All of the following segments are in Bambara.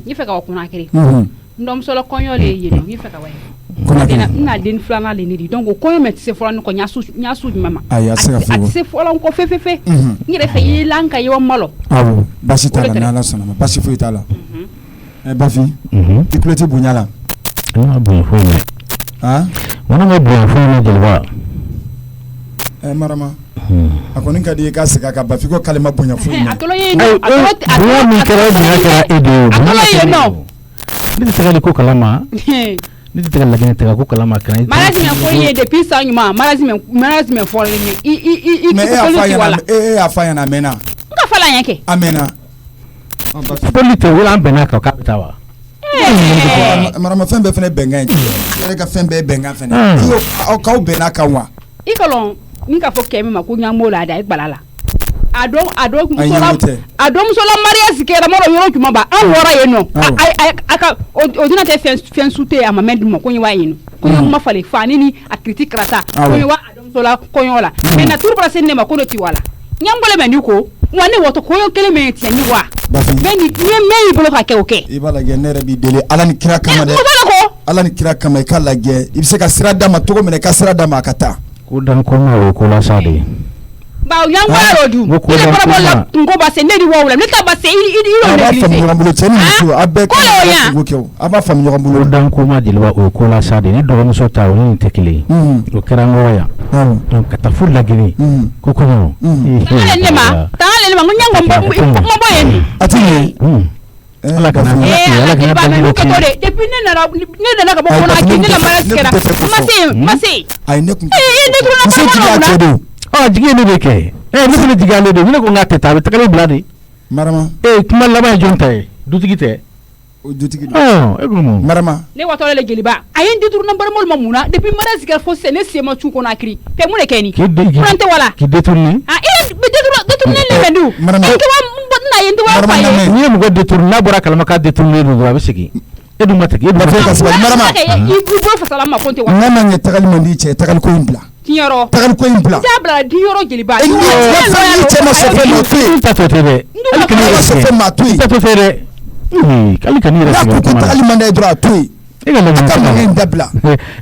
Ni fɛ ka kunna kiri ndomsolo kɔɲɔ le ye no ni fɛ ka waye na den flana le ni donc kɔɲɔ mɛ se fɔlɔ ko nyasu mama aya se ka fɔ se fɔlɔ ko fefe ni yɛrɛ fɛ yi lan ka yo malo awo basi ta la na sɔnna basi foyi ta la bafi i kuloti bonya la na bonya foyi wana ma bonya foyi na jelba marama a kɔni ka di ka sega ka bafi ko kalima bonya foyi na atolo ye no bonya min kɛra edo atolo ye no ni tɛgɛ ko kalama ni tɛgɛ lagin tɛgɛ ko kalama kan malazi me ko ye depuis sa nyuma malazi me fo le ni i a fa yana mena ka fala yake amena polite wala bena ka kapitawa marama fɛn bɛɛ fɛnɛ bɛnkan ye ka fɛn bɛɛ bɛnkan fɛnɛ aw kaw bɛnna kan wa i kolon ni ka fɔ kɛmɛ ma ko ɲambo la da i balala adom musola maria sikera maro yoro juma ba an wora ye no aka odina te fen sute ama mendimo ko nyiwa yino ko ma fale fani ni a critique rata ko nyiwa adom sola ko yola mais na turba senne ma ko no ti wala nyambole men ko wani woto ko yo kele men ti ni wa ben ni me bolo ka ke oke ibala ge nere bi dele ala ni kira kama de ala ni kira kama ka lage ibse ka sira dama to ko men ka sira dama akata ko dan ko ma ko la sade ba yangwa rodu ni para bolla ngo ba se ne di wawla ne ta ba se iro ne bi se ngambulo cheni muso abe ko ko aba fam ngambulo dan ko ma dilwa o ko la sade ni do muso ta woni tekile o karango ya donc ta fur la gini ko ko no ne ma nyango mo boyen ati ala kana ko de depuis ne na ka bo ko na ki ne la mara skera masi ay ne ko ne ko jigé ne beke ne digale de ne ko ngate tabe takale blade marama kuma laba jonta dutigi te dutigi egomo marama ne watole le geliba ayen ditur na barmol mamuna depuis mara skera fo se ne sema chu ko na kri pe mu ne keni prante wala ki détourner détourner le mendu marama na yendi wa faye ni mo go détourner bora kalama ka détourner do ba sigi edu mataki edu ka sabali marama ibu bo fa salama konte wa ngama ne tagal mandi che tagal ko imbla tinyoro tagal ko imbla jabla dioro geliba ni che ma so fe no tu ta to tebe alkini so fe ma tu ta to fere kali kan ira ko tagal mandi dra tu ega la ngam dabla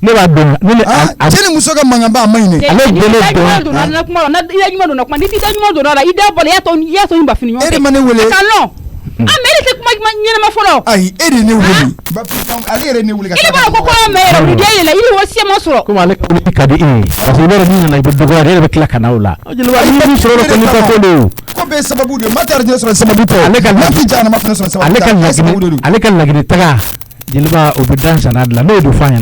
ne ba don ne jeni muso ka mangamba mayne ale dele do na kuma na ida nyuma do na kuma ida nyuma do na ida bole ya to mba fini ere mane wele kalon amele te kuma nyene ma folo ai ere ne wele ba fam ale ere ne wele ka ile ba ko me ro dia ile ile wosi ma soro kuma ale ko ni kadi parce que bere ni na ibe dogo ere be kila kana wala jilwa ni soro ko ni ko do ko be sababu de matar de soro sababu to ale kan na fi jana ma fina soro sababu ale kan lagini taga jilba obidansa na adla no do fanya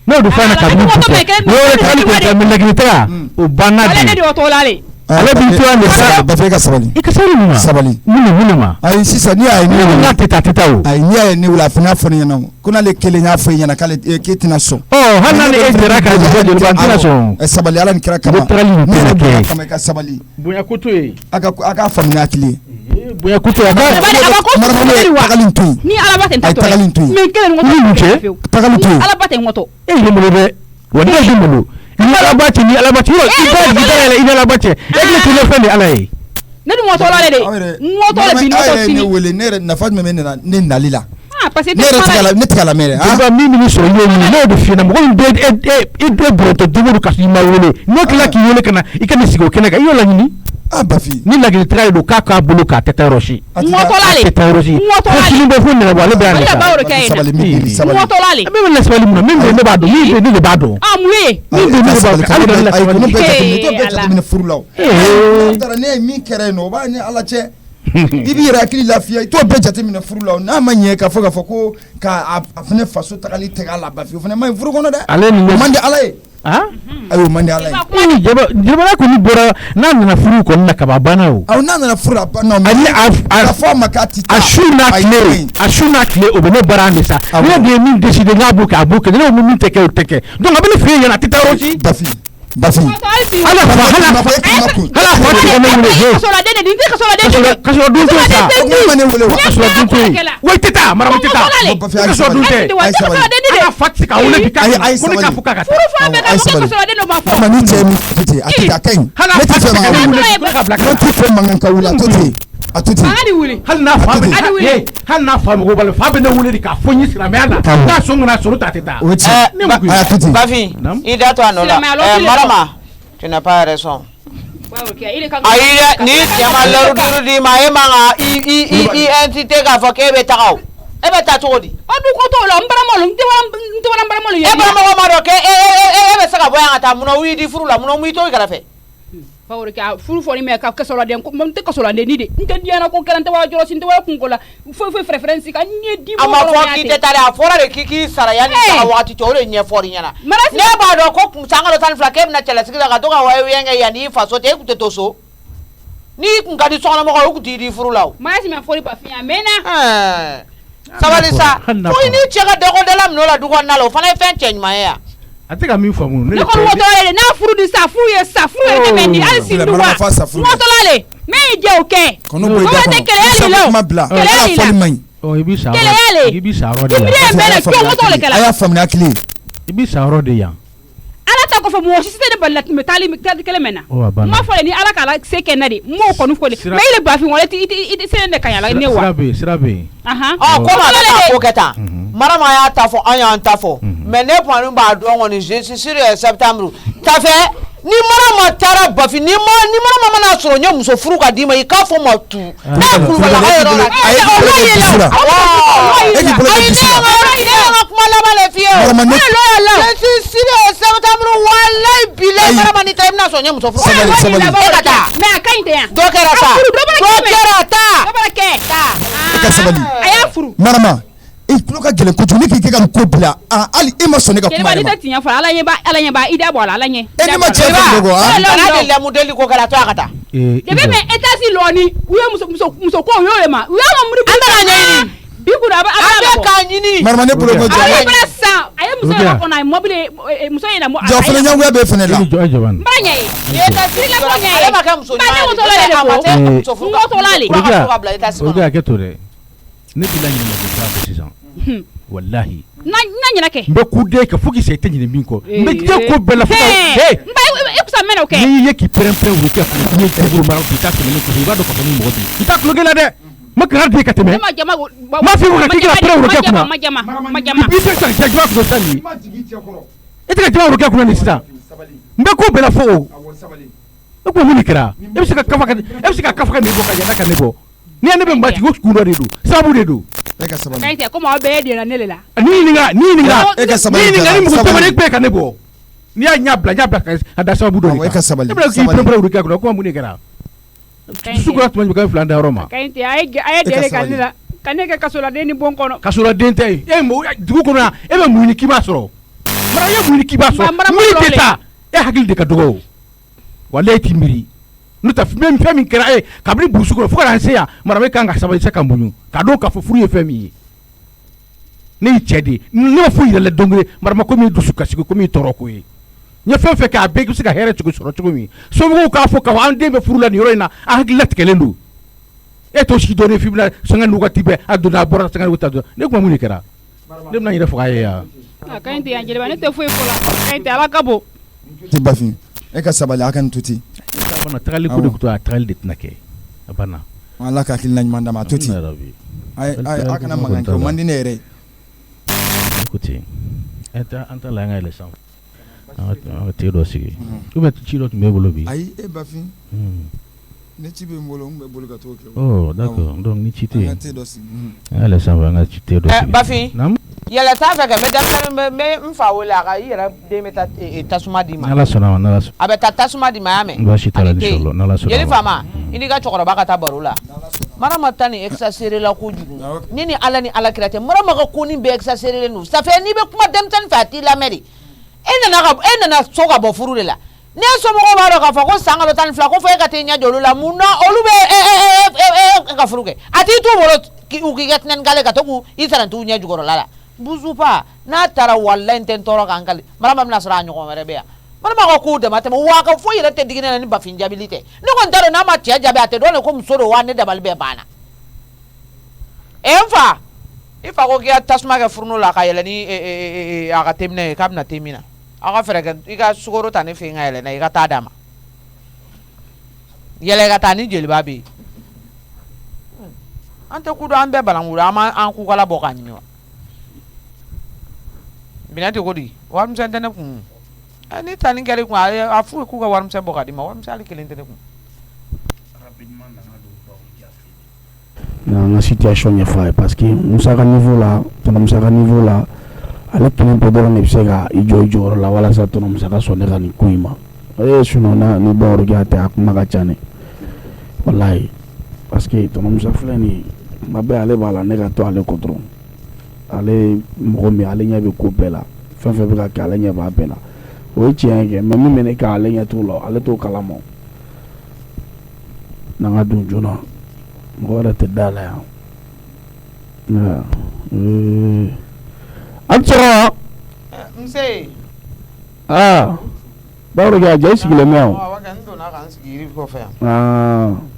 no do fanya ka mu ko min lagini taga o banna ale de o to lale ale bi to ande sa ba fe ka sabali ikasari mu sabali mun ma ay sisa ni ay ni na teta o ay ni ay ni wala fina foni yana kuna le kele nya fo yana kale ketina so hanna ne dira ka do bantina so sabali ala ni kira kama kama ka sabali bunya kutu aka famina kile bunya kutu tagalin tu ni ala baten tato tagalin tu men kele ngoto tagalin tu ala baten ngoto le mo be wona jumulu ni ala bati ida ala bati egle tu le fende ala yi ne du ngoto la de ngoto le bi ngoto sini ne wele ne na fatme men na ne nalila parce que ne tigala mere ba mi so yo ni no do fina mo de broto dubu ka ma wele no kila ki wele kana ikani sigo kenaka iyo la ni bafi ni lagini tray do kaka bulu ka teta roshi ngotolale ngotolale bo fune wala be ande ngotolale be la sabali mun min be bado mi be bado amwe mi be bado ala be la sabali no be ta min furulaw tara ne mi kere no ba ni ala che bibi rakili lafiya to be jate min furulaw na manye ka foga foko ka afne faso tagali tegala bafi fune may furu kono de ale ni mande ala ayo mande ala jeba ko ni bora na furu ko na ka babana o aw na furu abana ali afo makati ashuna kle o be no bara ndesa ne de mi décider ngabu ka abuka ne o mi teke donc abele free yana tita roji bafi ala fa ti ne wule he kasola dun to sa ne wule kasola dun to we tita mara tita kasola dun te ala fa ka wule bika ko ni ka fuka ka ama ni je mi tite atita kan ne ti fe ma ka black ne ti fe mangan ka wula to te atuti hali n'a fa mɔgɔ balo fa bɛ ne wele de k'a fɔ n ye silamɛya la n'a sɔn kana sɔrɔ ta tɛ taa atuti Bafin i da to a nɔ la Marama tu n'as pas raison ayi ni jama lɔri duuru di ma e man ka i entité k'a fɔ k'e bɛ taga o e bɛ taa cogo di o dun ko t'o la n baramɔlu n tɛ wala n baramɔlu ye e baramɔgɔ ma dɔn k'e bɛ se ka bɔ yan ka taa munna w'i di furu la munna w'i to i kɛrɛfɛ Bawro ka furu fɔ ni mɛ ka kasɔrɔden ko n tɛ kasɔrɔden ni de n tɛ diɲɛ na ko kɛra n tɛ wala jɔlɔsi n tɛ wala kunko la foyi préférence ka n ye di a ma fɔ k'i tɛ taa dɛ a fɔra de k'i sara yanni i ka waati cɛ o de ɲɛfɔri ɲɛna ne b'a dɔn ko san kalo 12 k'e bɛna cɛlasigi la ka to ka wayɛngɛ yanni i faso tɛ e kun tɛ to so n'i kun ka di sokɔnɔmɔgɔ ye u kun t'i di furu la o maa si ma fɔri Bafin a mɛnna sabali sa ko i n'i cɛ ka dɔgɔdala minɛ o la du kɔnɔna la o fana ye fɛn cɛ ɲuman ye yan a tɛ ka min faamu ne kɔni mɔtɔ ye n'a furu di sa furu ye tɛmɛ ni hali si duwa mɔtɔla le mɛ y'i jɛ o kɛ kuma tɛ kɛlɛya le la kɛlɛya le la i b'i sa kɛlɛya le i b'i sa yɔrɔ de i bɛ mɛn na jɔn mɔtɔ le kɛla a y'a faamuya hakili i b'i sa yɔrɔ de yan ala ta kɔfɛ mɔgɔ si tɛ ne bali la tun bɛ taali kɛlɛ mɛn na n m'a fɔ ni ala k'a la se kɛ ne de n m'o kɔni fɔ de mɛ i le Bafin wala i tɛ se ne de ka yala ne wa sira bɛ yen ko maa bɛ ko kɛ tan Marama y'a ta fɔ an y'an ta fɔ mais ne kɔni b'a dɔn kɔni je suis sûr et septembre ta fɛ ni Marama taara Bafin ni Marama mana sɔrɔ n ye muso furu ka d'i ma i k'a fɔ ma tu n'a ye Kulubala yɔrɔ la a ye kuma laban le f'i ye je suis sûr et septembre walayi bilayi Marama ni ta i bɛna sɔrɔ n ye muso furu ka taa mais a ka ɲi tɛ yan dɔ kɛra ta ka sabali a y'a furu Marama i tulo ka gɛlɛn kojugu ne k'i kɛ ka nin ko bila hali e ma sɔn ne ka kuma yɛlɛma ni tɛ tiɲɛ fɔ ala ɲɛ i da bɔ a la ala ɲɛ e ni ma cɛ fɔ ko kana de lamudeli ko kɛra to a ka taa de bɛ mɛ étage lɔni u ye muso ko y'o ye ma u y'a ma muri an bɛ ka ɲɛɲini bi kun a bɛ k'a ɲini Marama ne bolo ko jɔ ale bɛna san a ye muso yɛrɛ kɔnɔ a ye mobili muso yɛrɛ mɔ jɔ fana ɲɛngoya bɛ fana la n b'a ɲɛ ye étage la ko ɲɛ ye ale ma kɛ muso ɲuman ye muso la de ko muso la le o de y'a kɛ to dɛ ne b'i la ɲininka ko sira fɛ sisan wallahi na ɲinɛ kɛ n bɛ ku den ka fo k'i se tɛ ɲinɛ min kɔ n bɛ diɲɛ ko bɛɛ la fo ka n ba e kusa mɛnɛ o kɛ n'i ye k'i pɛrɛn-pɛrɛn wuli kɛ fana n'i ye juru mara k'i ta tɛmɛ ne kɔfɛ i b'a dɔn k'a fɔ ni mɔgɔ bɛ yen i t'a tulonkɛ la dɛ ma kana den ka tɛmɛ ma fi ko k'i kana pɛrɛn wuli kɛ kunna i b'i tɛ ka jama kun sa nin i tɛ ka jama wuli kɛ kunna nin sisan n bɛ ko bɛɛ la fo o e ko mun de kɛra e bɛ se ka kafa ka ne bɔ ka yɛlɛ ka ne bɔ n'i ye ne bɛ matigi o kun dɔ de don sababu de don e ka sabali kayitɛ komi aw bɛɛ dira ne le la ni ɲininka e ka sabali ni muso tɛmɛ bɛɛ ka ne bɔ n'i y'a ɲɛ bila ka da sababu dɔ de kan e ka sabali e bɛ k'i pɛrɛn-pɛrɛn wuli kɛ kunna ko mun de kɛra sukura tuma bɛ fila da yɔrɔ ma kayitɛ a ye deli ka ne la ka ne kɛ kasoladen ni bon kɔnɔ kasoladen tɛ dugu kɔnɔ yan e bɛ mun ni k'i b'a sɔrɔ mara ye mun ni k'i b'a sɔrɔ min tɛ taa e hakili de ka dɔgɔ o wala e t'i miiri n'o tɛ fɛn min kɛra e kabini burusi kɔnɔ fo ka na se yan marama kan ka sabali se ka muɲu k'a dɔn k'a fɔ furu ye fɛn min ye ne y'i cɛ de ne ma foyi yɛrɛ la don kelen marama komi dusu kasigi komi tɔɔrɔ ko ye n ye fɛn fɛn kɛ a bɛɛ bɛ se ka hɛrɛ sɔrɔ cogo min somɔgɔw k'a fɔ k'a an den bɛ furu la nin yɔrɔ in na an hakili latigɛlen don e t'o sigi dɔɔnin f'i bɛna sanga ni wagati bɛɛ a donna a bɔra sanga ni wagati dɔn ne kuma mun de kɛra ne bɛna n yɛrɛ faga a ye yan kayitɛ yan jeliba ne tɛ foyi fɔ la kayitɛ ala ka bon tɛ Bafin e ka sabali a ka nin to ten bana tagali ko de ko a tagali de tɛna kɛ a banna ala ka hakilina ɲuman d'a ma a to ten a kana mankan kɛ o man di ne yɛrɛ ye écoutez an ta la an ka yɛlɛ sanfɛ an ka te dɔ sigi ou bien ci dɔ tun b'e bolo bi ayi e Bafin ne ci bɛ n bolo n bɛ bolo ka t'o kɛ oh d'accord donc ni ci tɛ yen an ka te dɔ sigi an ka yɛlɛ sanfɛ an ka te dɔ sigi Bafin naamu yɛlɛ sanfɛ kɛ n bɛ denmisɛnnin n bɛ n fa wele a ka i yɛrɛ den bɛ taa tasuma di ma n'ala sɔnna ma n'ala sɔnna a bɛ taa tasuma di ma y'a mɛn baasi t'a la inchallah n'ala sɔnna jeli faama i n'i ka cɛkɔrɔba ka taa baro la Marama ta nin exagéré la kojugu ni ala ni alakira tɛ Marama ka ko nin bɛɛ exagéré don ça fait n'i bɛ kuma denmisɛnnin fɛ a t'i lamɛn de e nana so ka bɔ furu de la ne somɔgɔw b'a dɔn k'a fɔ ko san kalo 12 ko fo e ka t'i ɲɛ jɔ olu la mun na olu bɛ ka furu kɛ a t'i t'u bolo u k'i kɛ tinɛnikale ka to k'i sara t'u ɲɛ jukɔrɔla la buzupa n'a taara walayi n tɛ n tɔɔrɔ kan kali Marama bɛna sɔrɔ a ɲɔgɔn wɛrɛ bɛ yan Marama ka kow dama tɛmɛ wa ka foyi yɛrɛ tɛ digi ne na ni Bafin jaabili tɛ ne kɔni t'a dɔn n'a ma cɛ jaabi a tɛ dɔn de ko muso don wa ne dabali bɛɛ banna n fa i fa ko k'i ka tasuma kɛ furunɔ la ka yɛlɛ ni a ka teminɛ ye k'a bɛna te min na aw ka fɛɛrɛ kɛ i ka sukaro ta ne fɛ yen ka yɛlɛ i ka taa d'a ma yɛlɛ i ka taa ni jeliba bɛ yen ante ku do an be balangura ama an ku kala boka ni wa binati ko di warum sen tane ku ani tani gari ku a fu ku ga warum sen boka di ma warum sali kelen tane ku na nga situation ya fa parce que musaka niveau là ale kelen pe dɔrɔn de bɛ se ka i jɔ i jɔyɔrɔ la walasa tɔnɔ musaka sɔn ne ka nin ko in ma sinon ni Bawaro kɛ a tɛ a kuma ka ca ne walayi parce que tɔnɔ musa filɛ nin tuma bɛɛ ale b'a la ne ka to ale kɔ dɔrɔn ale mɔgɔ min ale ɲɛ bɛ ko bɛɛ la fɛn fɛn bɛ ka kɛ ale ɲɛ b'a bɛɛ la o ye tiɲɛ ye kɛ mais min bɛ ne ka ale ɲɛ t'o la ale t'o kalama n'an ka dun joona mɔgɔ wɛrɛ tɛ da la yan an sɔrɔ nse Bawaro kɛ a jɛ i sigilen bɛ yan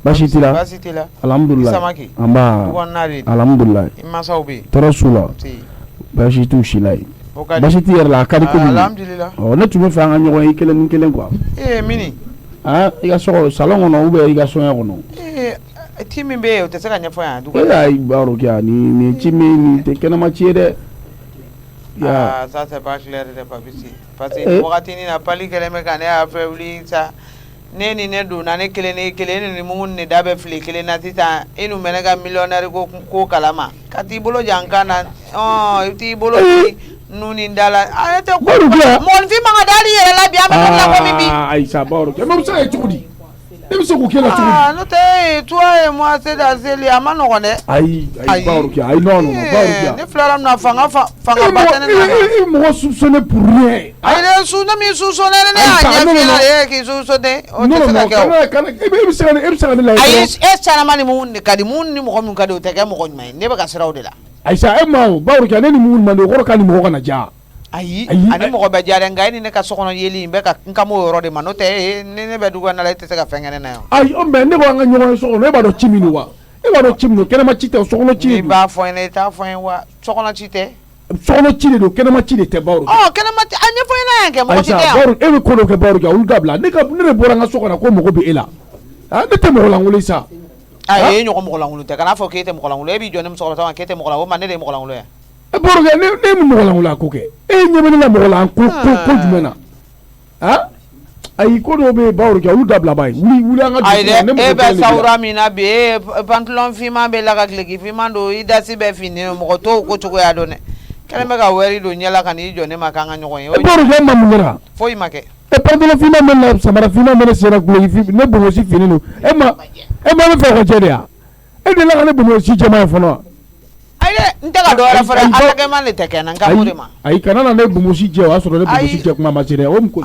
basi t'i la alhamdulilayi an b'a alhamdulilayi tɔɔrɔ su la basi t'u si la yen basi t'i yɛrɛ la a ka di kojugu ne tun bɛ fɛ an ka ɲɔgɔn ye kelen ni kelen quoi mini i ka so salon kɔnɔ ou bien i ka soɲɛ kɔnɔ ti min bɛ yen o tɛ se ka ɲɛfɔ yan ayi Bawaro kɛ nin ci min nin tɛ kɛnɛma ci ye dɛ ça c'est pas clair de papisi parce que wakati ni na pali keleme ka ne a fɛ wuli sa ne ni ne donna ne kelen ni mun ne da bɛ fili kelen na sisan e nu mɛ ne ka millionnaire ko kalama ka t'i bolo jan kan na i t'i bolo di nu ni da la a tɛ ko mɔgɔnifin man ka d'ale yɛrɛ la bi an bɛ don min na komi bi Aïssa Bawaro kɛ mais bɛ se ka kɛ cogo di ne bɛ se k'o kɛ la cogo di n'o tɛ toi et moi c'est d'azeli a ma nɔgɔn dɛ ayi Bawaro kɛ ayi non Bawaro kɛ ne filɛla min na fanga ba tɛ ne na mɔgɔ soupçonné pour rien ayi ne su ne min soupçonné ne y'a ɲɛ f'i ɲɛna k'i soupçonné o tɛ se ka kɛ o e bɛ se ka ne lajɛ ayi e sanama ni mun de ka di mun ni mɔgɔ min ka di o tɛ kɛ mɔgɔ ɲuman ye ne bɛ ka siran o de la Aïssa e ma o Bawaro kɛ ne ni mun man di o kɔrɔ k'a ni mɔgɔ kana ja ayi ani mɔgɔ bɛ diya dɛ nka e ni ne ka sokɔnɔ yeli in bɛ ka n kama o yɔrɔ de ma n'o tɛ ne bɛ du kɔnɔna la e tɛ se ka fɛn kɛ ne na yan ayi mais ne ko an ka ɲɔgɔn ye so kɔnɔ e b'a dɔn ci min don wa e b'a dɔn ci min don kɛnɛma ci tɛ sokɔnɔ ci de don i b'a fɔ n ye i t'a fɔ n ye wa sokɔnɔ ci tɛ sokɔnɔ ci de don kɛnɛma ci de tɛ Bawaro kɛnɛma ci a ɲɛfɔ n ɲɛna yan kɛ mɔgɔ ci tɛ yan Bawaro e bɛ ko dɔ kɛ Bawaro kɛ olu dabila ne de bɔra n ka so kɔnɔ ko mɔgɔ bɛ e la ne tɛ mɔgɔ lankolon sa ayi e ɲɔgɔn mɔgɔ lankolon tɛ kana fɔ k'e tɛ mɔgɔ lankolon e b'i jɔ ne musokɔrɔba ma k'e tɛ mɔgɔ lankolon o ma ne de ye mɔgɔ lankolon ye Bawaro kɛ ne bɛ mɔgɔ lankolon a ko kɛ e ɲɛ bɛ ne la mɔgɔ la ko jumɛn na ayi ko dɔw bɛ Bawaro kɛ olu dabila ba ye wuli an ka ayi dɛ e bɛ sawura min na bi e pantalon finman bɛ la ka gileki finman don i dasi bɛ fini mɔgɔ t'o ko cogoya dɔn dɛ kɛlen bɛ ka wɛri don ɲɛ la ka n'i jɔ ne ma k'an ka ɲɔgɔn ye Bawaro kɛ e ma mun kɛra foyi ma kɛ pantalon finman bɛ na samara finman bɛ ne sera gileki ne bonbosi fini don e ma ne fɛ ka jɛ de yan e de la ka ne bonbosi jɛman ye fɔlɔ ayi n tɛ ka dɔ wɛrɛ fɔ dɛ attaquement de tɛ kɛ na n ka mun de ma ayi kana na ne bonbosi jɛ o y'a sɔrɔ ne bonbosi jɛ kuma ma se dɛ o mu ko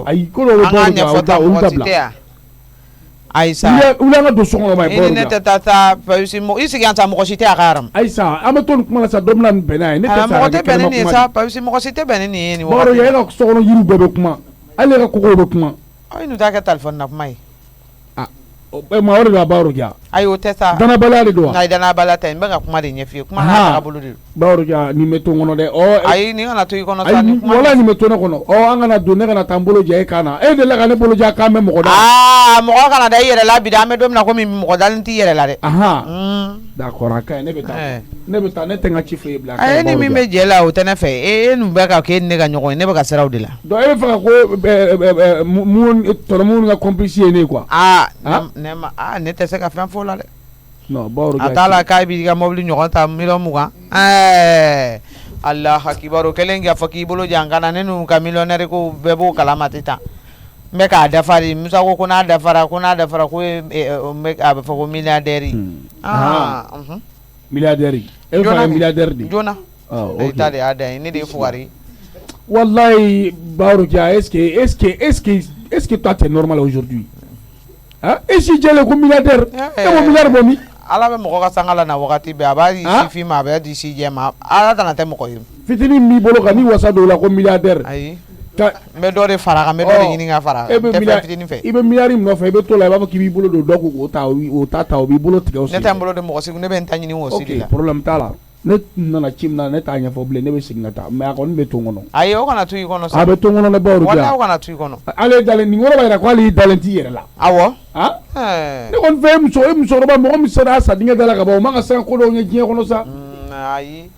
ayi ko dɔw bɛ Bawaro kɛ olu dabila Aïssa wuli an ka don so kɔnɔ ma ye Bawaro ne tɛ taa i sigi yan sa mɔgɔ si tɛ a ka yɔrɔ ma Aïssa an bɛ to nin kuma la sa dɔ bɛna nin bɛn n'a ye ne tɛ fɛ mɔgɔ tɛ bɛn ni nin ye sa parce mɔgɔ si tɛ bɛn ni nin ye nin Bawaro e ka so kɔnɔ yiriw bɛɛ bɛ kuma hali e ka kogow bɛ kuma aw ye nin t'a kɛ téléphone na kuma ye maa wɛrɛ de la Bawaro kɛ ayi o tɛ sa danabaliya de don wa ayi danabaliya tɛ n bɛ ka kuma de ɲɛf'i ye kuma n'a taabolo de don Bawaro kɛ nin bɛ to n kɔnɔ dɛ ayi nin kana to i kɔnɔ sa ayi wala nin bɛ to ne kɔnɔ an kana don ne kana taa n bolo jɛ e kan na e de la ka ne bolo jɛ k'an bɛ mɔgɔ da mɔgɔ kana da i yɛrɛ la bi an bɛ don min na komi mɔgɔ dalen t'i yɛrɛ la dɛ d'accord a ka ɲi ne bɛ taa ne tɛ n ka ci fɔ e bila ayi ni min bɛ jɛ la o tɛ ne fɛ e nin bɛ ka kɛ ne ka ɲɔgɔn ye ne bɛ ka siran o de la donc e bɛ fɛ ka ko tɔnɔ minnu ka complice ye ne quoi ne tɛ se ka fɛn fɔ o la dɛ non Bawaro a t'a la k'a b'i ka mobili ɲɔgɔn ta million 20 Alahu akibaru kelen k'a fɔ k'i bolo jan ka na ne n'u ka millionnaire ko bɛɛ b'o kalama sisan n bɛ k'a dafa de Musa ko n'a dafara ko a bɛ fɔ ko milliardaire milliardaire e bɛ fɛ ka milliardaire de jona i ta de y'a da ye ne de ye fugari wallahi Bawaro kɛ est-ce que toi t'es normal aujourd'hui e si jɛlen ko milliardaire e ko milliard bɔ min ala bɛ mɔgɔ ka sanga la na wagati bɛɛ a b'a di sifin ma a b'a di si jɛ ma ala tana tɛ mɔgɔ ye fitinin min b'i bolo ka n'i wasa don o la ko milliardaire ayi n bɛ dɔ de fara kan n bɛ dɔ de ɲini ka fara kan n tɛ fɛn fitinin fɛ i bɛ milliard min nɔfɛ i bɛ to la i b'a fɔ k'i b'i bolo don dɔ ko k'o ta o b'i bolo tigɛ o ne tɛ n bolo de mɔgɔ si ne bɛ n ta ɲini o si de la ok problème t'a la ne nana ci na ne t'a ɲɛfɔ bilen ne bɛ segin ka taa mais a kɔni bɛ to n kɔnɔ ayi o kana to i kɔnɔ sa a bɛ to n kɔnɔ ne Baworo wala o kana to i kɔnɔ ale dalen nin kɔrɔ b'a yira ko ale dalen t'i yɛrɛ la awɔ ne kɔni fɛ musokɔrɔba mɔgɔ min sera a sa dingɛ da la ka ban o man ka siran ko dɔw ɲɛ diɲɛ kɔnɔ sa ayi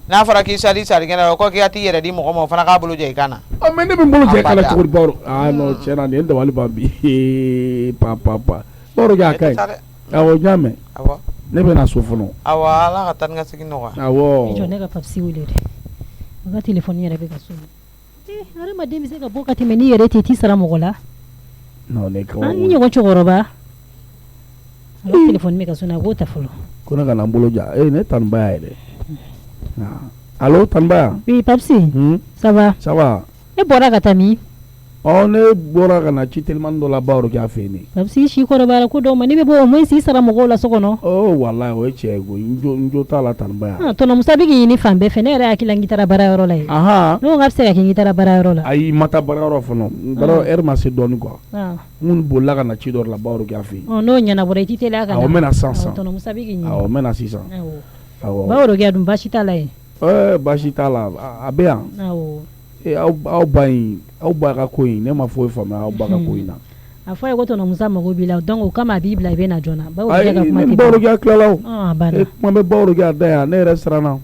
n'a fɔra k'i sadi dingɛ la ko k'i ka t'i yɛrɛ di mɔgɔ ma o fana k'a bolo jɛ i kan na mais ne bɛ n bolo jɛ i kan na cogo di Baworo non tiɲɛ na nin ye dabali ban bi pa Baworo kɛ a ka ɲi awɔ n y'a mɛn awɔ ne bɛ na so fɔlɔ awɔ ala ka taa ni ka segin nɔgɔya awɔ jɔ ne ka papisi wele dɛ n ka telefɔni yɛrɛ bɛ ka so adamaden bɛ se ka bɔ ka tɛmɛ n'i yɛrɛ tɛ t'i sara mɔgɔ la non ne ka i ɲɔgɔn cɛkɔrɔba a ka telefɔni bɛ ka so a k'o ta fɔlɔ ko ne kana n bolo ja ne Tanibaya ye dɛ allo Tanibaya oui papisi ça va e bɔra ka taa min ne bɔra ka na ci telimani dɔ la Baworo kɛ a fɛ yen ne papisi si kɔrɔbayara ko dɔw ma ne bɛ bɔ au moins si sara mɔgɔw la so kɔnɔ walayi o ye tiɲɛ ye koyi n jo t'a la Tanibaya tɔnɔ Musa bɛ k'i ɲini fan bɛɛ fɛ ne yɛrɛ hakili la n k'i taara baarayɔrɔ la yen ne ko k'a bɛ se ka kɛ n k'i taara baarayɔrɔ la ayi n ma taa baarayɔrɔ fɔlɔ baarayɔrɔ heure ma se dɔɔnin quoi n kun bolila ka na ci dɔ la Baworo kɛ a fɛ yen n'o ɲɛnabɔra i t'i teliya ka na awɔ n bɛ na sisan tɔnɔ Musa bɛ k'i ɲini awɔ n bɛ na sisan awɔ Baworo kɛ dun baasi t'a la yen baasi t'a la a bɛ yan aw ba in aw ba ka ko in ne ma foyi faamuya aw ba ka ko in na a fɔ ye ko tɔnɔ Musa mago b'i la donc o kama a b'i bila i bɛ na joona Baworo kɛ tilala o kuma bɛ Baworo kɛ a da yan ne yɛrɛ siranna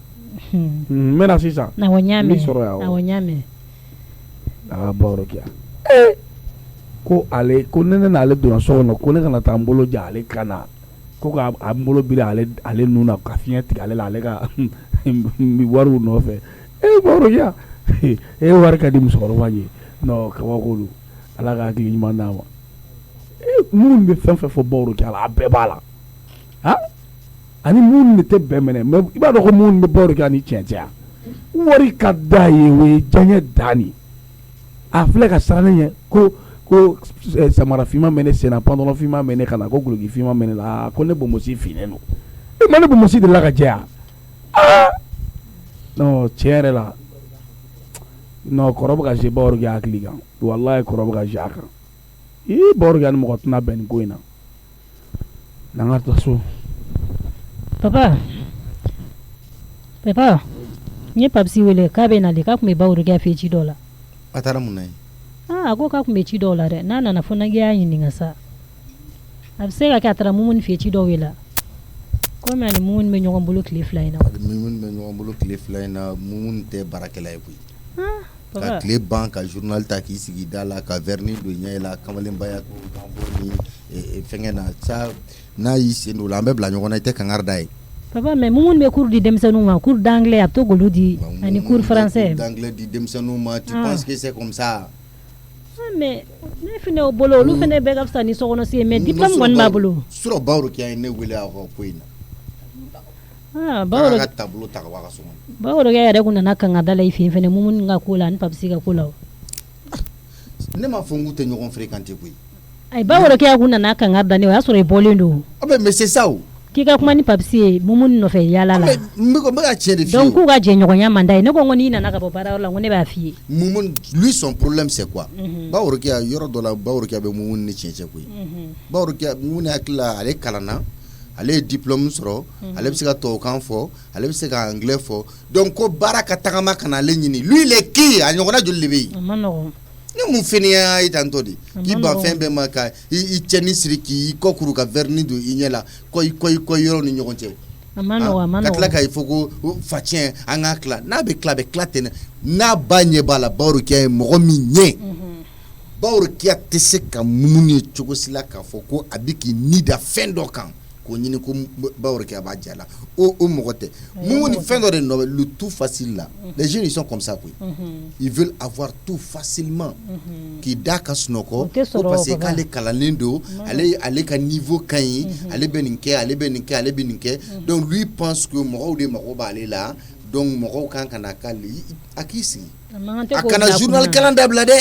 n bɛ na sisan awɔ n y'a mɛn sɔrɔ yan awɔ n y'a mɛn Baworo kɛ ko ale ko ne n'ale donna so kɔnɔ ko ne kana taa n bolo ja ale kan na ko ka a n bolo biri ale nun na ka fiɲɛ tigɛ ale la ale ka wariw nɔfɛ Baworo kɛ wari ka di musokɔrɔba ye non kabako don ala ka hakili ɲuman d'a ma minnu bɛ fɛn fɛn fɔ Baworo kɛ la a bɛɛ b'a la ani minnu de tɛ bɛn minɛ mais i b'a dɔn ko minnu bɛ Baworo kɛ ni tiɲɛ cɛ wari ka d'a ye o ye diɲɛ dan de a filɛ ka siran ne ɲɛ ko samarafinma bɛ ne sen na pantalonfinma bɛ ne kan na ko gulokifinma bɛ ne la ko ne bonbosi finnen don ma ne bonbosi de la ka jɛ non tiɲɛ yɛrɛ la non kɔrɔ bɛ ka se Baworo kɛ hakili kan walayi kɔrɔ bɛ ka se a kan Baworo kɛ ni mɔgɔ tɛna bɛn nin ko in na n'an ka taa so papa n ye papisi wele k'a bɛ nali k'a tun bɛ Baworo kɛ fɛ ci dɔ la a taara mun na ye a ko k'a tun bɛ ci dɔw la dɛ n'a nana fo na y'a ɲininka sa a bɛ se ka kɛ a taara Mumuni fɛ ci dɔw ye la komi ani Mumuni bɛ ɲɔgɔn bolo tile fila in na Mumuni bɛ ɲɔgɔn bolo tile fila in na Mumuni tɛ baarakɛla ye koyi ka tile ban ka journal ta k'i sigi da la ka verni don ɲɛ la kamalenbaya ko ni fɛngɛ na sa n'a y'i sen don la an bɛ bila ɲɔgɔn na i tɛ kangari da ye papa mais Mumuni bɛ cours di denmisɛnninw ma cours d'anglais a bɛ to k'olu di ani cours français d'anglais di denmisɛnninw ma tu penses que c'est comme ça mais ne fana o bolo olu fana bɛɛ ka fisa ni sokɔnɔsi ye mais diplôme kɔni b'a bolo surɔ Baworo kɛ ye ne wele a ka ko in na Baworo ka tableau ta ka bɔ a ka so kɔnɔ Baworo kɛ yɛrɛ kun nana kanga da la i fɛ yen fana Mumuni ka ko la ani papisi ka ko la ne m'a fɔ n k'u tɛ ɲɔgɔn fréquenter koyi ayi Baworo kɛ kun nana kanga da ne o y'a sɔrɔ i bɔlen don mais c'est ça o k'i ka kuma ni papisi ye Mumuni nɔfɛ yaala la n bɛ ka tiɲɛ de f'i ye donc k'u ka jɛɲɔgɔnya man d'a ye ne ko n'i nana ka bɔ baarayɔrɔ la ko ne b'a f'i ye Mumuni lui son problème c'est quoi Baworo kɛ yɔrɔ dɔ la Baworo kɛ bɛ Mumuni ni tiɲɛ koyi Baworo kɛ Mumuni hakili la ale kalanna ale ye diplôme sɔrɔ ale bɛ se ka tubabukan fɔ ale bɛ se ka anglais fɔ donc ko baara ka tagama ka na ale ɲini lui il est qui a ɲɔgɔnna joli de bɛ yen a ma nɔgɔn ne mun fɛnɛ y'a tantɔ de k'i ban fɛn bɛɛ ma ka i cɛni siri k'i kɔkuru ka verni don i ɲɛ la kɔ yɔrɔ ni ɲɔgɔn cɛ a ma nɔgɔn ka tila k'a fɔ ko facɛn an k'a tila n'a bɛ tila a bɛ tila ten n'a ba ɲɛ b'a la Baworo kɛ ye mɔgɔ min ɲɛ Baworo kɛ tɛ se ka Mumuni ye cogo si la k'a fɔ ko a bɛ k'i ni da fɛn dɔ kan ko ɲini ko Baworo kɛ a b'a jɛ la o mɔgɔ tɛ Mumuni fɛn dɔ de nɔ le tout facile là les jeunes ils sont comme ça koyi ils veulent avoir tout facilement k'i da ka sunɔgɔ ko parce que k'ale kalannen don ale ka niveau ka ɲi ale bɛ nin kɛ ale bɛ nin kɛ ale bɛ nin kɛ donc lui pense que mɔgɔw de mago b'ale la donc mɔgɔw kan ka na k'ale a k'i sigi a kana journal kalan dabila dɛ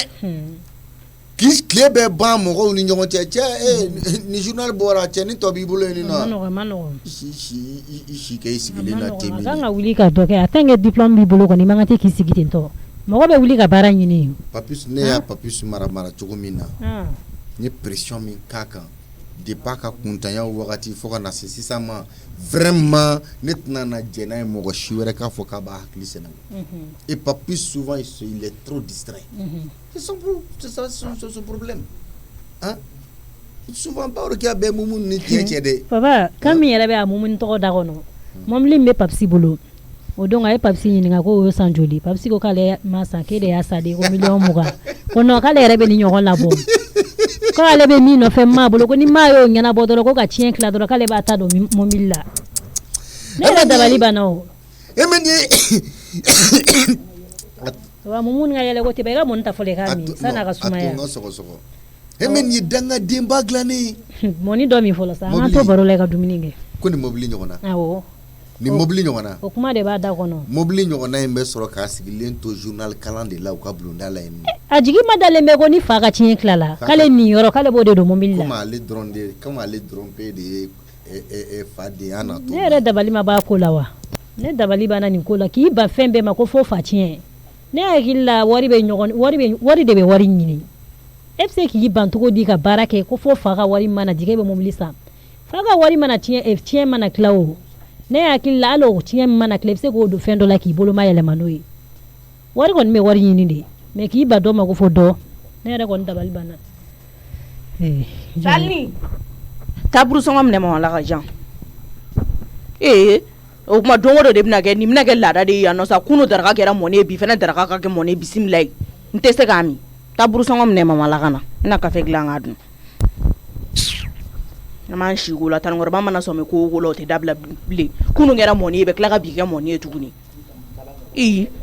k'i tile bɛɛ ban mɔgɔw ni ɲɔgɔn cɛ ni journal bɔra cɛ ni tɔ b'i bolo yen nɔ a ma nɔgɔn i si kɛ i sigilen na ten a kan ka wuli ka dɔ kɛ a tant que diplôme b'i bolo kɔni i man kan tɛ k'i sigi ten tɔ mɔgɔ bɛ wuli ka baara ɲini Papis ne y'a Papis mara cogo min na n ye pression min k'a kan de pas ka kuntanya wagati fo ka na se sisan ma vraiment ne tena na jena e mogo si wɛrɛ k'a fɔ k'a b'a hakili sɛnɛ et papi souvent il est trop distrait c'est son problème hein souvent pas qu'il y a bɛ mumu ni tiɲɛ de papa kan min yɛrɛ bɛ a mumu tɔgɔ da kɔnɔ mɔbili bɛ papisi bolo o don a ye papisi ɲininka ko o ye san joli papisi ko k'ale ma san k'e de y'a sa de ko 20,000,000 ko non k'ale yɛrɛ bɛ ni ɲɔgɔn labɔ ko ale bɛ min nɔfɛ maa bolo ko ni maa y'o ɲɛnabɔ dɔrɔn ko ka tiɲɛ tila dɔrɔn k'ale b'a ta don mobili la ne yɛrɛ dabali banna o wa mumu ka yɛlɛ ko tɛ bɛɛ i ka mun ta fɔlɔ i k'a min san'a ka sumaya ni danga denba dilannen mɔni dɔ min fɔlɔ sa an ka to baro la i ka dumuni kɛ ko ni mobili ɲɔgɔn na awɔ ni mobili ɲɔgɔn na o kuma de b'a da kɔnɔ mobili ɲɔgɔn na in bɛ sɔrɔ k'a sigilen to journal kalan de la u ka bulonda la yen a jigi ma dalen bɛ ko ni fa ka tiɲɛ tila la k'ale nin yɔrɔ k'ale b'o de don mobili la comme ale dɔrɔn pe de ye fa de y'a natɔ ne yɛrɛ dabali ma b'a ko la wa ne dabali banna nin ko la k'i ban fɛn bɛɛ ma ko fo fa tiɲɛ ne hakili la wari de bɛ wari ɲini e bɛ se k'i ban cogo di ka baara kɛ ko fo fa ka wari mana jigin e bɛ mobili san fa ka wari mana tiɲɛ mana tila o ne hakili la hali o tiɲɛ mana tila i bɛ se k'o don fɛn dɔ la k'i bolo ma yɛlɛma n'o ye wari kɔni bɛ wari ɲini de mais k'i ban dɔ ma ko fo dɔ ne yɛrɛ kɔni dabali banna Salni taburu sɔngɔ minɛ ma wala ka jan o kuma don o don de bɛna kɛ nin bɛna kɛ laada de ye yan nɔ sa kunu daraka kɛra mɔni ye bi fana daraka ka kɛ mɔni ye bisimila ye n tɛ se k'a min taburu sɔngɔ minɛ ma wala ka na n bɛna kafe dilan k'a dun n m'an si ko la tanikɔrɔba mana sɔmi ko o la o tɛ dabila bilen kunu kɛra mɔni ye bɛ tila ka bi kɛ mɔni ye tuguni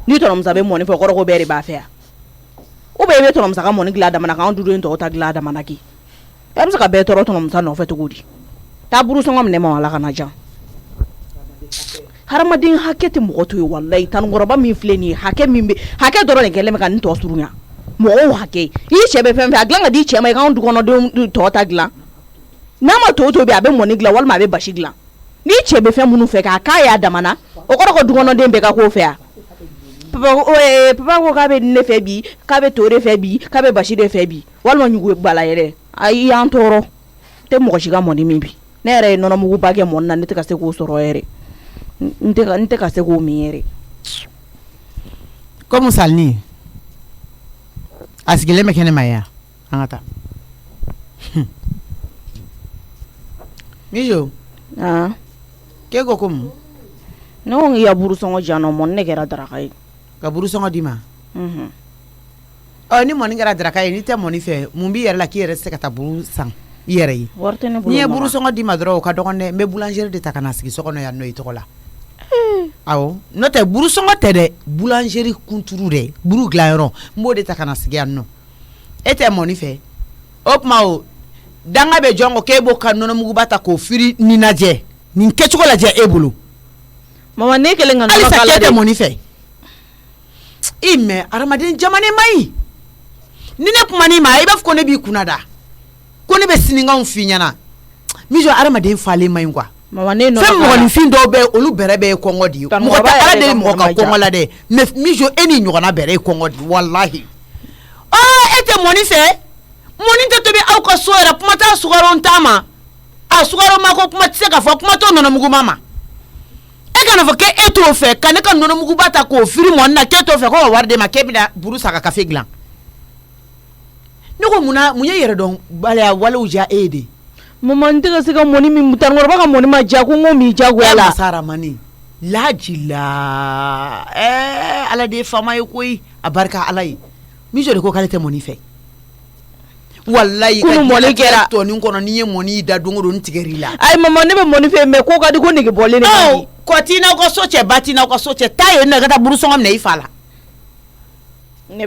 ni tɔnɔmusa bɛ mɔni fɛ kɔrɔ ko bɛɛ de b'a fɛ yan ou bien i bɛ tɔnɔmusa ka mɔni dilan a damana kan anw dudenw tɔw ta dilan a damana kɛ e bɛ se ka bɛɛ tɔɔrɔ tɔnɔmusa nɔfɛ cogo di taburu sɔngɔ minɛ ma wala ka na jan hadamaden hakɛ tɛ mɔgɔ to ye walayi tanikɔrɔba min filɛ nin ye hakɛ dɔrɔn de kɛlen bɛ ka nin tɔ surunya mɔgɔw hakɛ i cɛ bɛ fɛn fɛn a dilan ka di cɛ ma i k'anw dukɔnɔdenw tɔ ta dilan n'a ma to tobi a bɛ mɔni dilan walima a bɛ basi dilan n'i cɛ bɛ fɛn minnu fɛ k'a y'a damana o kɔrɔ ko dukɔnɔden bɛɛ ka k'o fɛ yan papa ko k'a bɛ ne fɛ bi k'a bɛ to de fɛ bi k'a bɛ basi de fɛ bi walima ɲugu bala yɛrɛ ayi y'an tɔɔrɔ tɛ mɔgɔ si ka mɔni min bi ne yɛrɛ ye nɔnɔmugu ba kɛ mɔni na ne tɛ ka se k'o sɔrɔ yɛrɛ n tɛ ka se k'o min yɛrɛ comme Salni a sigilen bɛ kɛnɛ ma yan an ka taa Mijo k'e ko mun ne ko n k'i ka burusɔngɔ jan nɔ mɔni ne kɛra daraka ye ka burusɔngɔ d'i ma ni mɔni kɛra daraka ye n'i tɛ mɔni fɛ mun b'i yɛrɛ la k'i yɛrɛ se ka taa buru san i yɛrɛ ye wari tɛ ne bolo n'i ye burusɔngɔ d'i ma dɔrɔn o ka dɔgɔn dɛ n bɛ boulangerie de ta ka na sigi so kɔnɔ yan nɔ i tɔgɔ la awɔ n'o tɛ burusɔngɔ tɛ dɛ boulangerie kunturu dɛ buru dilanyɔrɔ n b'o de ta ka na sigi yan nɔ e tɛ mɔni fɛ o tuma o danga bɛ jɔn ko k'e b'o ka nɔnɔmuguba ta k'o firi nin lajɛ nin kɛcogo lajɛ e bolo mama ne kelen ka nɔnɔ kala de mɔni fɛ i mɛ adamaden jamane maɲi ni ne kuma n'i ma i b'a fɔ ko ne b'i kunna da ko ne bɛ sinikanw f'i ɲɛna Mijo adamaden falen maɲi quoi fɛn mɔgɔninfin dɔw bɛ olu bɛrɛ bɛ ye kɔngɔ de ye mɔgɔ tɛ ala de ye mɔgɔ ka kɔngɔ la dɛ mais Mijo e ni ɲɔgɔnna bɛrɛ ye kɔngɔ de walahi e tɛ mɔni fɛ mɔni tɛ tobi aw ka so yɛrɛ kuma t'a sukaro t'a ma a sukaro ma ko kuma tɛ se ka fɔ kuma t'o nɔnɔmuguma ma e kana fɔ k'e t'o fɛ ka ne ka nɔnɔmuguba ta k'o firi mɔni na k'e t'o fɛ ko ka wari d'e ma k'e bɛna buru san ka kafe dilan ne ko mun ye yɛrɛ dɔn baliya walew diya e ye de mama n tɛ ka se ka mɔni min tanikɔrɔba ka mɔni ma diya ko n k'o min diyagoya la masaramani laji la ala de ye faama ye koyi a barika ala ye Mijo de ko k'ale tɛ mɔni fɛ wallahi kunu mɔni kɛra tɔnin kɔnɔ n'i ye mɔni da don o don n tigɛr'i la ayi mama ne bɛ mɔni fɛ mais ko ka di ko nege bɔlen de ka di kɔ t'i n'aw ka so cɛ ba t'i n'aw ka so cɛ taa yen nɔ ka taa burusɔngɔ minɛ i fa la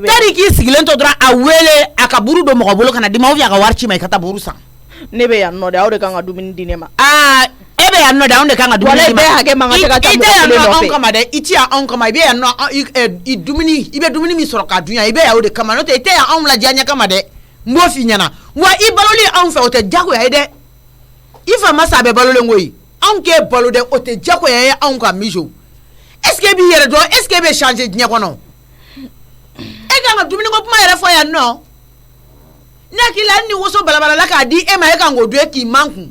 tari k'i sigilen to dɔrɔn a wele a ka buru don mɔgɔ bolo ka na d'i ma ou bien a ka wari ci ma i ka taa buru san ne bɛ yan nɔ de aw de kan ka dumuni di ne ma e bɛ yan nɔ de anw de kan ka dumuni di ma wala bɛɛ hakɛ man ka se ka taa mɔgɔ kelen nɔfɛ i tɛ yan nɔ anw kama dɛ i ti yan anw kama i bɛ yan nɔ i bɛ dumuni min sɔrɔ k'a dun yan i bɛ yan o de kama n'o tɛ i tɛ yan anw ladiya ɲɛ kama dɛ n b'o f'i ɲɛna wa i balolen anw fɛ o tɛ diyagoya ye dɛ i fa ma sa a bɛ balolen koyi anw k'e balo dɛ o tɛ diyagoya ye anw ka Mijo est ce que e b'i yɛrɛ dɔn est ce que e bɛ changer diɲɛ kɔnɔ e kan ka dumuni ko kuma yɛrɛ fɔ yan nɔ Nyakila ni woso balabala la ka di e ma e kan go do e ki manku.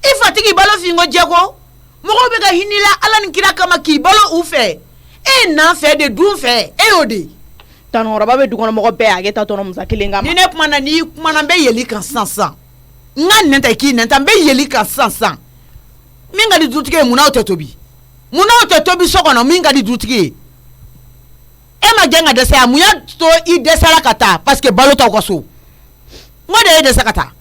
I fatigi balo fingo jego. Mogo be ka hinila ala ni kira kama ki balo u fe. E na fe de du fe. E ode. Tanora be du kono mogo be ageta tono musa kilenga. Ni ne kuma na be yeli kan sansan. Nga nenta ki nenta be yeli kan sansan. Minga di dutige muna o tetobi. Muna o tetobi sokono minga di dutige. E ma jenga dese amuya to I desala kata parce que balo ta ko so. Ngode e desa kata.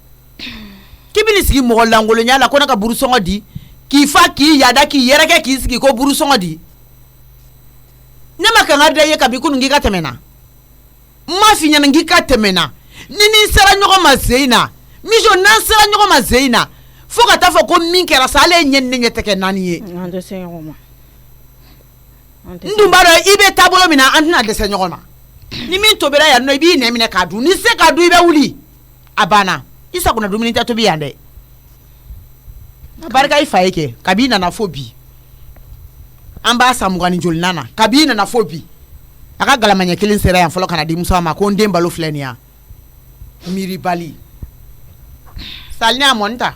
Kibili sigi mo langolo nyala kona ka buru songo di ki fa ki yada ki yereke ki sigi ko buru songo di. Nema ka ngarda ye ka bi kunu ngi ka temena. Ma fi nyana ngi ka temena. Nini sera nyoko mazeina. Mijo nan sera nyoko mazeina. Fo ka ta fo ko min kera sale nyen nyeteke nani ye. Ande se ngoma. Ndumbaro ibe tabolo mina antina de se nyoma. Ni min tobera ya no ibi ne mine kadu. Ni se kadu ibe wuli. Abana. Isa kuna dumini ta tobi yande. Barka ifa yake kabina na fobi. Amba samugani jolnana kabina na fobi. Aka galamanya kilin sera ya folo kana di musa ma ko ndem balo flenia. Miri bali. Salnya monta.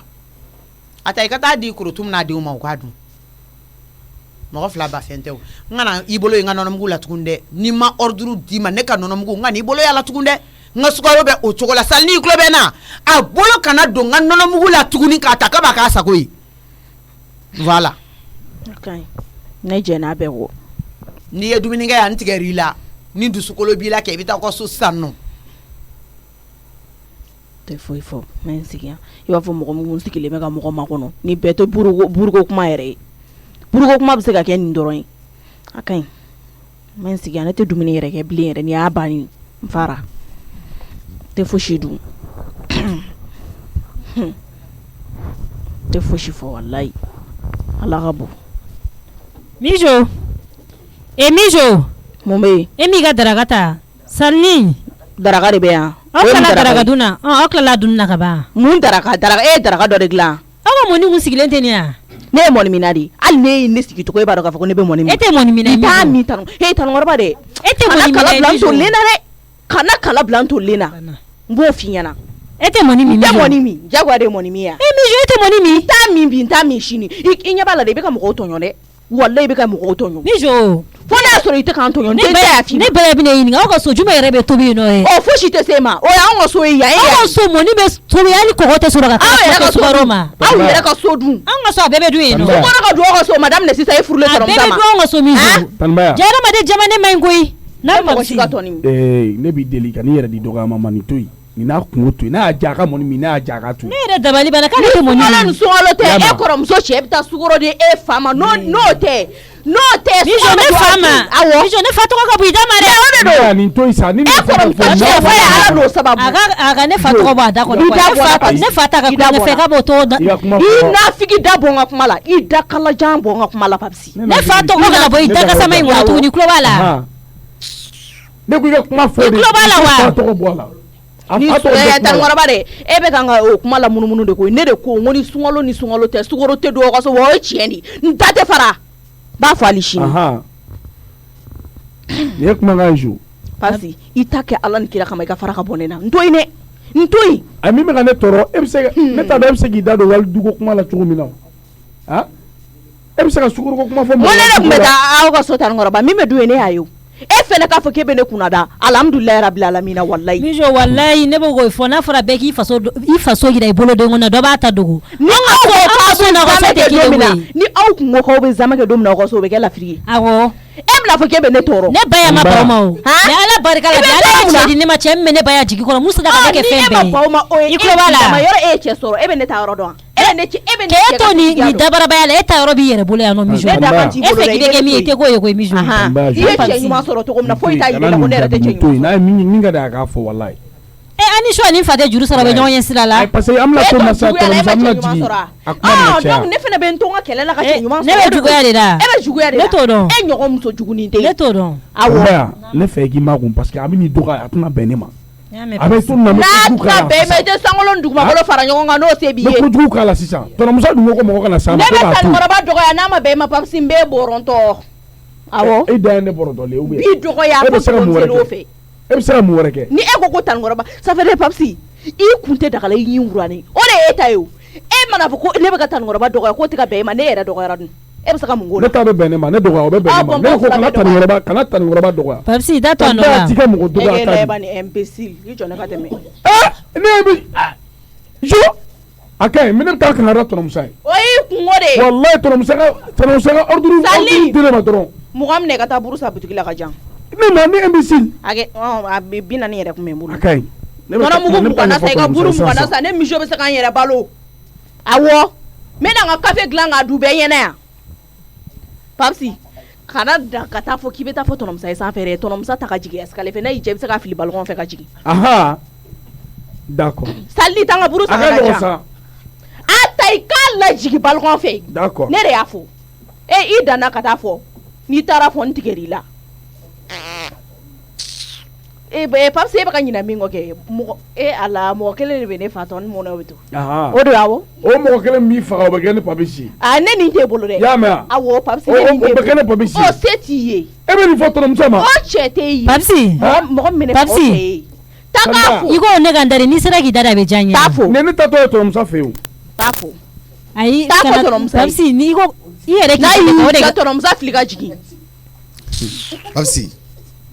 Ata ikata di kurutum na di uma kwadu. Mo fla ba fentew. Ngana ibolo ngana nomugu la tukunde. Ni ma orduru di ma ne ka nomugu ngani ibolo ya la tukunde. Nga sukaro be o chokola salni iklo be na. A bolo kana do nga nomugu la tukuni ka taka ba ka sakoi. Voilà. Okay. Ne jena be wo. Ni ye dumini ga ya ntigeri la. Ni du sukolo bi la ke bita ko so sanno. Te fo mensikia iba fo mo mo sikile mega mo makono ni beto burugo kuma yere burugo kuma bse ka ken ndoroy akai mensikia na te dumini yere ke bli yere ni abani mfara te fo shidu te fo shifo wallahi ala gabo mijo mombe emi ga daragata salni daraga de be ya Okala daraga duna. Okala dunna ka ba. Mun daraga daraga do regla. Awa moni musigile ntenia. Ne moni minadi. Al ne sigi to ko ba do ka fa ko ne be moni minadi. Ete moni minadi. Ta mi tan. He tan ngorba de. Ete moni minadi. Kala blanto lena re. Kana kala blanto lena. Mbo finyana. Ete moni mi. Ete moni mi. Jagwa de moni mi ya. Mijo ete moni mi. Ta mi shini. Inya bala de be ka mo ko tonyo de. Wallahi be ka mo ko tonyo. Mijo. Fona soro ite kan tonyo. Ne be bine yini. Ogo so juma yere be tobi no e. O fushi te sema. O ya ngo so ya. Ogo so moni be tobi ali ko hote soro ka. Awe ka Roma. Awe yere ka so du. Anga so bebe du eno. So ka du ogo so madame ne sisa e furule soro mama. Bebe du ogo so mijo. Tanbaya. Jara ma de jamane mangoi. Na mo shiga toni. Ne bi deli kan yere di doga mama ni toyi. Ni na kungoto na ajaka moni mi na ajaka tu. Ne re dabali bana ka te moni. Ala so alote e korom so chebta sugoro de e fama no te. No te mijo ne fama. Awo. Mijo ne fato ko buida mare. Ne do. Ni toyi sa ni. E korom so chebta ala no sababu. Aga ne fato ko ba da ko. Ne fata ka ko ne fe ka boto. Ina figi da bonga kumala. Ida kala jambo nga kumala papsi. Ne fato ko na boy da ka sama ngwa tu ni klo bala. Ne ku kuma fo de. Klo bala wa. Fato ko bola. Ni ya tan ngoraba de e be kan o kuma la munumunu de ko ne de ko ngoni sungalo te sugoro te do ko so wo chiendi ntate fara ba fo ali shini ne kuma ga jo pasi itake alan kila kama ka fara ka bonena ntoi ami me ga ne toro e be se ne ta be se gi da do wal dugo kuma la chugo mina ha e be se ka sugoro ko kuma fo mo ne kuma da ko so tan ngoraba mi me duwe ne ayo e fele ka fo kebe ne kunada alhamdulillah rabbil alamin wallahi mijo wallahi ne bo go fo na fara be ki faso gida ibolo de ngona do ba ta dogo ni so na ko so te domina ni au ku ko be zama ke domina ko so be ke la firi awo e bla fo kebe ne toro ne baya ma ba ma o ne ala barka la ala chedi ne ma chem ne baya jigi ko musa da ka ke fembe ni e ba ma o e ko bala ma yoro e che soro e be ne ta ro do e ne ke to ni dabara baya la e ta ro bi yere bolo ya no mijo e fe ki de ke mi te ko ye ko mijo ye che ni ma soro to ko na fo ita yi na ko ne ra te che ni na mi ga da ka fo wallahi ani sho ni fate juru sara be nyon sila la parce que amla to masa to amla ji donc ne fene ben tonga kele la ka che nyuma ne be jugo ya de da e be jugo ya de ne to don e nyogo muso jugu ni te ne to don awo ne fe ki ma parce que amini doga atuna benema abe to na jugu ka be me de sangolo nduguma bolo fara nyogo nga no se biye ko jugu kala sisa to na musa dungo ko mo kana sama ne be tan moraba doga ya na ma be ma papsi mbe boronto awo e da ne boronto le ubi bi dogo ya ko so fe e bɛ se ka mun wɛrɛ kɛ ni e ko tanikɔrɔba ça fait papsi i kun tɛ dagala i ɲin wurani o de e ta ye o e mana fɔ ko ne bɛ ka tanikɔrɔba dɔgɔya k'o tɛ ka bɛn e ma ne yɛrɛ dɔgɔyara dun e bɛ se ka mun k'o la ne ta bɛ bɛn ne ma ne dɔgɔya o bɛ bɛn ne ma ne ko kana tanikɔrɔba dɔgɔya papsi da to a nɔ la ti kɛ mɔgɔ dɔgɔya ta e ba ni imbécile i jɔ ne ka tɛmɛ ne bɛ jo a ka ɲi ne bɛ taa kankara tɔnɔmusa ye o y'i kungo de ye walayi tɔnɔmusa ka ordre di ne ma dɔrɔn mɔgɔ minɛ ka taa buru sa butigi la ka jan ne na ne imbécile a bi naani yɛrɛ kun bɛ n bolo a ka ɲi nɔnɔmugu mugan na sa i ka buru mugan na sa ne misiw bɛ se k'an yɛrɛ balo awɔ n bɛ na n ka kafe dilan k'a dun bɛɛ ɲɛna yan papsi kana da ka taa fɔ k'i bɛ taa fɔ tɔnɔmusa ye sanfɛ dɛ tɔnɔmusa ta ka jigin escalier fɛ n'a y'i diya i bɛ se k'a fili balcon fɛ ka jigin aha d'accord sali t'an ka buru san ka jan a ta i k'a lajigin balcon fɛ d'accord ne de y'a fɔ i danna ka taa fɔ n'i taara fɔ n tigɛr'i la papsi e bɛ ka ɲinɛ min kɔ kɛ mɔgɔ ala mɔgɔ kelen de bɛ ne fa tɔ ni mɔnɛ bɛ to o de y'awɔ o mɔgɔ kelen min faga o bɛ kɛ ne papisi ne nin t'e bolo dɛ y'a mɛn awɔ papsi ne nin t'e bolo o bɛ kɛ ne papisi o se t'i ye e bɛ nin fɔ tɔnɔmusa ma o cɛ t'e ye papsi mɔgɔ minɛ o tɛ ye taa k'a fɔ i ko ne ka n dari n'i sera k'i da a bɛ diya n ye taa fɔ ne tatɔ ye tɔnɔmusa fɛ yen taa fɔ ayi taa fɔ tɔnɔmusa ye papsi n'i ko i yɛrɛ n'a k'i y'i ka tɔnɔmusa fili ka jigin Papsi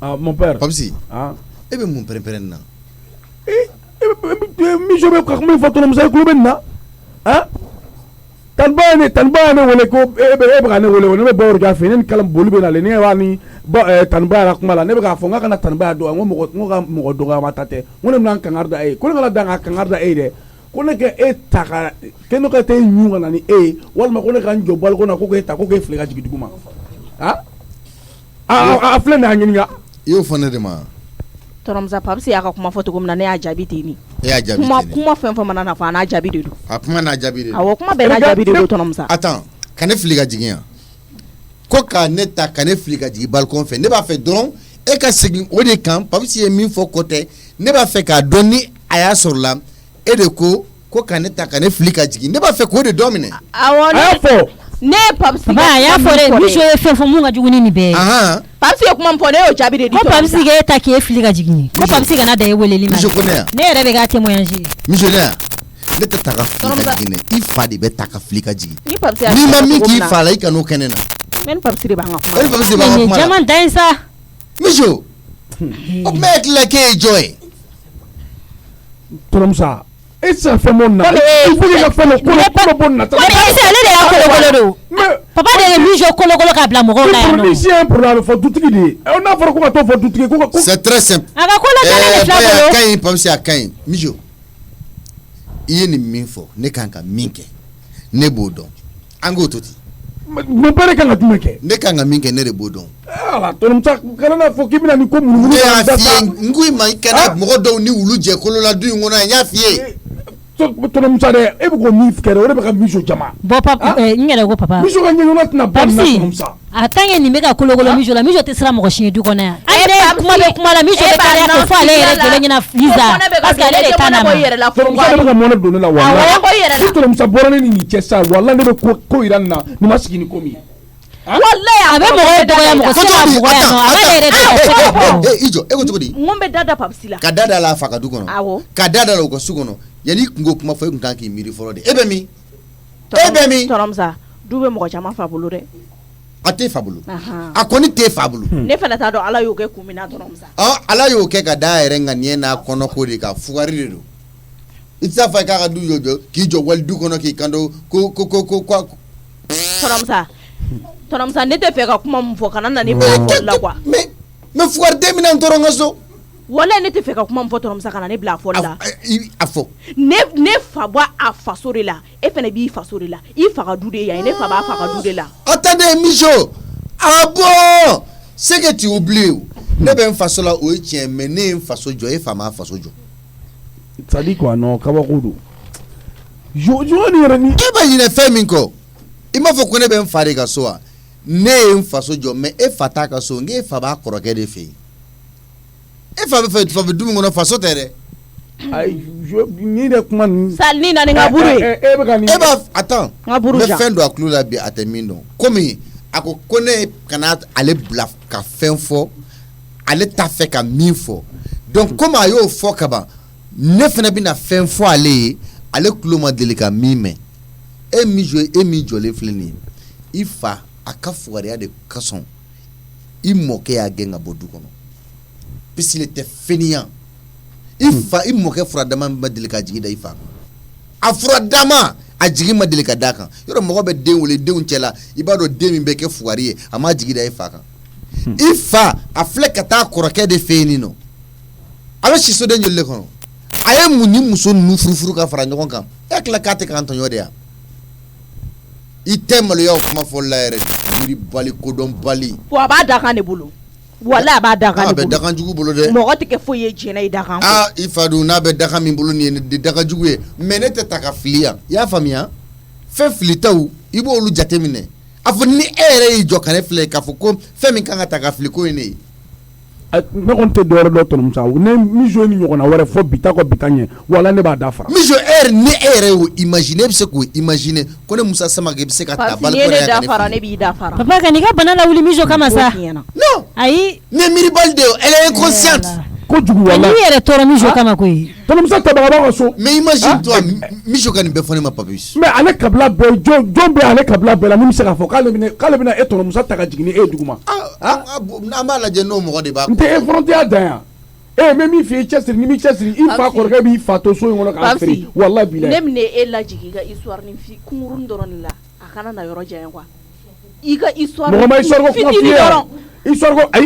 mon père Papsi e bɛ mun pɛrɛn-pɛrɛn na miso bɛ ka kuma in fɔ tɔnɔmusa ye tulo bɛ nin na taniba ye ne wele ko e bɛ ka ne wele ne bɛ bɔ yɔrɔ fɛ ne ni kalan boli bɛ na le ne b'a ni taniba yɛrɛ kuma la ne bɛ k'a fɔ n k'a kana taniba dɔn n ko ka mɔgɔ dɔgɔyama ta tɛ n ko ne bɛna kankari da e ye ko ne kana dan ka kankari da e ye dɛ ko ne ka e ta ka kɛ ne ka taa e ɲun ka na ni e ye walima ko ne ka n jɔ balcon na ko k'e ta ko k'e fili ka jigin dugu ma a filɛ nin y'a ɲininka i y'o fɔ ne de ma tɔnɔmusa papsi y'a ka kuma fɔ cogo min na ne y'a jaabi ten nin e y'a jaabi ten nin kuma fɛn fɛn mana na fɔ a n'a jaabi de don a kuma n'a jaabi de don awɔ kuma bɛɛ n'a jaabi de don tɔnɔmusa attends ka ne fili ka jigin yan ko ka ne ta ka ne fili ka jigin balcon fɛ ne b'a fɛ dɔrɔn e ka segin o de kan papsi ye min fɔ ko tɛ ne b'a fɛ k'a dɔn ni a y'a sɔrɔ la e de ko ka ne ta ka ne fili ka jigin ne b'a fɛ k'o de dɔn minɛ awɔ a y'a fɔ ne ye papsi papa a y'a fɔ dɛ miso ye fɛn fɔ mun ka jugu ni nin bɛɛ ye papsi ye kuma min fɔ ne y'o jaabi de di ko papsi k'e ta k'e fili ka jigin ko papsi kana da e weleli ma miso ko ne yan ne yɛrɛ bɛ k'a témoignage miso ne yan ne tɛ ta ka fili ka jigin dɛ i fa de bɛ ta ka fili ka jigin ni papsi y'a n'i ma min k'i fa la i kan'o kɛ ne na mais ni papsi de b'an ka kuma e ni papsi de b'an ka kuma la jama da ye sa miso o kuma e tilala k'e ye jɔn ye tɔnɔmusa e tɛ se ka fɛn bɔ nin na i faut que ka fɛn dɔ kolo bɔ nin na mais papsi ale de y'a kolokolo don papa de ye miso kolokolo k'a bila mɔgɔw la yan nɔ si ye problème a bɛ fɔ dutigi de ye n'a fɔra ko ka t'o fɔ dutigi ko c'est très simple a ka kolo kɛlen de fila a bolo ka ɲi papsi a ka ɲi miso i ye nin min fɔ ne kan ka min kɛ ne b'o dɔn an k'o to ten mon père kan ka jumɛn kɛ ne kan ka min kɛ ne de b'o dɔn ala tɔnɔmusa kana n'a fɔ k'i bɛna nin ko munumunu ne y'a f'i ye n ko i ma i kana mɔgɔ dɔw ni wulu jɛ kolo la du in kɔnɔ yan n y'a f'i ye tɔnɔmusa dɛ e bɛ k'o min kɛ dɛ o de bɛ ka miso jama bɔn papa n yɛrɛ ko papa miso ka ɲɛɲɔgɔn tɛna ban nin na papsi tɔnɔmusa a tant que nin bɛ ka kolokolo miso la miso tɛ siran mɔgɔ siɲɛ du kɔnɔ yan ale de kuma bɛ kuma la miso bɛ kariya kɛ fɔ ale yɛrɛ jɔlen ɲɛna Liza parce que ale de ta na ma tɔnɔmusa de bɛ ka mɔnɛ don ne la walahi ni tɔnɔmusa bɔra ne ni nin cɛ sa walahi ne bɛ ko yira nin na nin ma sigi ni ko min ye wallahi a bɛ mɔgɔw dɔgɔya mɔgɔ se ka mɔgɔ yan nɔ a b'ale yɛrɛ de ka se ka bɔ i jɔ e ko cogo di n ko n bɛ da papsi la ka da la a fa ka du kɔnɔ awɔ ka da la u ka su kɔnɔ yanni i kun k'o kuma fɔ e kun kan k'i miiri fɔlɔ de e bɛ min e bɛ min tɔnɔmusa du bɛ mɔgɔ caman fa bolo dɛ a t'e fa bolo a kɔni t'e fa bolo ne fana t'a dɔn ala y'o kɛ kun min na tɔnɔmusa ala y'o kɛ ka da yɛrɛ ŋaniya n'a kɔnɔko de ka fugari de don i tɛ se k'a fɔ k'a ka du jɔ k'i jɔ wali du kɔnɔ k'i kan ko tɔnɔmusa ne tɛ fɛ ka kuma min fɔ kana na ne bila fɔli la quoi mais fugari den bɛna n tɔɔrɔ n ka so wallahi ne tɛ fɛ ka kuma min fɔ tɔnɔmusa kana ne bila fɔli la a fɔ ne fa bɔ a faso de la e fana b'i faso de la i fa ka du de yan ne fa b'a fa ka du de la attendez miso ah bon c'est que tu oublies ne bɛ n faso la o ye tiɲɛ mais ne ye n faso jɔ e fa m'a faso jɔ ça dit quoi non kabako don jo ni yɛrɛ ni e b'a ɲinɛ fɛn min kɔ i m'a fɔ ko ne bɛ n fa de ka so wa ne ye n faso jɔ mais e fa t'a ka so n k'e fa b'a kɔrɔkɛ de fɛ yen e fa bɛ du min kɔnɔ faso tɛ dɛ ayi ni de kuma nin sali ni na ni n ka buru ye e bɛ ka nin e b'a attends n ka buru n bɛ jan fɛn don a tulo la bi a tɛ min dɔn komi a ko ne kana ale bila ka fɛn fɔ ale t'a fɛ ka min fɔ donc comme a y'o fɔ kaban ne fana bɛna fɛn fɔ ale ye ale tulo ma deli ka min mɛn e min jɔlen filɛ nin ye i fa a ka fugariya de ka sɔn i mɔkɛ y'a gɛn ka bɔ du kɔnɔ puisqu'il était fainéant i mɔkɛ furadama ma deli ka jigi da i fa a furadama a jigi ma deli ka da kan yɔrɔ mɔgɔ bɛ den wele denw cɛla i b'a dɔn den min bɛ kɛ fugari ye a ma jigi da i fa kan i fa a filɛ ka taa kɔrɔkɛ de fɛ yen nɔ a bɛ si soden joli de kɔnɔ a ye mun ni muso ninnu furufuru ka fara ɲɔgɔn kan e hakili la k'a tɛ k'an tɔɲɔ de yan i tɛ maloya o kuma fɔli la yɛrɛ yiri bali kodɔn bali wa a b'a da kan de bolo wala a b'a da kan de bolo a bɛ dakan jugu bolo dɛ mɔgɔ tɛ kɛ foyi ye diɲɛ i da kan i fa dun n'a bɛ dakan min bolo nin ye dakan jugu ye mais ne tɛ ta ka fili yan i y'a faamuya fɛn filitaw i b'olu jate minɛ a fɔ ni e yɛrɛ y'i jɔ ka ne filɛ k'a fɔ ko fɛn min kan ka ta ka fili ko ye ne ye ne kɔni tɛ dɔwɛrɛ dɔ tɔnɔ musa ne miso ni ɲɔgɔnna wɛrɛ fɔ bi ta kɔ bi ta ɲɛ wala ne b'a da fara miso ni e yɛrɛ y'o imaginer e bɛ se k'o imaginer ko ne Musa Samake bɛ se ka ta bali ko ne da fara ne b'i da fara papa ka n'i ka bana lawuli miso kama sa non ayi ne miiri bali de elle est inconsciente kojugu wala n'i yɛrɛ tɔɔrɔ miso kama koyi tɔnɔ musa tabagaba ka so mais imagine toi miso ka nin bɛɛ fɔ ne ma Papis mais ale kabila bɛɛ jɔn bɛ ale kabila bɛɛ la min bɛ se k'a fɔ k'ale bɛna e tɔnɔ musa ta ka jigin ni e ye dugu ma an b'a lajɛ n'o mɔgɔ de b'a n tɛ e fɔlɔntɛya dan yan mɛ min f'i ye cɛsiri ni min cɛsiri i fa kɔrɔkɛ b'i fa to so in kɔnɔ k'a feere walahi bi la ne bɛna e lajigin i ka histoire ni kunkuruni dɔrɔn de la a kana na yɔrɔ jan quoi i ka histoire mɔgɔ ma histoire ko kuma f'i ye yan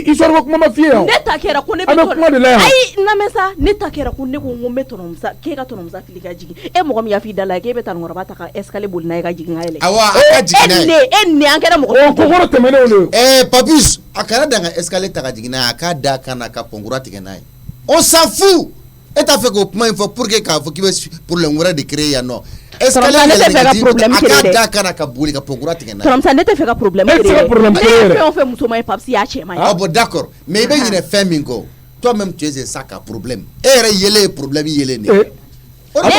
histoire ko kuma ma f'i ye yan ne ta kɛra ko ne an bɛ kuma de la yan ayi lamɛn sa ne ta kɛra ko ne ko n ko n bɛ tɔnɔmusa k'e ka tɔnɔmusa fili ka jigin e mɔgɔ min y'a f'i da la k'e bɛ taa nkɔrɔba ta ka escalier boli n'a ye ka jigin ka yɛlɛ awɔ a ka jigin n'a ye e ni an kɛra mɔgɔ kokoro tɛmɛnenw de Papis a kana dan ka escalier ta ka jigin n'a ye a k'a da kan na ka pɔnkura tigɛ n'a ye on s'en fout e t'a fɛ k'o kuma in fɔ pour que k'a fɔ k'i bɛ problème wɛrɛ de créer yan nɔ escalier ne tɛ fɛ ka problème a créer k'a da kan na ka boli ka pɔnkura tigɛ n'a ye tɔnɔmusa ne tɛ fɛ ka problème créer e tɛ se ka problème créer yɛrɛ fɛn o fɛn muso ma ye Papis y'a cɛ ma ye ah bon d'accord mais i bɛ ɲinɛ fɛn min kɔ toi-même tu es un sac à problème e yɛrɛ yelen ye problème yelen de ne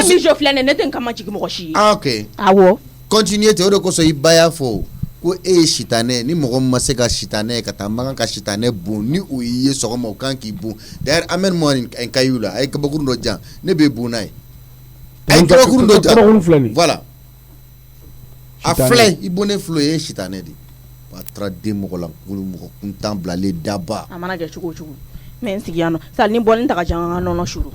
min jɔ filɛ nin ne tɛ n kama jigin mɔgɔ si ye ah ok awɔ continue ten o de kosɔn i ba y'a fɔ ko e ye sitanɛ ni mɔgɔ min ma se ka sitanɛ ka taa man kan ka sitanɛ bon ni o y'i ye sɔgɔma o kan k'i bon d'ailleurs amène-moi un caillou là a ye kabakurun dɔ jan ne bɛ bon n'a ye a ye kabakurun dɔ jan voilà a filɛ i bonnen filɛ o ye sitanɛ de a taara den mɔgɔ la mɔgɔ kuntan bilalen daba a mana kɛ cogo o cogo mɛ n sigi yan nɔ sali ni bɔlen ta ka jan an ka nɔnɔ suru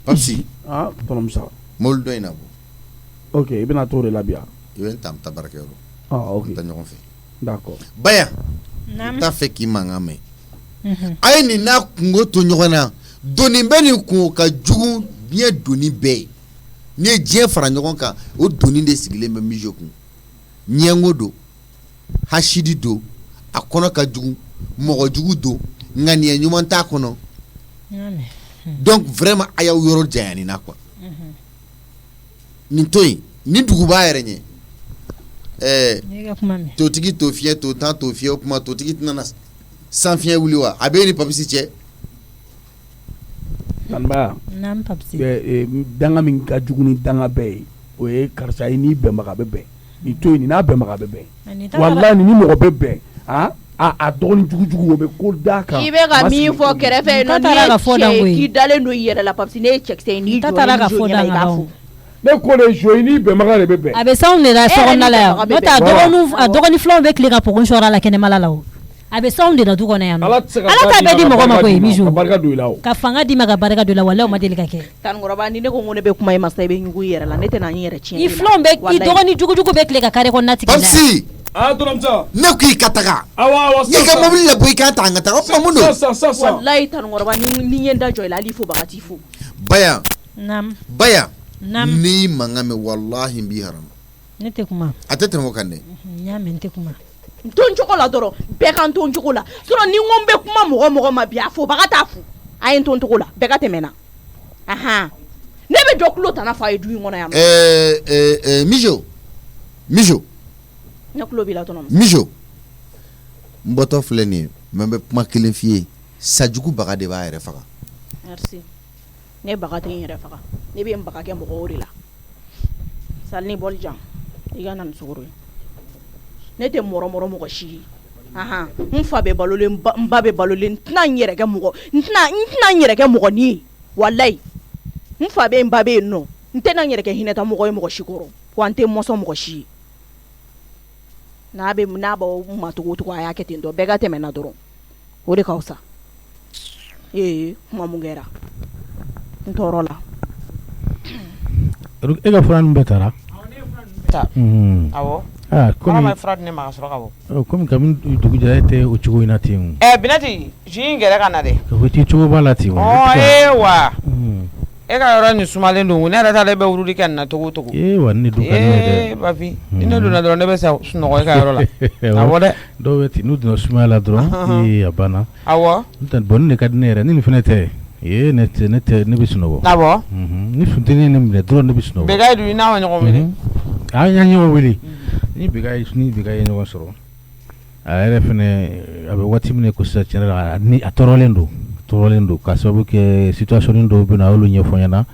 Papsi tɔnɔ musa mobili dɔ in na bɔ ok i bɛna t'o de la bi yan i bɛ n ta barakɛyɔrɔ ok taa ɲɔgɔn fɛ d'accord Baya n t'a fɛ k'i mankan mɛn a ye nin n'a kungo to ɲɔgɔn na doni bɛ nin kun ka jugu diɲɛ doni bɛɛ ye n'i ye diɲɛ fara ɲɔgɔn kan o doni de sigilen bɛ mijo kun ɲɛngo don hasidi don a kɔnɔ ka jugu mɔgɔ jugu don ŋaniya ɲuman t'a kɔnɔ donc vraiment a y'aw yɔrɔ janya nin na quoi nin to yen ni dugu b'a yɛrɛ ɲɛ totigi to fiɲɛ to tan to fiɲɛ o kuma totigi tɛna san fiɲɛ wuli wa a bɛ ni Papisi cɛ tanbaya danga min ka jugu ni danga bɛɛ ye o ye karisa ye n'i bɛnbaga bɛ bɛn ni to yen n'a bɛnbaga bɛ bɛn walahi ni mɔgɔ bɛ bɛn a dɔgɔnin jugujugu o bɛ ko d'a kan i bɛ ka min fɔ kɛrɛfɛ yen nɔ n'i ye cɛ k'i dalen don i yɛrɛ la Papisi ne ye cɛkisɛ ye n'i jɔ ɲɛna i k'a fɔ ne ko de joyi ni bɛnbaga de bɛ bɛn a bɛ s'anw de la sokɔnɔna la yan n'o tɛ a dɔgɔnin filanw bɛ tile ka pɔgɔn sɔrɔ a la kɛnɛmala la o a bɛ s'anw de la du kɔnɔ yan ala t'a bɛɛ di mɔgɔ ma koyi mijo ka fanga d'i ma ka barika don i la walahi o ma deli ka kɛ tanikɔrɔba ni ne ko ne bɛ kuma i ma sa i bɛ ɲugu i yɛrɛ la ne tɛ na n yɛrɛ tiɲɛ i filanw bɛ i dɔgɔnin jugujugu bɛ tile ka kare kɔnɔna tigi la Papisi ne ko i ka taga n'i ka mobili la bɔ i k'a ta an ka taga o kuma mun don walahi tanikɔrɔba ni ye n da jɔ i la hali fo baga t'i fo Baya Naam. Ni mankan mɛn walahi n b'i harama ne tɛ kuma a tɛ tɛmɛ o kan dɛ n y'a mɛn n tɛ kuma n to n cogo la dɔrɔn bɛɛ ka n to n cogo la sinon ni n ko n bɛ kuma mɔgɔ ma bi a fo baga t'a fo a ye n to n cogo la bɛɛ ka tɛmɛ n na ahan ne bɛ jɔ tulo tana fɔ a ye du in kɔnɔ yan nɔ Mijo ne tulo b'i la tɔnɔ Mijo n bɔtɔ filɛ nin ye mɛ n bɛ kuma kelen f'i ye sajugu baga de b'a yɛrɛ faga merci ne baga tɛ n yɛrɛ faga ne bɛ n baga kɛ mɔgɔw de la sali ni bɔli jan i ka na ni sukoro ye ne tɛ mɔrɔmɔrɔ mɔgɔ si ye n fa bɛ balolen n ba bɛ balolen n tɛna n yɛrɛ kɛ mɔgɔ ni walayi n fa bɛ n ba bɛ yen nɔ n tɛna n yɛrɛ kɛ hinɛta mɔgɔ ye mɔgɔ si kɔrɔ wa n tɛ mɔsɔn mɔgɔ si ye n'a b'aw ma togo a y'a kɛ ten dɔn bɛɛ ka tɛmɛ na dɔrɔn o de ka fisa kuma mun kɛra n tɔɔrɔ la e ka fura ninnu bɛɛ taara awɔ komi fura di ne ma ka sɔrɔ ka bɔ komi kabini dugu jɛra e tɛ o cogo in na ten Binɛti zi in gɛrɛ ka na dɛ o t'i cogo b'a la ten wa e ka yɔrɔ nin sumalen don ne yɛrɛ t'ale bɛ wurudi kɛ nin na togo togo wa ne dun ka di ne dɛ Bafi ni ne donna dɔrɔn ne bɛ sunɔgɔ e ka yɔrɔ la awɔ dɛ dɔw bɛ ten n'u donna sumaya la dɔrɔn a banna awɔ bon ne ka di ne yɛrɛ ni nin fɛnɛ tɛ ne bɛ sunɔgɔ awɔ ni funteni ne minɛ dɔrɔn ne bɛ sunɔgɔ Bɛgayi dun i n'a ma ɲɔgɔn wele an y'an ɲɔgɔn wele ni Bɛgayi ye ɲɔgɔn sɔrɔ a yɛrɛ fɛnɛ a bɛ waati min ko sisan tiɲɛ la a tɔɔrɔlen don ka sababu kɛ situation dɔw bɛ na a y'olu ɲɛfɔ n ɲɛna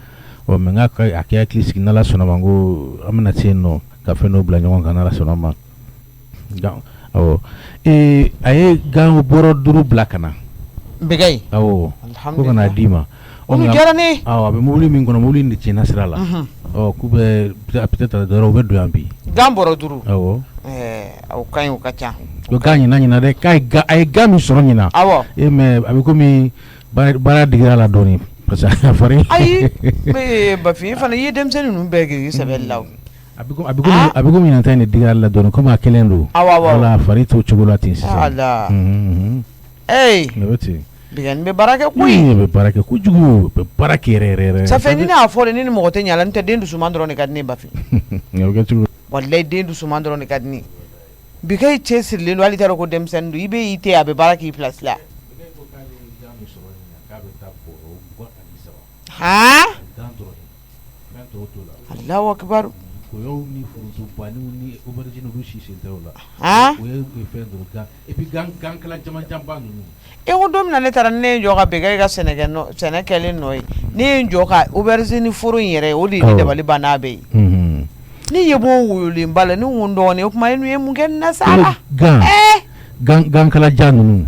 mɛ a kɛ hakili sigi n'Ala sɔnna ma ko an bɛna se yen nɔ ka fɛn dɔw bila ɲɔgɔn kan n'Ala sɔnna ma awɔ a ye gan bɔrɔ 5 bila ka na Bɛgayi awɔ ko ka n'a d'i ma olu diyara ne a bɛ mobili min kɔnɔ mobili in de tiɲɛna sira la k'u bɛ peut-être dɔrɔn u bɛ don yan bi gan bɔrɔ 5 awɔ o ka ɲi o ka ca o gan ɲina dɛ a ye gan min sɔrɔ ɲina awɔ mais a bɛ komi baara digira la dɔɔnin parce que a fari ayi Bafi fana i ye denmisɛnnin ninnu bɛɛ kɛ i sɛbɛli la a bɛ komi ɲina ta in de digira la dɔɔnin komi a kelen don wala a fari t'o cogo la ten sisan ne bɛ ten Bɛgayi bɛ baara kɛ koyi bɛ baara kɛ kojugu bɛ baara kɛ yɛrɛ ça fait ni ne y'a fɔ de ni mɔgɔ tɛ ɲa la n tɛ den dusuman dɔrɔn de ka di ne Bafi wallahi den dusuman dɔrɔn de ka di ne Bɛgayi cɛ sirilen don hali t'a dɔn ko denmisɛnnin don i bɛ y'i tɛ a bɛ baara k'i place la Allahu akbar koyɔw ni forontobanniw ni aubergine olu si sen tɛ o la o ye fɛn dɔrɔn gan et puis gan kala camanba ninnu ko don min na ne taara ne jɔ ka Bɛgayi ka sɛnɛ kɛlen nɔ ye ne ye n jɔ ka aubergine foro in yɛrɛ o de ye ne dabali banna bɛɛ ye ne ye b'o woyolenba la ne ko n dɔgɔnin o tuma e nu ye mun kɛ nin na sa la gan kala jan ninnu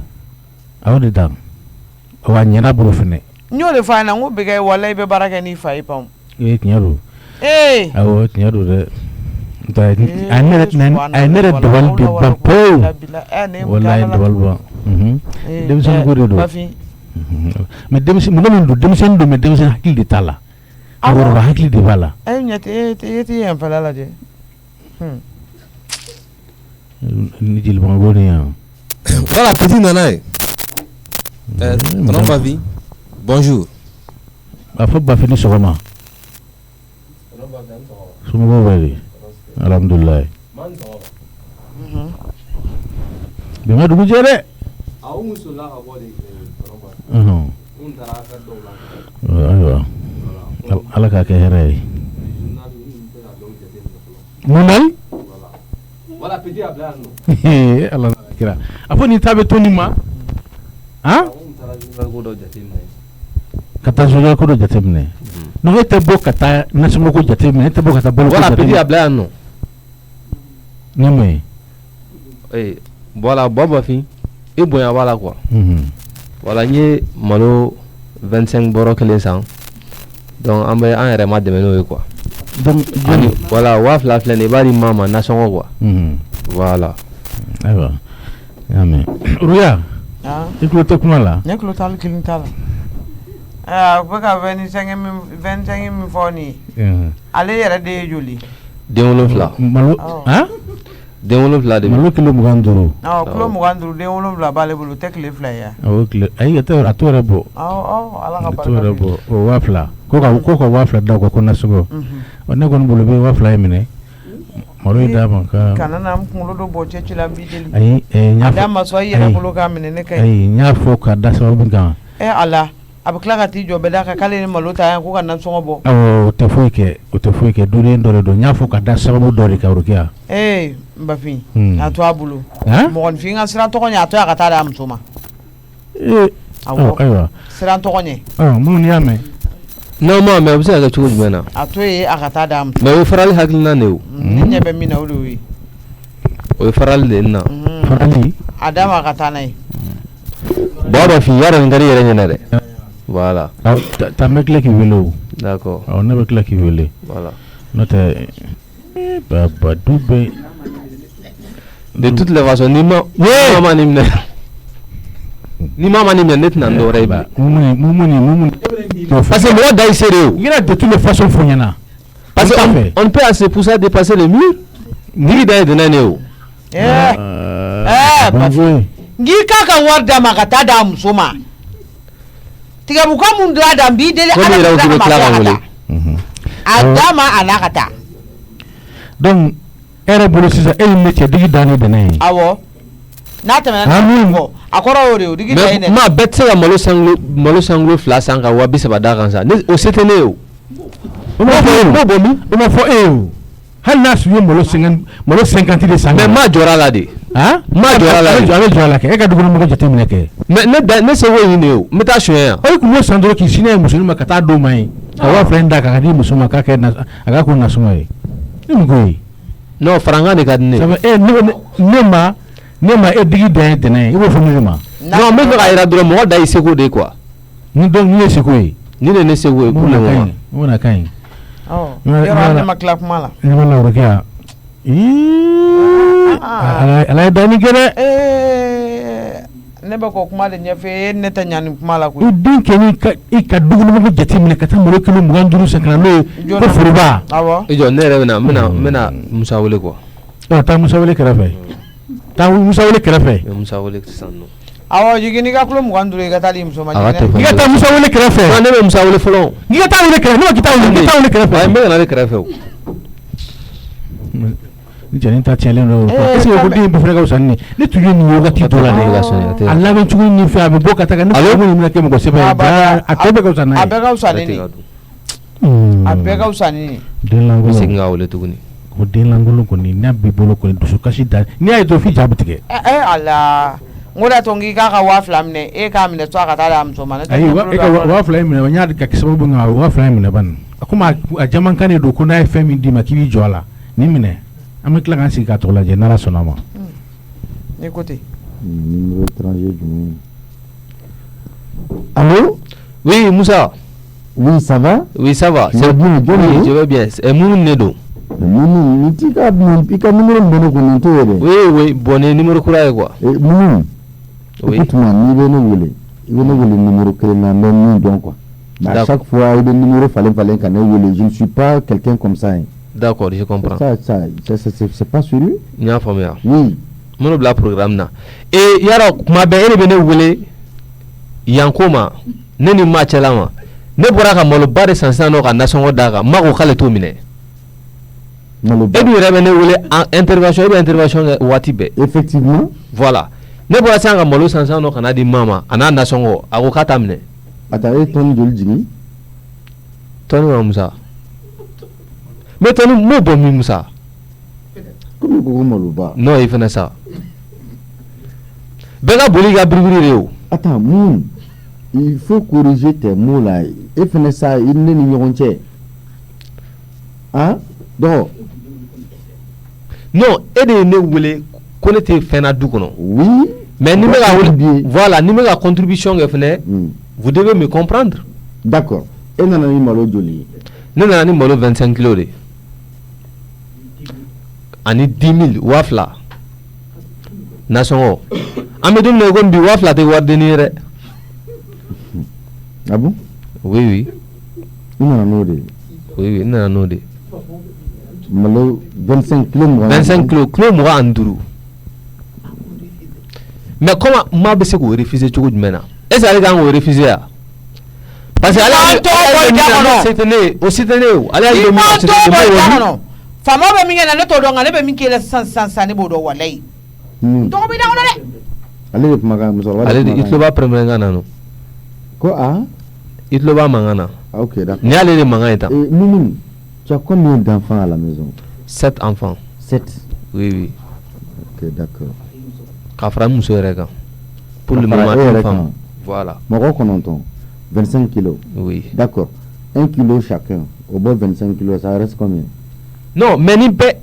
a y'o de dan wa a ɲɛna bolo fɛnɛ n y'o de fɔ a ɲɛna n ko Bɛgayi walahi i bɛ baara kɛ n'i fa ye pam tiɲɛ don awɔ tiɲɛ don dɛ a ye ne yɛrɛ dabali de ban pewu walahi dabali ban denmisɛnnin ko de don mais mɔgɔ min don denmisɛnnin don mais denmisɛnnin hakili de t'a la mɔgɔkɔrɔba hakili de b'a la e t'i yanfɛla lajɛ ni jelibaga ko de yan voilà petit nana ye tonton Bafi bonjour a fɔ Bafi ni sɔgɔma somɔgɔw bɛ di alhamdulilayi bi ma dugu jɛ dɛ ayiwa Ala k'a kɛ hɛrɛ ye mun Ala kira a fɔ nin ta bɛ to nin ma ka taa sojɔ ko dɔ jateminɛ non e tɛ bɔ ka taa nasɔngɔ ko jateminɛ e tɛ bɔ ka taa balo ko jateminɛ voilà a bila yan nɔ ne mun ye voilà Bafi i bonya b'a la quoi voilà n ye malo 25 bɔrɔ kelen san donc an yɛrɛ ma dɛmɛ n'o ye quoi donc voilà 2000 filɛ nin i b'a di maa ma nasɔngɔ quoi voilà ayiwa y'a mɛn Ruya i tulo tɛ kuma la ne tulo t'ale kelen t'a la a bɛ ka 25 min fɔ nin ye ale yɛrɛ de ye joli den 7 malo den 7 de malo kilo 25 kilo 25 den 7 b'ale bolo tɛ tile 2 ye awɔ tile ayi a t'o yɛrɛ bɔ Ala ka barika t'o yɛrɛ bɔ o 2000 ko ka 2000 da ko nasɔngɔ ne kɔni bolo bɛ 2000 ye minɛ malo ye d'a ma kana na n kunkolo dɔ bɔ cɛci la n b'i deli ayi a da ma sɔn i yɛrɛ bolo k'a minɛ ne ka ɲi ayi n y'a fɔ ka da sababu min kan Ala a bɛ tila ka t'i jɔ bɛɛ da kan k'ale ni malo ta yan ko ka nasɔngɔ bɔ awɔ o tɛ foyi kɛ duden dɔ de don n y'a fɔ ka da sababu dɔ de kan o kɛ yan Bafin a to a bolo mɔgɔninfin ka siran tɔgɔ ɲɛ a to a ka taa d'a muso ma ayiwa siran tɔgɔ ɲɛ minnu y'a mɛn n'aw m'a mɛn o bɛ se ka kɛ cogo jumɛn na a to ye a ka taa d'a muso mais o ye farali hakilina de ye o ne ɲɛ bɛ min na o de y'o ye o ye farali de ye na farali a d'a ma ka taa n'a ye bon dɔ fin y'a dɔn nin ka di yɛrɛ ɲɛna dɛ voilà ta bɛ tila k'i wele o d'accord ne bɛ tila k'i wele voilà n'o tɛ babadu bɛ de toutes les façons ni ma ni minɛ ni ma ni minɛ ne tɛna n dɔwɛrɛ ye bilen parce que mɔgɔ da i se de o i kana de toutes les façons fɔ ɲɛna parce que on ne peut assez pour ça dépasser le mur n'i da ye dɛnɛ ne o ngi k'a ka wari d'a ma ka taa d'a muso ma tigɛbuka mun d'a da n b'i deli ko ne yɛrɛ ko k'i bɛ tila ka wele a d'a ma a n'a ka taa donc e yɛrɛ bolo sisan e ni ne cɛ digi dan ne dɛnɛ ye awɔ n'a tɛmɛna n'a fɔ a kɔrɔ y'o de ye o digi dan ye dɛ maa bɛɛ tɛ se ka malo sangolo 2 san ka 30 d'a kan sa o se tɛ ne ye o o ma fɔ e ye o ma fɔ e ye o hali n'a su ye malo 50 de san mais maa jɔra la de maa jɔra la de a bɛ jɔ la kɛ e ka dukɔnɔmɔgɔ jateminɛ kɛ mais ne se ko ye nin de ye o n bɛ taa suɲɛ yan o kun b'o san dɔrɔn k'i sinɛ ye musonin ma ka taa d'o ma ye ka 2000 d'a kan ka di muso ma k'a kɛ a k'a ko nasɔngɔ ye ne mun ko ye non farankan de ka di ne ye ne ma e digi dan ye tɛnɛ ye i b'o fɔ ne ma non n bɛ fɛ k'a jira dɔrɔn mɔgɔ da y'i seko de ye quoi ni ye seko ye ni de ne seko ye pour le moment o na ka ɲi yɔrɔ ne ma tila kuma la ne ma lawura kɛ yan ala ye danni kɛ dɛ ne bɛ k'o kuma de ɲɛfɛ ne tɛ ɲa nin kuma la koyi i den kɛ i ka dukɔnɔmɔgɔ jateminɛ ka taa malo kilo 25 san ka na n'o ye ko foroba i jɔ ne yɛrɛ n bɛna Musa wele quoi taa Musa wele kɛrɛfɛ Musa wele kɛrɛfɛ Musa wele sisan nɔ awɔ jigin n'i ka kulo 25 i ka taa di muso ma i ka taa Musa wele kɛrɛfɛ ne bɛ Musa wele fɔlɔ i ka taa wele kɛrɛfɛ ne ma k'i taa wele kɛrɛfɛ n bɛ ka na ale kɛrɛfɛ o ni jɛni ta tiɲɛlen don est-ce que ko den bɛɛ fana ka wusa ni ne tun ye nin wagati dɔ la dɛ a labɛn cogo ni fɛn a bɛ bɔ ka taa ne ko nin bɛna kɛ mɔgɔ sɛbɛn ye a tɔ bɛɛ ka wusa n'a ye a bɛɛ ka wusa ni a bɛɛ ka wusa ni den lankolon segin k'a wele tuguni o den lankolon kɔni n'a b'i bolo kɔni dusukasi da n'i y'a ye dɔrɔn f'i ja bɛ tigɛ ala n ko de to n k'i k'a ka 2000 minɛ e k'a minɛ to a ka taa d'a muso ma ne ayi e ka 2000 in minɛ o n y'a ka sababu min kan 2000 in minɛ bani a komi a jamankan de don ko n'a ye fɛn min d'i ma k'i b'i jɔ a la ni minɛ an bɛ tila k'an sigi k'a tɔgɔ lajɛ n'ala sɔnna ma. ni ko ten. numéro étranger jumɛn. Allô? Oui, Moussa. Oui, ça va? Oui, ça va. C'est bien, oui, je vais bien. Moumou Nedo. Moumou, tu as numéro de connecté. Oui, oui, bon numéro courrier quoi. Moumou. Oui. Écoute-moi, il veut le numéro que l'on a donc quoi. À chaque fois, il y a des numéros fallait qu'on ait. Je ne suis pas quelqu'un comme ça. Hein. D'accord, je comprends. C'est pas sérieux? Il y a un famille. Oui. Mon obla programme na. Et yaro ma be ene bene wele yankoma neni match la ma. Ne bora ka molo bare sansan no ka nasongo daga ma ko kale to mine. E bi rebe ne wele intervention wati be. Effectivement. Voilà. Ne bora sanga molo sansan no kana di mama ana nasongo ako kata mine. Ata e ton jol jigi. Ton wa Musa. Mais ton mo bon mi Musa. Comment vous m'avez non, il fait ça. Bega Boliga Brigiro. Attends, Moon, il faut corriger tes mots là. Il fait ça, il n'est ni rontier. Hein? Donc. Non, aidez nous voulez connaître Fena Doukono. Oui. Mais voilà, numéro contribution, vous devez me comprendre. D'accord. Et nous avons malo joli. Nous avons malo 25 kilos. Ani 10 000 wafla nasongo amedum ne gombi wafla te wardenire. Ah bon? Oui oui. Non non de. Oui oui non de. Malo 25 kilos. 25 kilos moi anduru. Mais comment ma be se ko refuser tout de mena? Est-ce que allez on refuser là? Parce que fama be min na ne to don ale be min kele san ne bodo wallahi to be da wala ale be maga muso wala ale itlo ba premier ngana no ko a itlo ba mangana OK d'accord ni ale ni manga eta Mimi tu as combien d'enfants à la maison? 7 enfants. 7. Oui oui. OK d'accord ka fra muso rega pour le moment enfant voilà moko kononton 25 kilos. Oui d'accord 1 kilo chacun au bord 25 kilos ça reste combien? Non, mais ni ben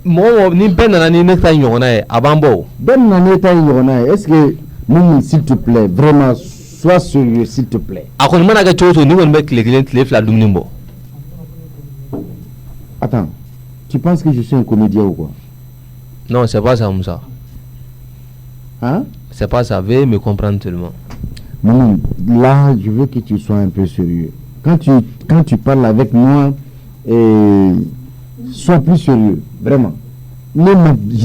nana ni ne ta ɲɔgɔnna ye a b'an bɔ. Ben nana ne ta ɲɔgɔnna ye est-ce que Moumouni s'il te plaît vraiment sois sérieux s'il te plaît. A kɔni mana kɛ cogo o cogo ni kɔni bɛ tile kelen tile fila dumuni bɔ. Attends, tu penses que je suis un comédien ou quoi? Non, c'est pas ça Moussa. Hein? C'est pas ça, veuillez me comprendre seulement. Moumouni, là je veux que tu sois un peu sérieux. Quand tu parles avec moi, sois plus sérieux, vraiment. Je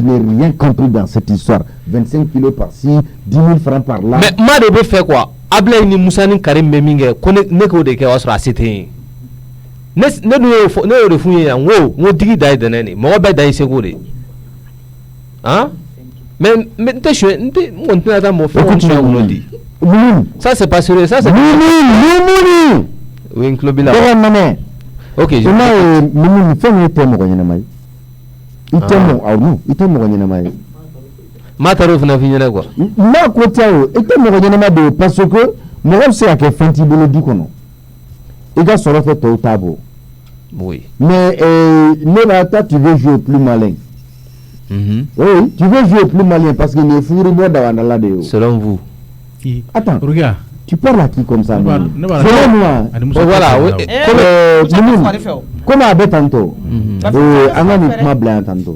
n'ai rien compris dans cette histoire. 25 kilos par-ci, 10 000 francs par-là. Mais moi, je vais faire quoi? Ablaye ni Moussa ni Karim Memminge, ne ko de ke wasra c'était. Ne de fouiller en wo, mo digi dai de nani. Mo ba dai sego de. Hein? Mais t'es chouette, mon tata mo fait on dit. Ça c'est pas sérieux, ça c'est Moumouni. Oui, un club là. OK, je Moumouni fait un thème ko nyana mai. Itemo awu itemo ko nyana mai. Mataro fana fi nyana quoi. Na ko tawo itemo ko nyana mai de parce que mo se a ke fanti bolo di kono. Il a solo fait au tableau. Oui. Mais toi tu veux jouer plus malin. Oui, tu veux jouer plus malin parce que les fourris moi dans la de. Selon vous. Attends. Regarde. Tu parles à qui comme ça? Selon moi. Voilà, oui. Comme à tantôt. Anani blanc tantôt.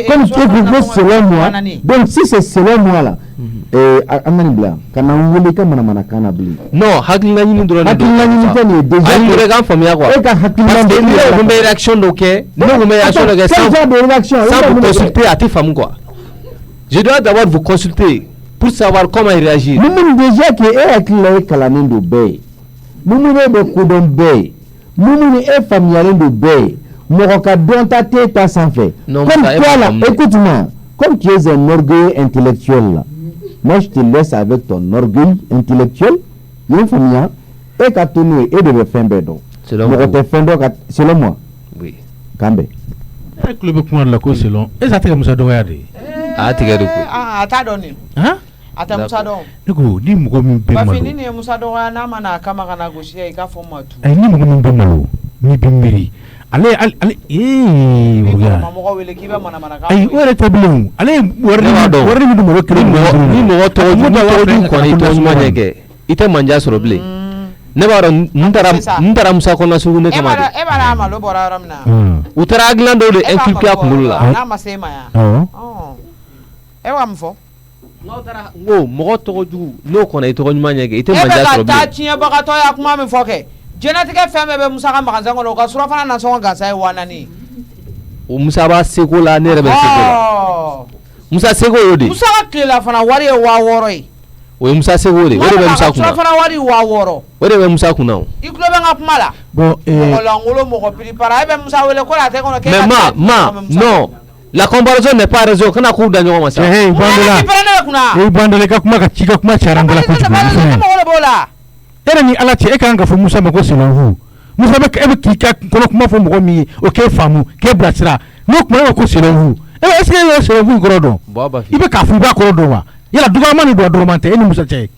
Comme tu veux selon moi. Donc si c'est selon moi là. Anani blanc. Kana ngoli kama na manakana bli. Non, haklinga ni ndoro na. Haklinga ni tani déjà. Ayi ndoro kan famia quoi. E ka haklinga ni me réaction doké. Non, me réaction doké sans vous consulter à tes femmes quoi. Je dois d'abord vous consulter pour savoir comment il réagit. Nous déjà que est haklinga kalanin do bay. Nous be kodon bay. Nous est familial de bay. Moroka don ta tête sans fait. Comme toi là, écoute-moi. Comme tu es un orgueil intellectuel là. Moi, je te laisse avec ton orgueil intellectuel. Il y a une famille et qu'à tourner et de faire un bédon. Selon moi. Oui. Kambe. Le club comment la cause selon. Et ça te comme ça doit aller. Ah, tu regardes. Ah, t'as donné. Hein? Ata Musa don. Nugo, ni mugo min be malo. Ba fini ne Musa don na mana kama kana goshi ai ka fo matu. Ai ni mugo min be malo. Ni bimbiri. Ale regarde. Mamogo wele kiba mana ka. Ai ore tabulon. Ale warni mi mo kire ni mo to ju ko ni to ma nyege. Ite manja soro ble. Ne baro ntara Musa ko na sugu ne kama. E bara ma lo bora ramna. Utara aglando de inculquer akumulla. Na masema ya. Oh. E wa mfo. Ngo mo to ju no ko na ito ko nyuma nyege. Ite manja soro ble. Ta tinya baka to ya kuma mi foke. Jenatique femme be Musa ka makanza ngolo ka sura fana na songa gasa e wanani. O Musa ba seko la ne rebe seko la. Musa seko yodi. Musa ka kila fana wari e wa woro yi. O Musa seko de. Wore be Musa kuna. Sura fana wari wa woro. Wore be Musa kuna. Iklo be nga kuma la. Bon ngolo mo ko prepara e be Musa wele ko la te kono ke. Mais non. La comparaison n'est pas raison kana ku da nyoma masa. Eh bandela ka kuma ka chika kuma charangala ko. Era ni ala ce e kan ga fo Musa mako selon vous. Musa be ki ka kono kuma fo mo mi o ke famu ke brasira. No kuma ko selon vous. Est-ce que selon vous grodon? Ibe ka fu ba ko do wa. Yala duga mani do dormante e ni Musa ce.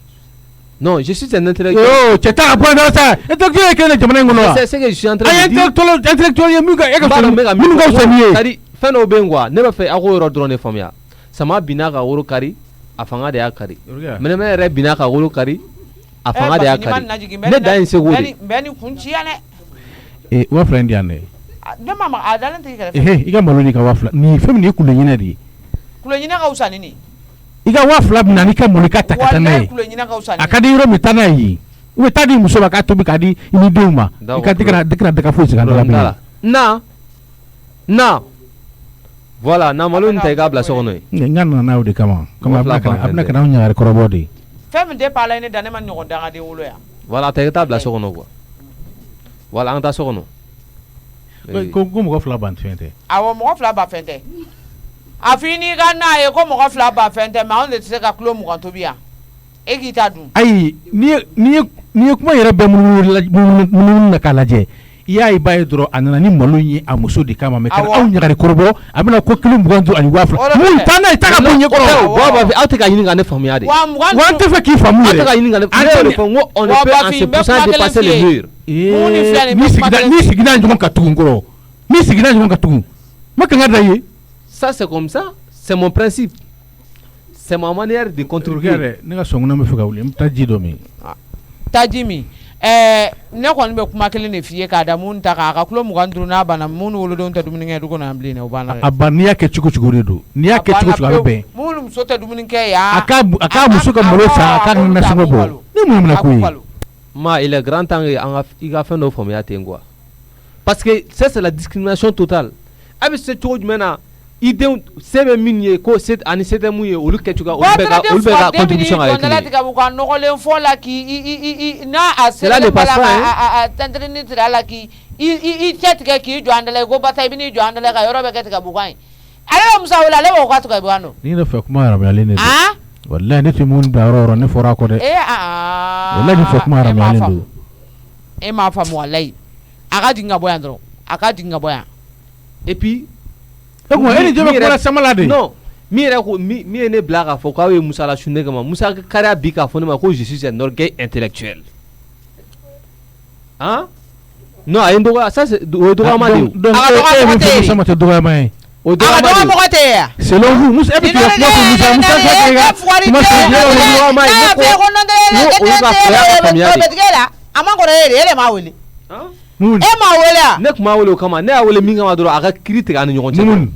Non, je suis un intellectuel. Oh, tu t'as appris dans ça. Et donc que le jamono ngono. C'est que je suis en train de dire. Intellectuel ya muga e ka so. Kadi feno bengwa ne ba fe ago ro drone famia. Sama binaka woro kari afanga de akari. Mene me re binaka woro kari. Afanga de akari ne da yin sego de beni kunci ne wa friend ya ne de mama adalan te kare iga malo ni ka wa fla ni fem ni kule nyina di kule nyina ka usani ni iga wa fla na ni ka mo ni ka takata na kule nyina ka usani akadi yoro mitana yi we tadi muso ba ka to bi kadi ini deuma ika dikra de ka fo sika la na voilà na malo ni ta ga bla so no ngana na udi kama abna kana nya ko robodi femme de parler ne dane man nyoko danga de wolo ya voilà ta table so kono quoi voilà anta so kono ko mo fla ban fente awo mo fla ba fente afini kana e ko mo fla ba fente ma on de se ka klo mo kan to bia e kita dun ai ni kuma yere be mun na kala je iya ibaye dro anana ni malonyi amuso de kama mekana aw nyagare korbo amina ko kilum bugandu ani wafla mun tana itaka bunye ko baba fi autika yini ngane famia de wan te fa ki famu autika yini ngane le fo ngo on peut en ce pourcent dépasser le mur ni sigida njuma ka tugungoro mi sigina ɲɔgɔn ka tugun ma kan ka da ye ça c'est comme ça c'est mon principe c'est ma manière de contribuer ne ka sɔnguna bɛ fɛ ka wuli n bɛ taa ji dɔ min taji min ne kɔni bɛ kuma kelen de f'i ye k'a da mun ta k'a ka kulo 25 n'a banna mun wolodenw tɛ dumuni kɛ du kɔnɔ yan bilen dɛ o banna a ban n'i y'a kɛ cogo cogo de don n'i y'a kɛ cogo cogo a bɛ bɛn mun muso tɛ dumuni kɛ yan a k'a muso ka malo san a k'a ka nasɔngɔ bɔ ni mun mina ko ye ma il est grand temps i ka fɛn dɔ faamuya ten quoi parce que ça c'est la discrimination totale a bɛ se cogo jumɛn na i denw se bɛ min ye ko se ani se tɛ mun ye olu kɛ cogoya olu bɛ ka contribution ka kɛ kelen ye. ka nɔgɔlen fɔ la k'i n'a a sera ne bala a tɛntɛnni tira la k'i cɛ tigɛ k'i jɔ an da la ko bata i bɛ n'i jɔ an da la ka yɔrɔ bɛɛ kɛ tigɛ bugan ye ale bɛ musa wele ale b'o ka tigɛ bugan don. n'i yɛrɛ fɛ kuma haramuyalen de don walayi ne tɛ mun bila yɔrɔ yɔrɔ ne fɔra a kɔ dɛ walayi ne fɛ kuma haramuyalen don. e m'a faamu walayi a ka jigin ka bɔ yan dɔrɔn a ka jigin ka bɔ yan et puis e ni jɛ bɛ kuma samala de. non min yɛrɛ ko min ye ne bila k'a fɔ k'aw ye Musa la sunde kama Musa kariya bi k'a fɔ ne ma ko je suis un orgueil intellectuel hein non a ye n dɔgɔya ça c'est o ye dɔgɔyama de ye donc e ye min fɔ Musa ma tɛ dɔgɔyama ye. o dɔgɔyama de ye selon vous Musa e bɛ k'i ka kuma fɔ Musa Musa fɛ k'i ka kuma fɔ Musa o ye dɔgɔyama ye ne ko olu ka fɛɛrɛ ka faamuya de. a ma kɔrɔ e de e de m'a wele. e m'a wele a. ne tun m'a wele o kama ne y'a wele min kama dɔrɔn a ka kiiri tigɛ an ni ɲɔgɔn cɛ.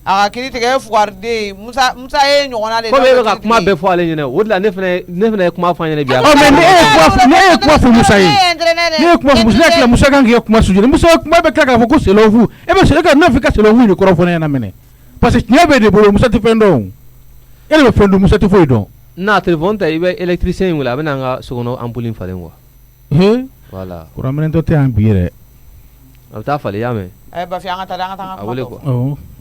a ka kiiri tigɛ e fugariden ye Musa ye ɲɔgɔnna de. komi e bɛ ka kuma bɛɛ fɔ ale ɲɛna o de la ne fana ye kuma fɔ an ɲɛna bi. mais ne ye kuma fɔ Musa ye ne ye kuma fɔ Musa ne tila Musa kan k'i ka kuma sujɛ Musa kuma bɛ tila k'a fɔ ko selon vous e bɛ se ka n'a fɔ i ka selon vous de kɔrɔ fɔ ne ɲɛna minɛ parce que tiɲɛ bɛ de bolo Musa tɛ fɛn dɔn e de bɛ fɛn dɔn Musa tɛ foyi dɔn. n'a téléphone ta i bɛ électricien in wele a bɛ na an ka sokɔnɔ ampoule in falen quoi. voilà kuran minɛtɔ tɛ yan bi yɛrɛ. a bɛ taa falen i y'a mɛn. Bafi an ka taa an ka taa. a wele quoi.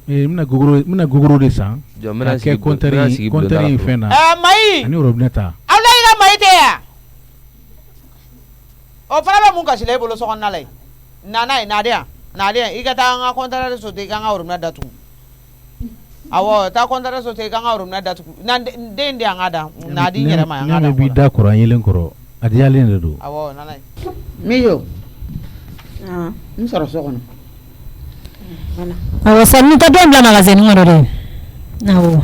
n bɛna gogoro de san. jɔ n bɛna sigi bulon da la kɔntɛri in fɛn na. Mayi. ani robinet ta. aw la i ka Mayi tɛ yan. o fana bɛ mun kasila e bolo sokɔnɔna la yen. n'a ye n'a di yan i ka taa an ka kɔntɛri so ten i ka an ka robinet datugu. awɔ taa kɔntɛri so ten i ka an ka robinet datugu na den di an ka da n'a di n yɛrɛ ma yan an ka da. ne b'i da kɔrɔ an yelen kɔrɔ a diyalen de don. awɔ nana ye. Mijo. n sɔrɔ so kɔnɔ. awɔ sa ni ka don bila magasin kɔnɔ dɛ awɔ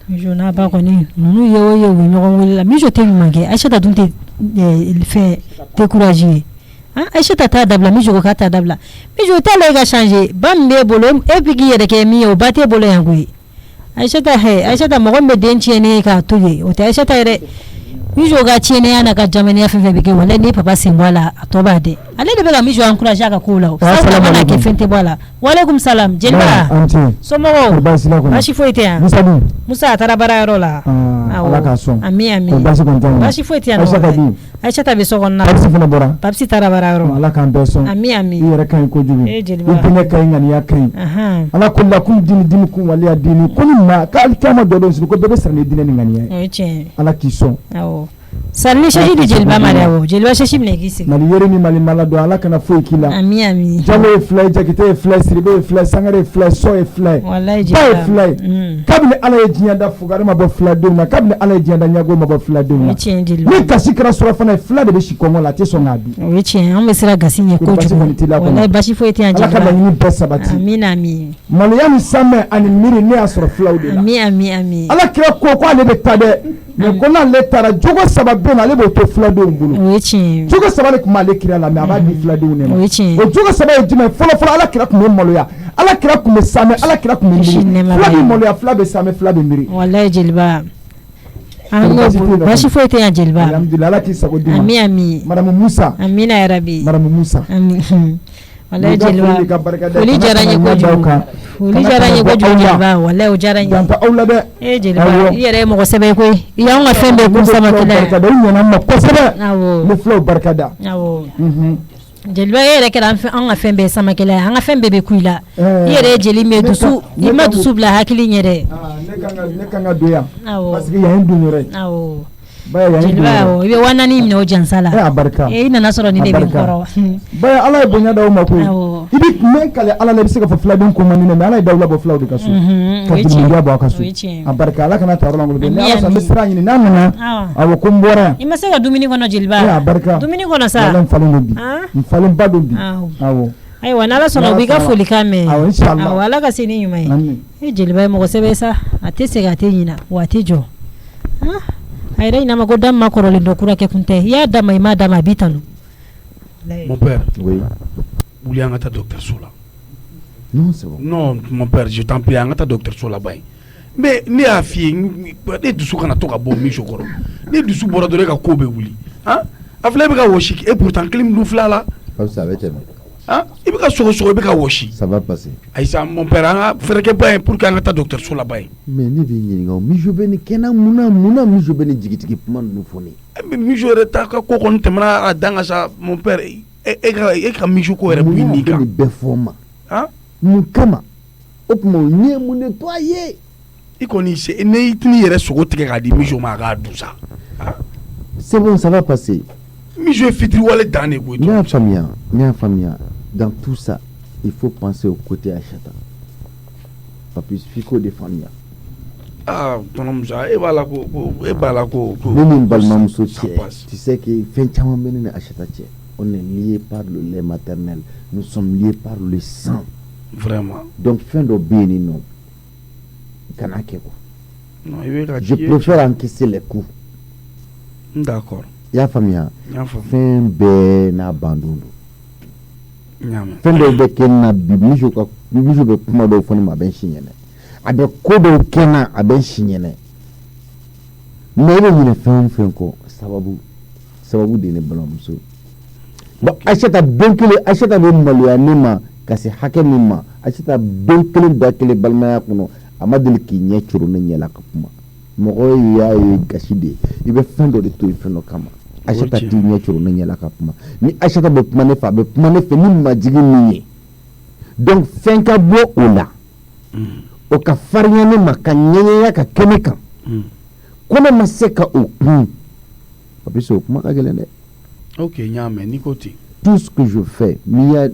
Mijo n'a ba kɔni ninnu ye o ye u bɛ ɲɔgɔn wele la Mijo tɛ ɲuman kɛ Aïssata dun tɛ fɛn découragé ye Aïssata t'a dabila Mijo ko k'a t'a dabila Mijo t'a la i ka changer ba min b'e bolo e bɛ k'i yɛrɛ kɛ min ye o ba t'e bolo yan koyi Aïssata mɔgɔ min bɛ den tiɲɛni k'a to yen o tɛ Aïssata ye dɛ Mijo ka tiɲɛniya n'a ka jamaniya fɛn fɛn bɛ kɛ walayi ni papa sen bɔ a la a tɔ b'a dɛ ale de bɛ ka Mijo encourager a ka kow la o fɛn mana kɛ fɛn tɛ bɔ a la walekum salam jeliba somɔgɔw baasi foyi tɛ yan Musa a taara baarayɔrɔ la Ala k'a sɔn ami baasi foyi tɛ yan Aïssata bɛ so kɔnɔna la Papisi taara baarayɔrɔ Ala k'an bɛɛ sɔn ami i yɛrɛ ka ɲi kojugu i dinɛ ka ɲi ŋaniya ka ɲi Ala ko la kun dimi kun waleya dini ko ni maa k'ale caman dɔ don ko bɛɛ bɛ siran ni dinɛ ni ŋaniya ye o ye tiɲɛ Ala k'i sɔn sani ni sɛsi di jeliba ma dɛ awɔ jeliba sɛsi minɛ k'i sigi Mali yeri ni Mali mala don Ala kana foyi k'i la ami Jalo ye fila ye Jakite ye fila ye Siribe ye fila ye Sangare ye fila ye Sɔ ye fila ye walayi Ba ye fila ye kabini Ala ye diɲɛ da fugari ma bɔ filadenw na kabini Ala ye diɲɛ da ɲago ma bɔ filadenw na ni gasi kɛra surafana ye fila de bɛ si kɔngɔ la a tɛ sɔn k'a dun o ye tiɲɛ an bɛ siran gasi ɲɛ kojugu walayi basi foyi tɛ yan Ala ka laɲini bɛɛ sabati ami maloya ni sanmɛ ani miiri ne y'a sɔrɔ filaw de la ami Ala kira ko ale bɛ taa dɛ mais ko n'ale taara jogo saba bɛ na ale b'o to filadenw bolo o ye tiɲɛ jogo saba de tun b'ale kira la mais a b'a di filadenw de ma o ye tiɲɛ o jogo saba ye jumɛn fɔlɔ Ala kira tun bɛ maloya Ala kira tun bɛ sanmɛ Ala kira tun bɛ miiri fila bɛ maloya fila bɛ sanmɛ fila bɛ miiri walayi jeliba basi foyi tɛ yan jeliba alhamdulillah Ala k'i sago di ma ami Madame Musa amina yarabi Madame Musa walayi jeliba foli diyara n ye kojugu jeliba walayi o diyara n ye danta aw la dɛ jeliba i yɛrɛ ye mɔgɔ sɛbɛ ye koyi i y'anw ka fɛn bɛɛ kun sama kɛlɛ i ɲɛna n ma kosɛbɛ ne filaw barika da jeliba e yɛrɛ kɛra an ka fɛn bɛɛ sama kɛlɛ an ka fɛn bɛɛ bɛ ku i la i yɛrɛ ye jeli min dusu i ma dusu bila hakili ɲɛ dɛ ne kan ka don yan parce que yan ye dun yɛrɛ jeliba i bɛ 4000 minɛ o jansa la i nana sɔrɔ ni de bɛ n kɔrɔ Baya Ala ye bonya d'aw ma koyi i bɛ mɛn kale ala la i bɛ se ka fɔ filaden ko man di mais ala ye dawula bɔ filaw de ka so ka dugutigiya bɔ a ka so a barika ala kana taa yɔrɔ lankolon bɛ ni ala sɔnna n bɛ sira ɲini n'a nana awɔ ko n bɔra yan i ma se ka dumuni kɔnɔ jeliba a barika dumuni kɔnɔ sa ala n falen don bi n falen ba don bi awɔ ayiwa n'ala sɔnna u b'i ka folikan mɛn awɔ inshallah awɔ ala ka se ni ɲuman ye jeliba ye mɔgɔ sɛbɛ sa a tɛ segin a tɛ ɲina wa a tɛ jɔ a yɛrɛ ɲinama ko da ma kɔrɔlen dɔ kura kɛ kun tɛ i y'a d'a ma i m'a d'a ma a b'i tanu. Mon père, oui. Voulez un docteur Sola? Non, c'est bon. Non, mon père, je t'en prie, un docteur Sola bain. Mais ni a fi, ni du sou kana to ka bo mi chokoro. Ni du sou bora de ka ko be wuli. Hein? Afle be ka woshi et pourtant clim nous fla là. Vous savez tellement. Hein? Il be ka so so be ka woshi. Ça va passer. Aïssa mon père, a faire que bain pour qu'un docteur Sola bain. Mais ni bi nyinga mi jobeni kena muna mi jobeni jigitigi pman nu foni. Mi jore ta ka ko kon temra danga sa mon père e ka mi joko era bini ka. Ni be forma. Hein? Mu kama. Opmo nye mu nettoyer. Ikoni se ne itni yere sogo tige ka di mi jo ma ga du sa. C'est bon, ça va passer. Mi jo fitri wale dane go. Nya famille. Dans tout ça, il faut penser au côté achata. Pas plus fico de famille. Ah, ton homme ça e bala ko. Même balmam so tu sais que fin chama benene achata che. On est lié par le lait maternel. Nous sommes liés par le sang. Vraiment. Donc fin de béni non. Kanake ko. Non, je préfère encaisser les coups. D'accord. Ya famille. Fin be na bandundo. Nyame. Fin de be kenna bibijo be kuma do foni ma ben shinyene. Abe kodo kenna aben shinyene. Mele nyine fin ko sababu de ne balomso. Ba achata be maluya nima kasi hake nima achata donkele dakele balmaya kuno amadel ki nye churu ne nyela kapuma mogo ya gashide ibe fendo de to ifeno kama achata ti nye churu ne nyela kapuma ni achata be pumane fe ni majigi ni donc fenka bo ola o ka farnya ne makanyenya ya ka kemika kona maseka o papiso kuma ka gelene. OK, nyame ni koti. Tout ce que je fais, elle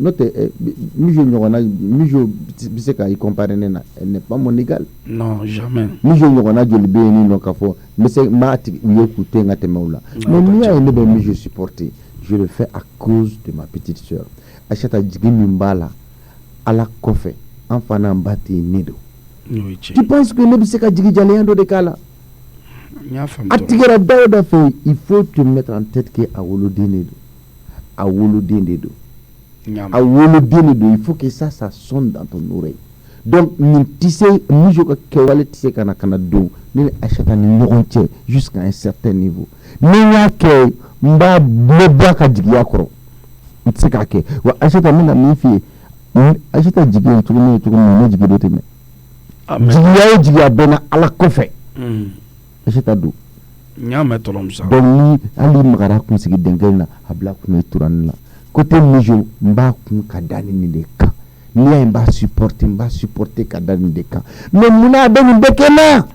n'est pas mon égal. Non, jamais. Mais je supporte. Je le fais à cause de ma petite soeur. Achata Djigimi Mbala à la Kofe, enfant Mbati Nido. Tu penses que le Bisseka Djigijaliando de Kala? Il faut te mettre en tête que Awolo Dinedo. Il faut que ça sonne dans ton oreille. Donc, jusqu'à un certain niveau. Nyame tolom sa. Donc ni ali magara kun sigi dengelna habla kun turanla côté mijo mba kun kadani ni de ka ni ya mba supporter kadani de ka mais muna ben bekena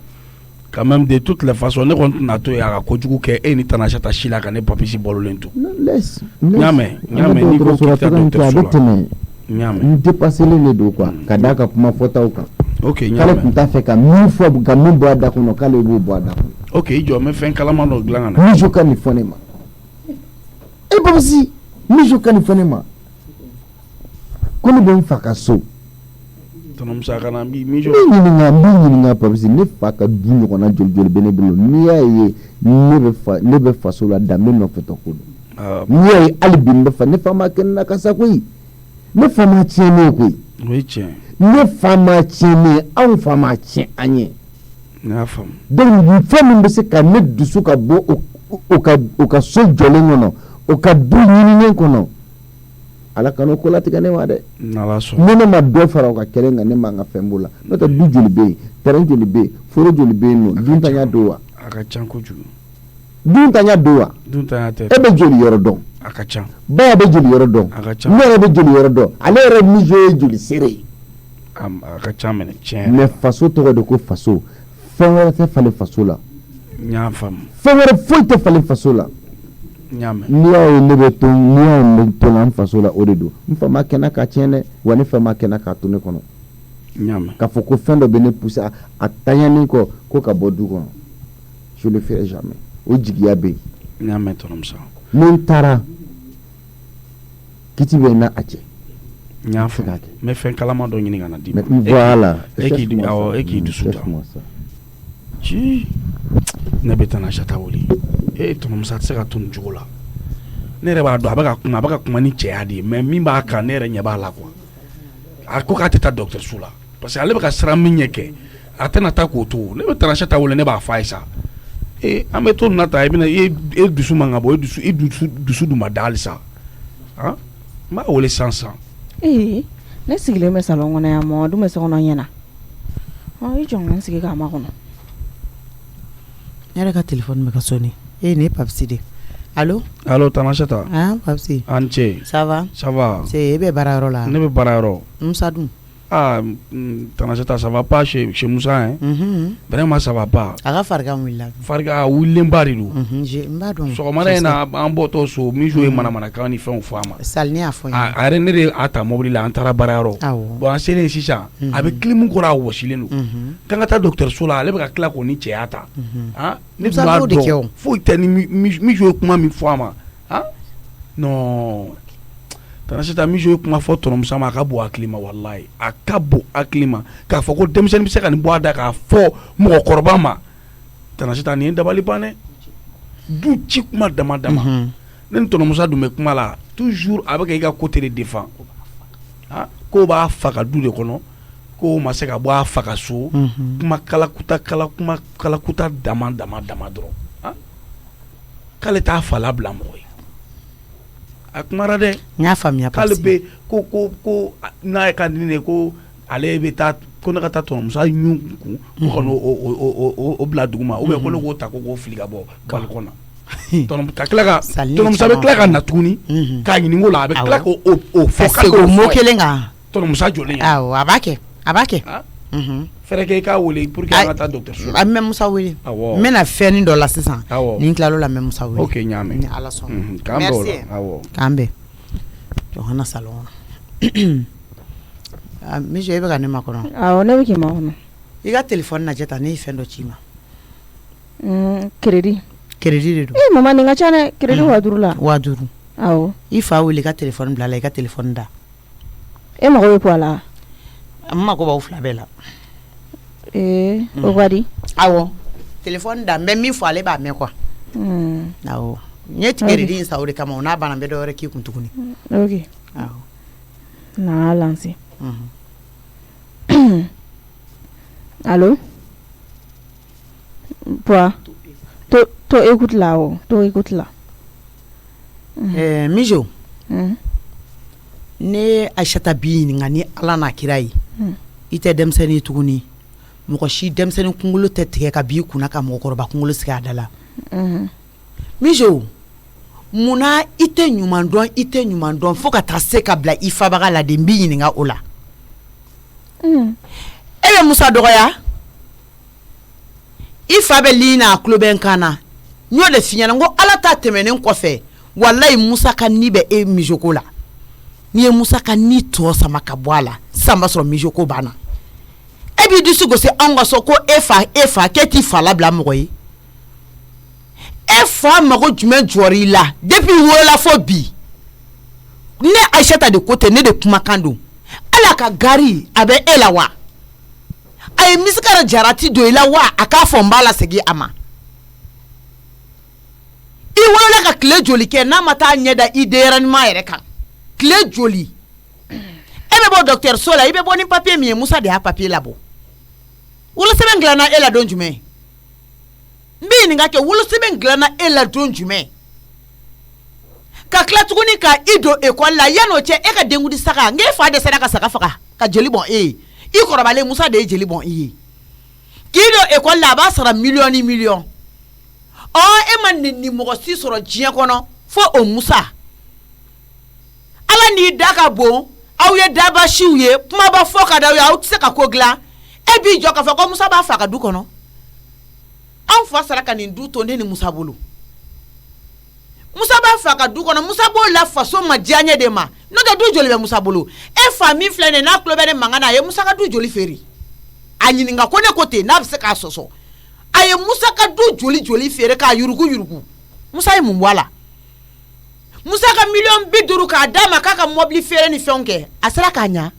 quand même de toutes les façons ne compte na to ya ko jugu ke e ni tanasha ta shila ka ne papisi bololento laisse nyame ni ko kita docteur nyame ni dépasser les deux quoi kadaka kuma fota uka. OK, nyame kale kunta fait ka mille fois ka mille boada kuno kale bo boada. OK, jo me fen kala mano glanga. Mijo kan fonema. E babsi, mijo kan fonema. Kono bon fakaso. Tonom sa kana mijo. Ni nga babsi ne faka du ko na jol benebelo. Ni ya ye ne be faso la dame no feto ko. Ni ya alibi ne fa ne fama ken na kasa ko yi. Ne fama tiene ko yi. Oui, tiens. Ne fama tiene, an fama tien anye. Donc femme be se ka ne dusu ka bo o ka so jole ngono o ka du nyini kono ala kanu ko lati ka ne wa de nala so ne ma do fara o ka kele nga ne ma nga fembula no to du joli be terrain joli be foro joli be no dun tanya dowa aka chanko ju dun tanya dowa dun tanya te e be joli yoro don aka chan ba be joli yoro don ne be joli yoro don ale re mi joli sere aka chan mene chen mais faso to de ko faso fɛn wɛrɛ tɛ falen faso la. N y'a faamu. Fɛn wɛrɛ foyi tɛ falen faso la. n'i y'a ye ne bɛ to n'i y'a ye ne to la n faso la o de don n fa ma kɛnɛ ka tiɲɛ dɛ wa ne fa ma kɛnɛ k'a to ne kɔnɔ k'a fɔ ko fɛn dɔ bɛ ne pousser a taɲani kɔ ko ka bɔ du kɔnɔ je le ferai jamais o jigiya bɛ yen n y'a mɛn tɔnɔmusa ni n taara kiti bɛ n n'a a cɛ n y'a fɔ n bɛ fɛn kalama dɔ ɲini ka na d'i ma voilà e k'i dusu ta ci ne bɛ taa na sata wuli tɔnɔmusa tɛ se ka to nin cogo la ne yɛrɛ b'a dɔn a bɛ ka kuma ni cɛya de ye mais min b'a kan ne yɛrɛ ɲɛ b'a la quoi a ko k'a tɛ taa dɔgɔtɔrɔso la parce que ale bɛ ka siran min ɲɛ kɛ a tɛna taa k'o to ne bɛ taa na sata wuli ne b'a f'a ye sa an bɛ to nin na ta i bɛna e dusu man ka bɔ i dusu dun ma da hali sa n b'a wele sisan ne sigilen bɛ salon kɔnɔ yan mɔgɔ dun bɛ so kɔnɔ ɲɛna i jɔn ka n sigi k'a makɔnɔ ne yɛrɛ ka téléphone bɛ ka sonner ne ye Papisi de allo Tanasata Papisi a ni ce ça va e bɛ baara yɔrɔ la ne bɛ baara yɔrɔ Musa dun Tanasata ça va pas chez Musa hein vraiment ça va pas a ka farigan wulila wulilenba de don n b'a dɔn sɔgɔmada in na an bɔtɔ so Mijo ye manamanakan ni fɛnw fɔ a ma Sali ne y'a fɔ n ye a yɛrɛ ne de a ta mobili la an taara baara yɔrɔ bon an selen sisan a bɛ kilimu kɔrɔ a wɔsilen don k'an ka taa dɔgɔtɔrɔso la ale bɛ ka tila k'o ni cɛya ta ne b'a dɔn foyi tɛ ni Mijo ye kuma min fɔ a ma non Tanasita Mijo ye kuma fɔ tɔnɔmusa ma a ka bon hakili ma walayi a ka bon hakili ma k'a fɔ ko denmisɛnnin bɛ se ka nin bɔ a da k'a fɔ mɔgɔkɔrɔba ma Tanasita nin ye dabali ban dɛ du ci kuma dama dama ne ni tɔnɔmusa dun bɛ kuma la toujours a bɛ ka i ka côté de défend k'o b'a fa ka du de kɔnɔ k'o ma se ka bɔ a fa ka so kuma kalakuta dama dɔrɔn k'ale t'a fa labila mɔgɔ ye a kumara dɛ n y'a faamuya k'ale bɛ ko n'a ye ka di ne ko ale bɛ taa ko ne ka taa tɔnɔmusa ɲun kun ko ka n'o bila dugu ma ou bien ko ne k'o ta ko k'o fili ka bɔ balcon na tɔnɔmusa bɛ tila ka na tuguni k'a ɲininka o la a bɛ tila k'o fɔ k'o mot kelen kan tɔnɔmusa jɔlen awɔ a b'a kɛ fɛrɛ kɛ i k'a wele pour que an ka taa dɔgɔtɔrɔso la a bɛ Musa wele n bɛna fɛn dɔ la sisan ni n tilal'o la n bɛ Musa wele ok n y'a mɛn ni Ala sɔnna k'an bɛn o la awɔ k'an bɛn jɔ ka na salon kɔnɔ Mijo e bɛ ka ne makɔnɔ awɔ ne bɛ k'i makɔnɔ i ka téléphone lajɛ tan ne ye fɛn dɔ ci ma crédit de don mama nin ka ca dɛ crédit 5000 la 5000 awɔ i fa wele i ka téléphone bila la i ka téléphone da e mago bɛ poids la n mago b'aw fila bɛɛ la o ka di awɔ téléphone da n bɛ min fɔ ale b'a mɛn quoi awɔ n ye crédit in san o de kama o n'a banna n bɛ dɔ wɛrɛ k'i kun tuguni ok awɔ n'a lancé allo poids to écoute là to écoute là Mijo ne Aishata bi ɲininka ni Ala n'a kira ye i tɛ denmisɛnnin ye tuguni mɔgɔ si denmisɛnnin kunkolo tɛ tigɛ ka b'i kunna ka mɔgɔkɔrɔba kunkolo sigi a da la Mijo munna i tɛ ɲuman dɔn fo ka taa se ka bila i fabaga la de n b'i ɲininka o la e bɛ Musa dɔgɔya i fa bɛ lii n'a tulo bɛ n kan na n y'o de f'i ɲɛna n ko Ala ta tɛmɛnen kɔfɛ walayi Musa ka ni bɛ e Mijo ko la n'i ye Musa ka ni tɔ sama ka bɔ a la sisan b'a sɔrɔ Mijo ko banna e b'i dusu gosi anw ka so ko e fa k'e t'i fa labila mɔgɔ ye e fa mago jumɛn jɔr'i la depuis wolola fo bi ne Aishata de ko tɛ ne de kumakan don Ala ka gari a bɛ e la wa a ye misigara jarati don i la wa a k'a fɔ n b'a la segin a ma i wolola ka tile joli kɛ n'a ma taa ɲɛ da i denyɛrɛnima yɛrɛ kan tile joli e bɛ bɔ dɔgɔtɔrɔso la i bɛ bɔ ni papier min ye Musa de y'a papier labɔ wolosɛbɛn dilanna e la don jumɛn n bɛ ɲininka kɛ wolosɛbɛn dilanna e la don jumɛn ka tila tuguni ka i don école la yan'o cɛ e ka denkudi saga n k'e fa dɛsɛra ka saga faga ka jeli bɔn e ye i kɔrɔbalen Musa de ye jeli bɔn i ye k'i don école la a b'a sara million ni million e ma ni mɔgɔ si sɔrɔ diɲɛ kɔnɔ fo o Musa Ala n'i da ka bon aw ye dabasiw ye kumaba fɔ ka da aw tɛ se ka ko dilan e b'i jɔ k'a fɔ ko Musa b'a fa ka du kɔnɔ anw fa sara ka nin du to ne ni Musa bolo Musa b'a fa ka du kɔnɔ Musa b'o la faso ma diyaɲɛ de ma n'o tɛ du joli bɛ Musa bolo e fa min filɛ nin n'a tulo bɛ ne mankan na a ye Musa ka du joli feere a ɲininka ko ne ko ten n'a bɛ se k'a sɔsɔ a ye Musa ka du joli feere k'a yurugu Musa ye mun bɔ a la Musa ka $50,000 k'a d'a ma k'a ka mobili feere ni fɛnw kɛ a sera k'a ɲa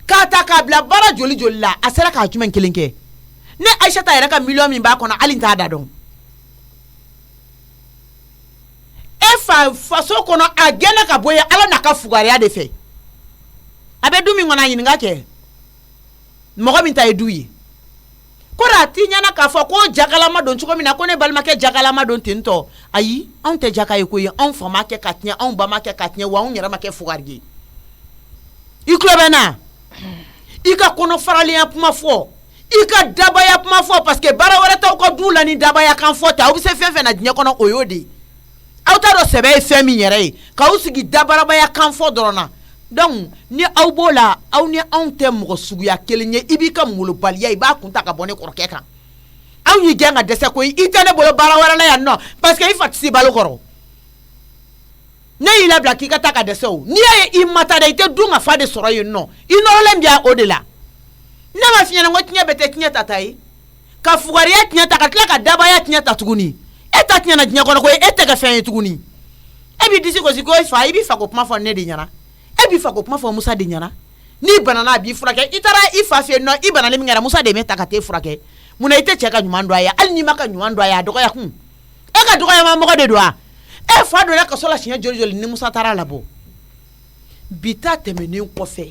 k'a ta k'a bila baara joli la a sera k'a jumɛn kelen kɛ ne Aïssata yɛrɛ ka $1,000,000 min b'a kɔnɔ hali n t'a da dɔn e fa faso kɔnɔ a gɛnna ka bɔ ye Ala n'a ka fugariya de fɛ a bɛ du min kɔnɔ a ɲininka kɛ mɔgɔ min ta ye du ye ko a ti ɲɛna k'a fɔ ko jakalama don cogo min na ko ne balimakɛ jakalama don ten tɔ ayi anw tɛ jaka ye ko ye anw fa ma kɛ ka tiɲɛ anw ba ma kɛ ka tiɲɛ wa anw yɛrɛ ma kɛ fugari ye i tulo bɛ na i ka kɔnɔ faralenya kuma fɔ i ka dabaya kuma fɔ parce que baara wɛrɛ t'aw ka du la ni dabaya kan fɔ tɛ aw bɛ se fɛn fɛn na diɲɛ kɔnɔ o y'o de ye aw t'a dɔn sɛbɛ ye fɛn min yɛrɛ ye k'aw sigi dabarabaya kan fɔ dɔrɔn na donc ni aw b'o la aw ni anw tɛ mɔgɔ suguya kelen ye i b'i ka molobaliya i b'a kun ta ka bɔ ne kɔrɔkɛ kan anw y'i gɛn ka dɛsɛ koyi i tɛ ne bolo baara wɛrɛ la yan nɔ parce que i fa tɛ se balo kɔrɔ ne y'i labila k'i ka taa ka dɛsɛ o n'i y'a ye i ma taa dɛ i tɛ dun ka fa de sɔrɔ yen nɔ i nɔrɔlen bɛ o de la ne ma f'i ɲɛna ko tiɲɛ bɛɛ tɛ tiɲɛ ta ye ka fugariya tiɲɛ ta ka tila ka dabaya tiɲɛ ta tuguni e ta tiɲɛ na diɲɛ kɔnɔ koyi e tɛ kɛ fɛn ye tuguni e b'i disi gosi ko i fa i b'i fa ko kuma fɔ ne de ɲɛna e b'i fa ko kuma fɔ Musa de ɲɛna n'i banana a b'i furakɛ i taara i fa fɛ yen nɔ i banalen min kɛra Musa de bɛ ta ka t'e furakɛ mun na i tɛ cɛ ka ɲuman dɔn a ye hali n'i ma ka ɲuman dɔn a ye a dɔgɔya kun e ka dɔgɔyama mɔgɔ de don wa e fa donna kaso la siɲɛ joli ni Musa taara labɔ bi ta tɛmɛnen kɔfɛ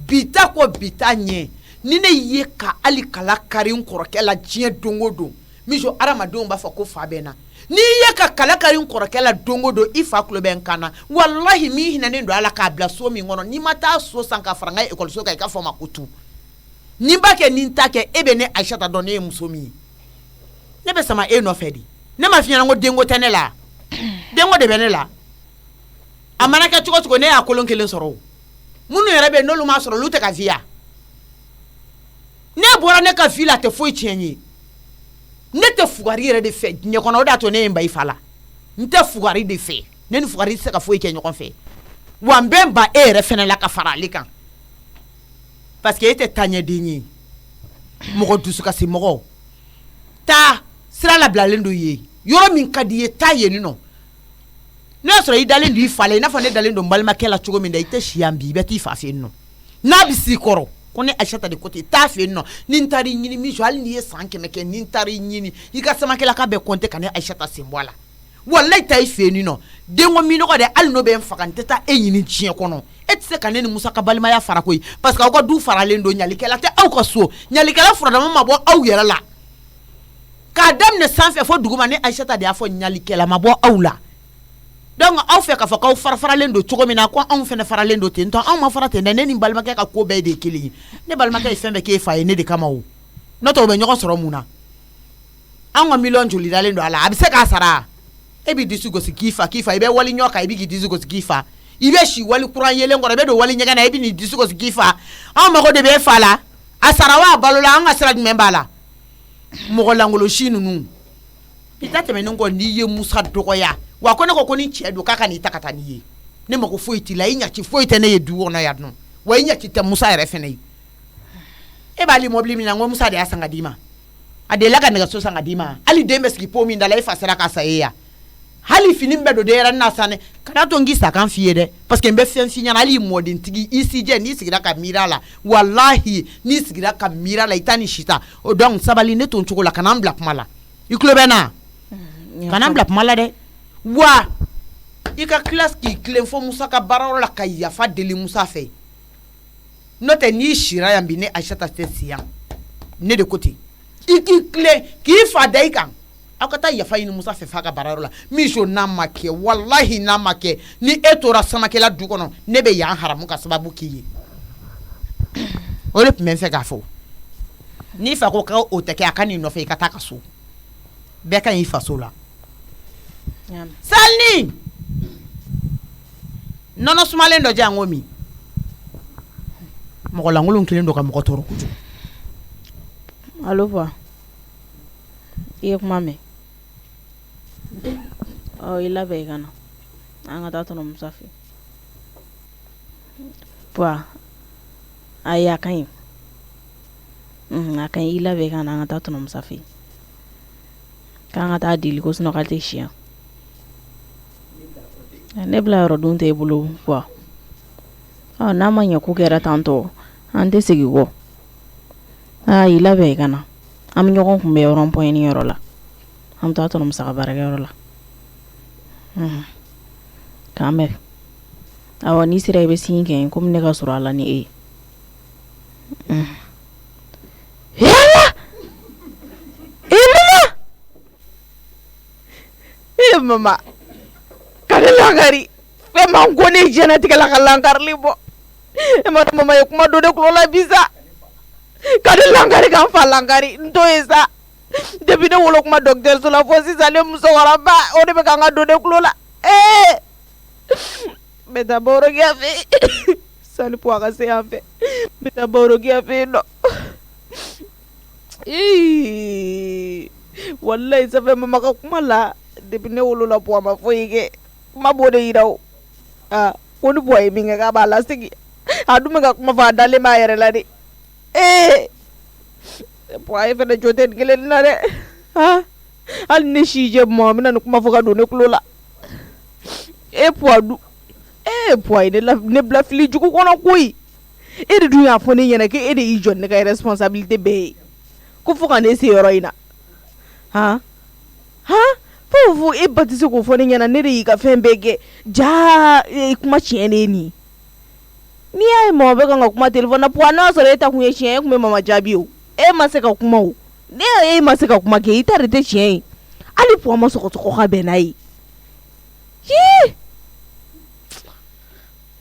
bi ta kɔ bi ta ɲɛ ni ne ye ka hali kala kari n kɔrɔkɛ la diɲɛ don o don miso adamadenw b'a fɔ ko fa bɛ na n'i ye ka kala kari n kɔrɔkɛ la don o don i fa tulo bɛ n kan na walahi min hinɛnen don a la k'a bila so min kɔnɔ n'i ma taa so san ka fara n ka ekɔliso kan i k'a fɔ ma ko tu ni n b'a kɛ ni n ta kɛ e bɛ ne Aïssata dɔn ne ye muso min ye ne bɛ sama e nɔfɛ de ne ma f'i ɲɛna ko denko tɛ ne la denko de bɛ ne la a mana kɛ cogo cogo ne y'a kolon kelen sɔrɔ o minnu yɛrɛ bɛ yen n'olu m'a sɔrɔ olu tɛ ka viya ne bɔra ne ka vi la a tɛ foyi tiɲɛ n ye ne tɛ fugari yɛrɛ de fɛ diɲɛ kɔnɔ o de y'a to ne ye n ba i fa la n tɛ fugari de fɛ ne ni fugari tɛ se ka foyi kɛ ɲɔgɔn fɛ wa n bɛ n ba e yɛrɛ fɛnɛ la ka fara ale kan parce que e tɛ taaɲɛden ye mɔgɔ dusukasi mɔgɔ taa sira labilalen don i ye yɔrɔ min ka di i ye taa yen nɔ ne y'a sɔrɔ i dalen don i fa la i n'a fɔ ne dalen don n balimakɛ la cogo min na i tɛ si yan bi i bɛ t'i fa fɛ yen nɔ n'a bɛ s'i kɔrɔ ko ne Aïssata de ko ten t'a fɛ yen nɔ ni n taara i ɲini min hali n'i ye san 100 kɛ ni n taara i ɲini i ka samakɛla k'a bɛ compter ka ne Aïssata sen bɔ a la walayi ta i fɛ yen nɔ denko minɔgɔ de hali n'o bɛ n faga n tɛ taa e ɲini diɲɛ kɔnɔ e tɛ se ka ne ni Musa ka balimaya fara koyi parce que aw ka du faralen don ɲalikɛla tɛ aw ka so ɲalikɛla furadama ma bɔ aw yɛrɛ la k'a daminɛ sanfɛ fo duguma ne Aïssata de y'a fɔ ɲalikɛla ma bɔ aw la donc aw fɛ k'a fɔ k'aw farafaralen don cogo min na ko anw fɛnɛ faralen don ten tɔ anw ma fara ten dɛ ne ni n balimakɛ ka ko bɛɛ de ye kelen ye ne balimakɛ ye fɛn bɛɛ k'e fa ye ne de kama o n'o tɛ o bɛ ɲɔgɔn sɔrɔ mun na an ka $1,000,000 joli dalen don a la a bɛ se k'a sara e b'i disi gosi k'i fa i bɛ wali ɲɔ kan i bɛ k'i disi gosi k'i fa i bɛ si wali kuran yelen kɔrɔ i bɛ don wali ɲɛgɛn na i bɛ n'i disi gosi k'i fa anw mago de bɛ e fa la a sara wa a balo la an ka sira jumɛn b'a la mɔgɔ langolo si ninnu i ta tɛmɛnen kɔ n'i ye Musa dɔgɔya wa ko ne ko ni cɛ don k'a ka n'i ta ka taa n'i ye ne mako foyi t'i la i ɲaci foyi tɛ ne ye du kɔnɔ yan nɔ wa i ɲaci tɛ Musa yɛrɛ fɛnɛ ye e b'ale mɔbili min na n ko Musa de y'a san ka d'i ma a delila ka nɛgɛso san ka d'i ma hali den bɛ sigi po min da la e fa sera k'a sa e ya hali fini bɛɛ don denyɛrɛnin na san dɛ kana to n k'i sa kan f'i ye dɛ parce que n bɛ fɛn f'i ɲɛna hali mɔdentigi i si jɛ n'i sigira ka miiri a la walahi n'i sigira ka miiri a la i t'a ni si ta o donc sabali ne to n cogo la kana n bila kuma la i tulo bɛ na kana n bila kuma la dɛ wa i ka classe k'i tilen fo Musa ka baarayɔrɔ la ka yafa deli Musa fɛ n'o tɛ n'i sira yan bi ne Aïssata tɛ si yan ne de ko ten i k'i tilen k'i fa da i kan aw ka taa yafa ɲini Musa fɛ f'a ka baarayɔrɔ la miso n'a ma kɛ walahi n'a ma kɛ ni e tora samakɛla du kɔnɔ ne bɛ yan haramu ka sababu k'i ye o de tun bɛ n fɛ k'a fɔ n'i fa ko k'o tɛ kɛ a ka n'i nɔfɛ i ka taa ka so bɛɛ ka ɲi i faso la Salni nɔnɔ sumalen dɔ diyan ko min mɔgɔ lankolon kelen dɔ ka mɔgɔ tɔɔrɔ kojugu allo fa i ye kuma mɛn i labɛn i ka na an ka taa tɔnɔ musa fɛ puwa ayi a ka ɲi a ka ɲi i labɛn i ka na an ka taa tɔnɔ musa fɛ k'an ka taa deli ko sinɔ k'ale tɛ siyan ne bila yɔrɔ dun tɛ i bolo puwa n'a ma ɲɛ ko kɛra tantɔ an tɛ segin kɔ i labɛn i ka na an bɛ ɲɔgɔn kunbɛ yɔrɔ pɔɲɛni yɔrɔ la an bɛ taa tɔnɔ musa ka baarakɛyɔrɔ la k'an bɛn awɔ n'i sera i bɛ sin kɛ komi ne ka sɔrɔ a la ni e ye yala mama k'ale lankari fɛn man ko ne diɲɛnatigɛ la ka lankarili bɔ e ma dɔn mama ye kuma dɔ de kulo la bi sa k'ale lankari k'an fa lankari n t'o ye sa depuis ne wolo kuma dɔgɔtɔrɔso la fo sisan ne musokɔrɔba o de bɛ k'an ka don ne kulo la n bɛ taa baworokiya fɛ sani puwa ka se yan fɛ n bɛ taa baworokiya fɛ yen nɔ walayi safɛ mama ka kuma la depuis ne wolola puwa ma foyi kɛ kuma b'o de yira o ko ni puwa ye min kɛ k'a b'a lasigi a dun bɛ ka kuma fɔ a dalen b'a yɛrɛ la de puwa ye fɛnɛ jo tɛ nin kelen na dɛ hali ne si jɛ mɔ a bɛna nin kuma fɔ ka don ne kulo la puwa du puwa ye ne bila fili jugu kɔnɔ koyi e de dun y'a fɔ ne ɲɛna k'e de y'i jɔ ne ka responsabilité bɛɛ ye ko fo ka ne se yɔrɔ in na fo e ba tɛ se k'o fɔ ne ɲɛna ne de y'i ka fɛn bɛɛ kɛ jaa kuma tiɲɛ de ye nin n'i y'a ye mɔgɔ bɛ kan ka kuma téléphone na puwa n'a sɔrɔ e ta kun ye tiɲɛ e kun bɛ mama jaabi o e ma se ka kuma o ne e ma se ka kuma kɛ i ta de tɛ tiɲɛ ye hali puwa ma sɔgɔsɔgɔ ka bɛn n'a ye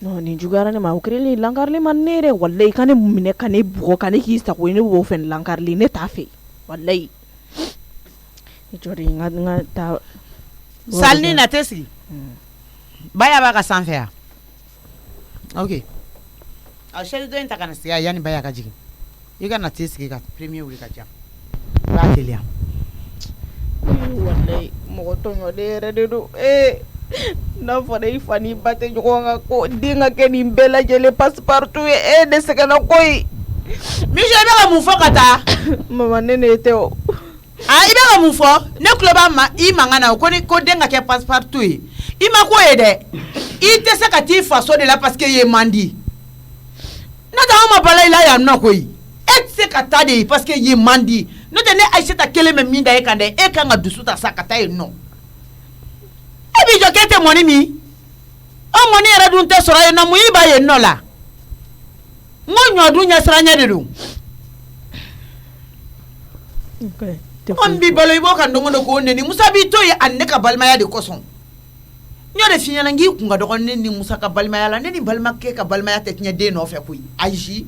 non nin juguyara ne ma o kɛlen lankarili ma ne yɛrɛ walayi ka ne minɛ ka ne bugɔ ka ne k'i sago ye ne b'o fɛ lankarili ne t'a fɛ walayi jɔri n ka taa salini na tɛ sigi baya b'a ka sanfɛ yan ok a sɛri dɔ in ta ka na sigi yan yanni baya ka jigin i ka na tɛ sigi ka premier wuli ka jan i b'a teliya walayi mɔgɔ tɔɲɔlen yɛrɛ de don n'a fɔra i fa n'i ba tɛ ɲɔgɔn kan ko den ka kɛ nin bɛɛ lajɛlen passe-partout ye de sɛgɛnna koyi Michel i bɛ ka mun fɔ ka taa mama ne ne tɛ o i bɛ ka mun fɔ ne tulo b'a ma i mankan na ko den ka kɛ passe-partout ye i ma ko ye dɛ i tɛ se ka t'i faso de la parce que i ye man di n'o tɛ anw ma bala i la yan nɔ koyi e tɛ se ka taa de ye parce que i ye man di n'o tɛ ne Ayisata kelen bɛ min da e kan dɛ e kan ka dusu ta sa ka taa yen nɔ e b'i jɔ k'e tɛ mɔni min o mɔni yɛrɛ dun tɛ sɔrɔ yen nɔ mun i b'a yen nɔ la n ko ɲɔ dun ɲɛsiranɲɛ de don an b'i balo i b'o ka ndɔngɔ de k'o neni Musa b'i to ye ani ne ka balimaya de kosɔn n y'o de f'i ɲɛna n k'i kun ka dɔgɔ ne ni Musa ka balimaya la ne ni balimakɛ ka balimaya tɛ tiɲɛ den nɔfɛ koyi ayi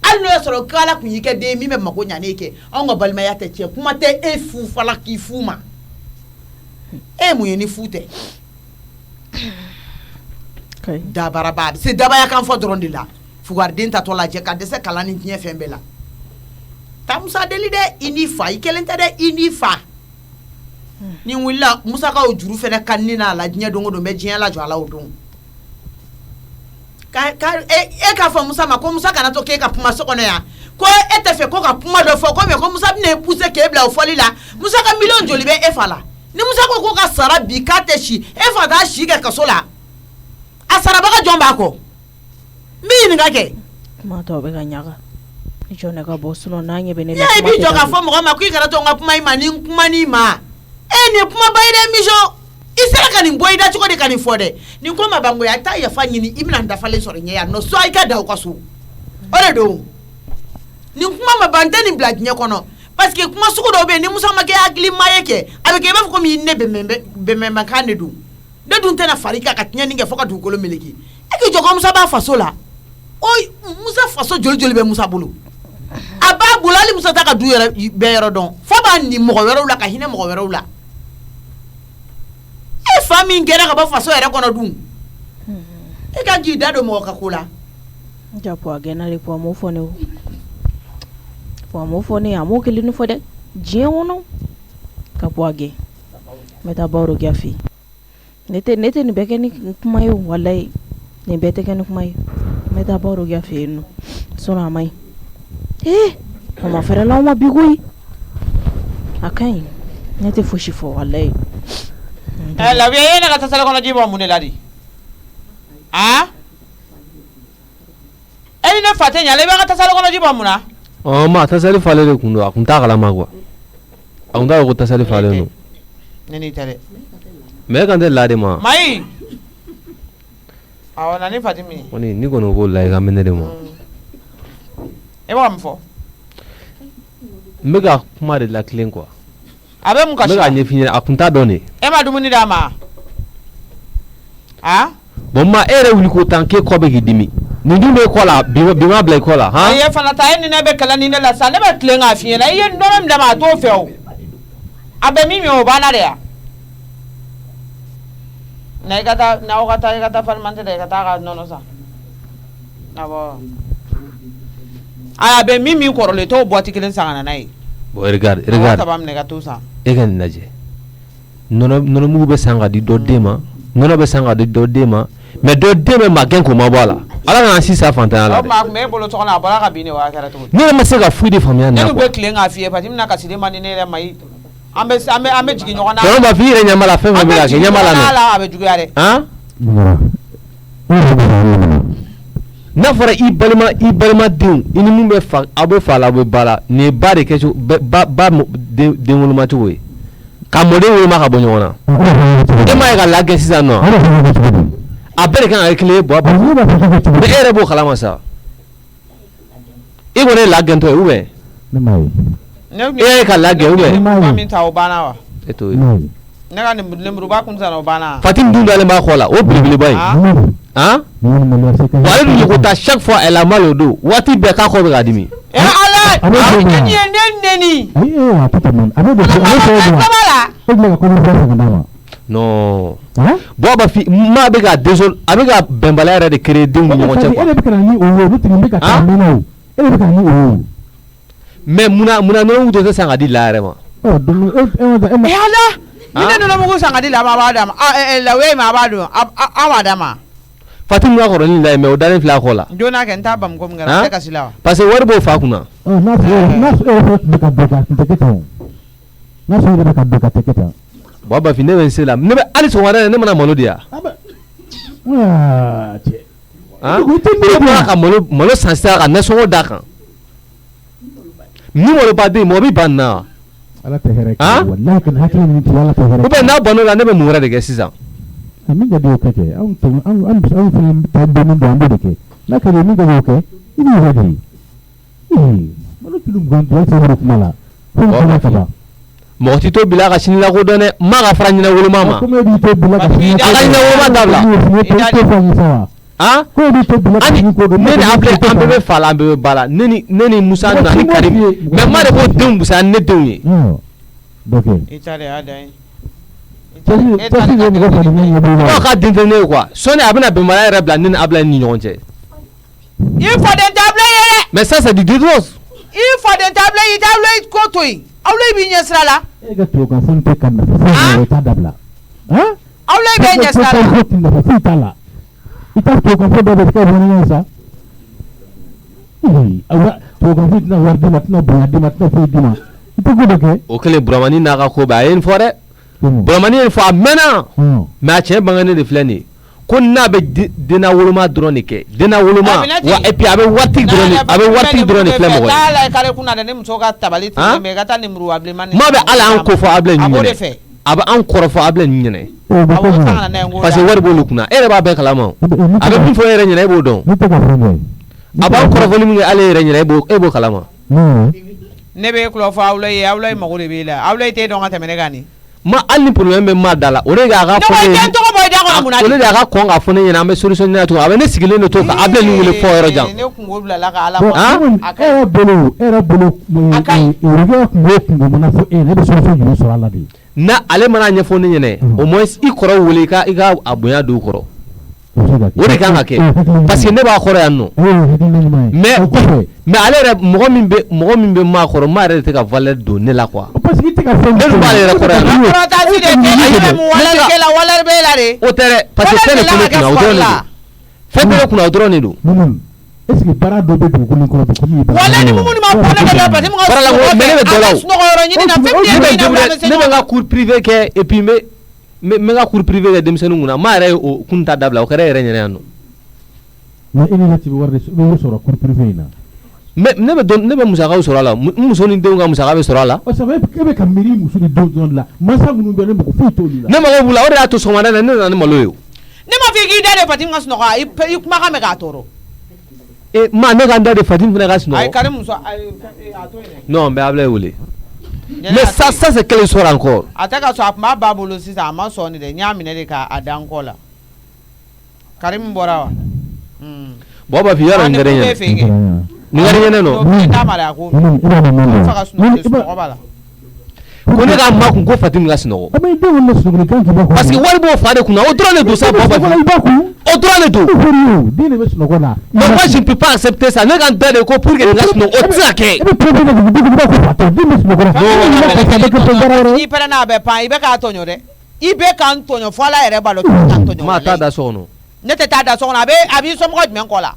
hali n'o y'a sɔrɔ k'Ala kun y'i kɛ den min bɛ mako ɲa ne kɛ anw ka balimaya tɛ tiɲɛ kuma tɛ e fu fala k'i fu ma e mun ye ni fu tɛ dabaraba c'est dabaya kan fɔ dɔrɔn de la fugariden tatɔ lajɛ ka dɛsɛ kalan ni diɲɛ fɛn bɛɛ la taa Musa deli dɛ i n'i fa i kelen tɛ dɛ i n'i fa ni wulila Musa ka o juru fɛnɛ kanni n'a la diɲɛ don o don bɛ diɲɛ lajɔ a la o don e k'a fɔ Musa ma ko Musa kana to k'e ka kuma so kɔnɔ yan ko e tɛ fɛ ko ka kuma dɔ fɔ ko Musa bɛna e pousser k'e bila o fɔli la Musa ka miliyɔn joli bɛ e fa la ni Musa ko k'o ka sara bi k'a tɛ si e fa t'a si kɛ kaso la a sarabaga jɔn b'a kɔ n b'i ɲininka kɛ kuma tɔw bɛ ka ɲaga i jɔ ne ka bɔ sinon n'a ɲɛ bɛ ne la i b'i jɔ k'a fɔ mɔgɔ ma ko i kana to n ka kuma i ma ni n kuma n'i ma nin kuma ba ye dɛ Mijo i sera ka nin bɔ i da cogo de ka nin fɔ dɛ nin ko ma bangoya a taa yafa ɲini i bɛna n dafalen sɔrɔ ɲɛ yan nɔ so i ka da o ka so o de don nin kuma ma ban n tɛ nin bila diɲɛ kɔnɔ parce que kuma sugu dɔw bɛ yen ni Musa ma kɛ hakilima ye kɛ a bɛ kɛ i b'a fɔ komi ne bɛnbɛnkan de don ne dun tɛna fari kan ka tiɲɛni kɛ fo ka dugukolo meleke e k'i jɔ ko Musa b'a faso la Musa faso joli joli bɛ Musa bolo a b'a bolo hali Musa t'a ka du yɛrɛ bɛɛ yɔrɔ dɔn fo b'a ni mɔgɔ wɛrɛw la ka hinɛ mɔgɔ wɛrɛw la e fa min kɛra ka bɔ faso yɛrɛ kɔnɔ dun e ka k'i da don mɔgɔ ka ko la ja puwa gɛnna le puwa m'o fɔ ne o puwa m'o fɔ ne a m'o kelen fɔ dɛ diɲɛ kɔnɔ ka puwa gɛn n bɛ taa Baworokiya fɛ yen ne tɛ nin bɛɛ kɛ ni kuma ye walayi nin bɛɛ tɛ kɛ ni kuma ye n bɛ taa baro kɛ fɛ yen nɔ sinon a ma ɲi o ma fɛrɛ la o ma bi koyi a ka ɲi ne tɛ fosi fɔ walayi. Lafiya ye ne ka tasale kɔnɔ ji bɔ mun de la di e ni ne fa tɛ ɲa la i bɛ ka tasale kɔnɔ ji bɔ mun na. Ma tasali falen de kun don a kun t'a kalama quoi a kun t'a ko tasali falen don. Ne n'i tɛ dɛ. Mais e kan tɛ la de ma. Mayi awɔ na ni Fatimi. Kɔni ni kɔni ko la i ka mɛnɛ de ma. E bɛ ka mun fɔ. N bɛ ka kuma de la tilen quoi. A bɛ mun kasi la. N bɛ ka ɲɛf'i ɲɛna a kun t'a dɔn de. E ma dumuni d'a ma bon ma e yɛrɛ wuli ko tan k'e kɔ bɛ k'i dimi nin dun bɛ kɔ la bi ma bila i kɔ la han. e fana ta e ni ne bɛ kɛlɛ ni ne la sa ne bɛ tilen k'a f'i ɲɛna i ye nɔnɔ min d'a ma a t'o fɛ o a bɛ min o banna de ya. Na i ka taa falimante da i ka taa ka nɔnɔ san awɔ a bɛ min kɔrɔlen t'o boîte kelen san ka na n'a ye. Bon regarde taba minɛ ka t'o san. E ka nin lajɛ nɔnɔmugu bɛ san ka di dɔ den ma nɔnɔ bɛ san ka di dɔ den ma mais dɔ den bɛ magɛn k'o ma bɔ a la ala kana sisan fantanya la dɛ. o tuma a tun bɛ e bolo sɔgɔnɔ a bɔra ka bin de wa a kɛra cogo di. ne yɛrɛ ma se ka foyi de faamuya nin na ne quoi. dun bɛ tilen k'a f'i ye parce que bɛna kasi den ma ni ne yɛrɛ ma yi an bɛ jigin ɲɔgɔn na. tɔnɔ b'a fɔ i yɛrɛ ɲɛ b'a la fɛn fɛn bɛ ka kɛ ɲɛ b'a la mɛ. a bɛ juguya dɛ. n'a fɔra i balima denw i ni mun bɛ fa aw bɛ fa la aw bɛ ba la nin ye ba de kɛ cogo ba den woloma cogo ye ka mɔden woloma ka bɔ ɲɔgɔn na e m'a ye ka la kɛ sisan nɔ a bɛɛ de kan ka kɛ kelen ye bɔ mais e yɛrɛ b'o kalama sa i kɔni ye la gɛntɔ ye ou bien e y'a ye ka la gɛn ou bien kuma min ta o banna wa. e t'o ye ne ka lemuruba kun sanna o banna. Fatimi dun dalen b'a kɔ la o belebeleba in han wa ale dun ye ko ta chaque fois elle a mal au dos waati bɛɛ k'a kɔ bɛ k'a dimi. ala ni ye ne neni. non bon a b'a fɔ maa bɛ ka désol a bɛ ka bɛnbaliya yɛrɛ de créer denw ni ɲɔgɔn cɛ quoi. mais munna nɔnɔmugu tɛ san ka di la yɛrɛ ma. ala ni ne nɔnɔmugu san ka di la ma a b'a d'a ma lawe ma a b'a dun a b'a d'a ma. Fatimi ka kɔrɔnin la ye mais o dalen filɛ a kɔ la. jona kɛ n t'a bamu ko min kɛra n tɛ kasi la wa. parce que wari b'o fa kunna. bon a b'a fɔ ne bɛ n se la ne bɛ hali sɔgɔmada ne mana malo di yan. ne bɔra ka malo san sisan ka nasɔngɔ d'a kan ni malo ba den mɔgɔ bɛ ban nin na wa. ou bien n'a ban'o la ne bɛ mun wɛrɛ de kɛ sisan. min ka di o kɛ kɛ anw fana ta dɔɔnin dɔn an b'o de kɛ n'a ka di min ka di o kɛ i b'i yɛrɛ de ye malo tulu mugan duuru sɛbɛn kuma la fo ka kala ka ban. mɔgɔ ti to bila ka sini lakodɔn dɛ n ma ka fara ɲinɛ woloma ma. comme e b'i to bila ka sini lakodɔn a ka ɲinɛ woloma dabila. ne ni Ablaye an bɛɛ bɛ fa la an bɛɛ bɛ ba la ne ni Musa nana ni Karimu mais n ma de ko denw busaya ni ne denw ye. i ta de y'a dan ye. Aw ka den tɛ ne ye quoi sɔɔni a bɛna bɛnbaliya yɛrɛ bila ne ni Ablaye ni ɲɔgɔn cɛ. i faden tɛ Ablaye ye dɛ. mais ça c'est du divorce. i faden tɛ Ablaye ye i tɛ Ablaye ko to yen Ablaye b'i ɲɛ sira la. e ka tubabu kan tɛ ka nafa foyi t'a dabila. Ablaye b'e ɲɛ sira la. nafa foyi t'a la i t'a tubabu kan fɔ dɔ bɛ kɛ ɲɔgɔn sa. tubabu kan foyi tɛna wari d'i ma tɛna bonya d'i ma tɛna foyi d'i ma i tɛ ko dɔ kɛ. o kɛlen Buramani n'a ka ko bɛɛ a ye nin fɔ dɛ. Buramani ye nin fɔ a mɛnna mais a cɛ bangenen de filɛ nin ye ko n'a bɛ denna woloma dɔrɔn de kɛ denna woloma wa et puis a bɛ waritigi dɔrɔn de filɛ mɔgɔ ye. n'ala ye kare kunna dɛ ni muso ka tabali tigɛ mɛ i ka taa lemuru Abilemani. maa bɛ ala an ko fɔ Ablaye nin ɲɛnɛ a bɛ an kɔrɔ fɔ Ablaye nin ɲɛnɛ parce que wari b'olu kunna e yɛrɛ b'a bɛɛ kalama a bɛ min fɔ e yɛrɛ ɲɛna e b'o dɔn a b'an kɔrɔfɔli min kɛ ale yɛrɛ ɲɛna e b'o kalama. ne bɛ kulɔ fɔ Ablaye mago de b'e la Ablaye t'e dɔn ka tɛmɛ ne kan nin. ma hali ni problème bɛ maa da la o de y'a ka fɔ ne ɲɛna o de y'a ka kɔn ka fɔ ne ɲɛna an bɛ solution ɲini cogo a bɛ ne sigilen de to ka Ablaye nin wele fɔ yɔrɔ jan. ne kungo bilala ka ala e yɛrɛ bolo kungo mana fɔ ne bɛ solution jumɛn sɔrɔ a la de. na ale mana ɲɛfɔ ne ɲɛna au moins i kɔrɔ wele i ka a bonya don u kɔrɔ. o de kan ka kɛ parce que ne b'a kɔrɔ yan nɔ mais ale yɛrɛ mɔgɔ min bɛ maa kɔrɔ maa yɛrɛ de tɛ ka valeur don ne la quoi parce que i tɛ ka fɛn ne dun b'ale yɛrɛ kɔrɔ yan nɔ o tɛ dɛ parce que fɛn de kun ne kunna o dɔrɔn de don fɛn bɛɛ kunna o dɔrɔn de don est-ce que baara dɔ bɛ dugukolo kɔnɔ bi komi wala ni mun ma bɔ ne bɛ parce que mais ne bɛ dɔ la o ne bɛ n ka cours privé kɛ et puis n bɛ ka cours privé kɛ denmisɛnninw kunna maa yɛrɛ ye o kun ta dabila o kɛra e yɛrɛ ɲɛna yan nɔ mais e ni ne ti bɛ wari sɔrɔ cours privé in na mais ne bɛ musakaw sɔrɔ a la n muso ni denw ka musaka bɛ sɔrɔ a la parce que e bɛ ka miiri muso ni denw dɔrɔn de la mansa minnu bɛ ne mako foyi t'olu la ne mago b'u la o de y'a to sɔgɔmada in na ne nana ni malo ye o ne ma fɔ i k'i da de Fati ka sunɔgɔ i kumakan mɛn k'a tɔɔrɔ ma ne ka n da de Fati fana ka sunɔgɔ ayi kari muso a to yen non mais Ablaye wele mais ça c'est quelle histoire encore a tɛ ka sɔn a tun b'a ba bolo sisan a ma sɔn nin dɛ n y'a minɛ de k'a da n kɔ la Karim bɔra wa bon ba fi yɔrɔ nin gɛrɛ ɲɛ nin gɛrɛ ɲɛ nɔ n'a mara ko fa ka sunɔgɔ b'a la ko ne ka ma kun ko Fati ka sunɔgɔ parce que wari b'o fa de kunna o dɔrɔn de don sa baba o dɔrɔn de don den de bɛ sunɔgɔ la mais moi je ne peux pas accepter ça ne ka n da de ko pour que n ka sunɔgɔ o tɛ se ka kɛ i pɛrɛn n'a bɛ pan i bɛ k'a tɔɲɔ dɛ i bɛ k'an tɔɲɔ fɔ Ala yɛrɛ b'a dɔn k'i bɛ k'an tɔɲɔ maa t'a da so kɔnɔ ne tɛ taa da so kɔnɔ a b'i somɔgɔ jumɛn kɔ la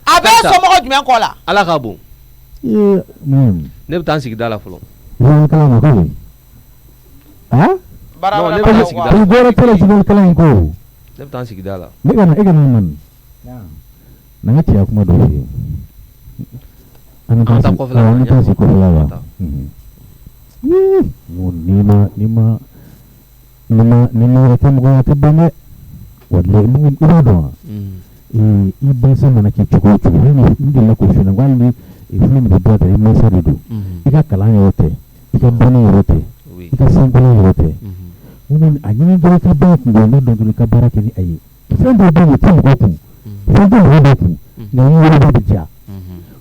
a bɛ somɔgɔ jumɛn kɔ la Ala ka bon ne bɛ taa n sigi da la fɔlɔ ah non ne bɛ taa n sigi da la ko bɔra tele jumɛn kalan in ko ne bɛ taa n sigi da la e kana man na ka tiya kuma dɔ f'i ye an taa kɔfɛ la an taa sigi kɔfɛ la wa ni ma kɛ mɔgɔ ya tɛ ban dɛ wallahi i b'a dɔn wa i bɛnsa mana kɛ cogo o cogo n delila k'o f'i ɲɛna ko hali ni filɛ min bɛ bɔ ta i mansa de don i ka kalan yɔrɔ tɛ i ka dɔnni yɔrɔ tɛ i ka sanfɛla yɔrɔ tɛ a ɲini dɔrɔn i ka baara kun dɔn ne dɔn dɔrɔn i ka baara kɛ ni a ye fɛn dɔw bɛ yen o tɛ mɔgɔ kun fɛn tɛ mɔgɔ dɔ kun nka i yɔrɔ bɛ ja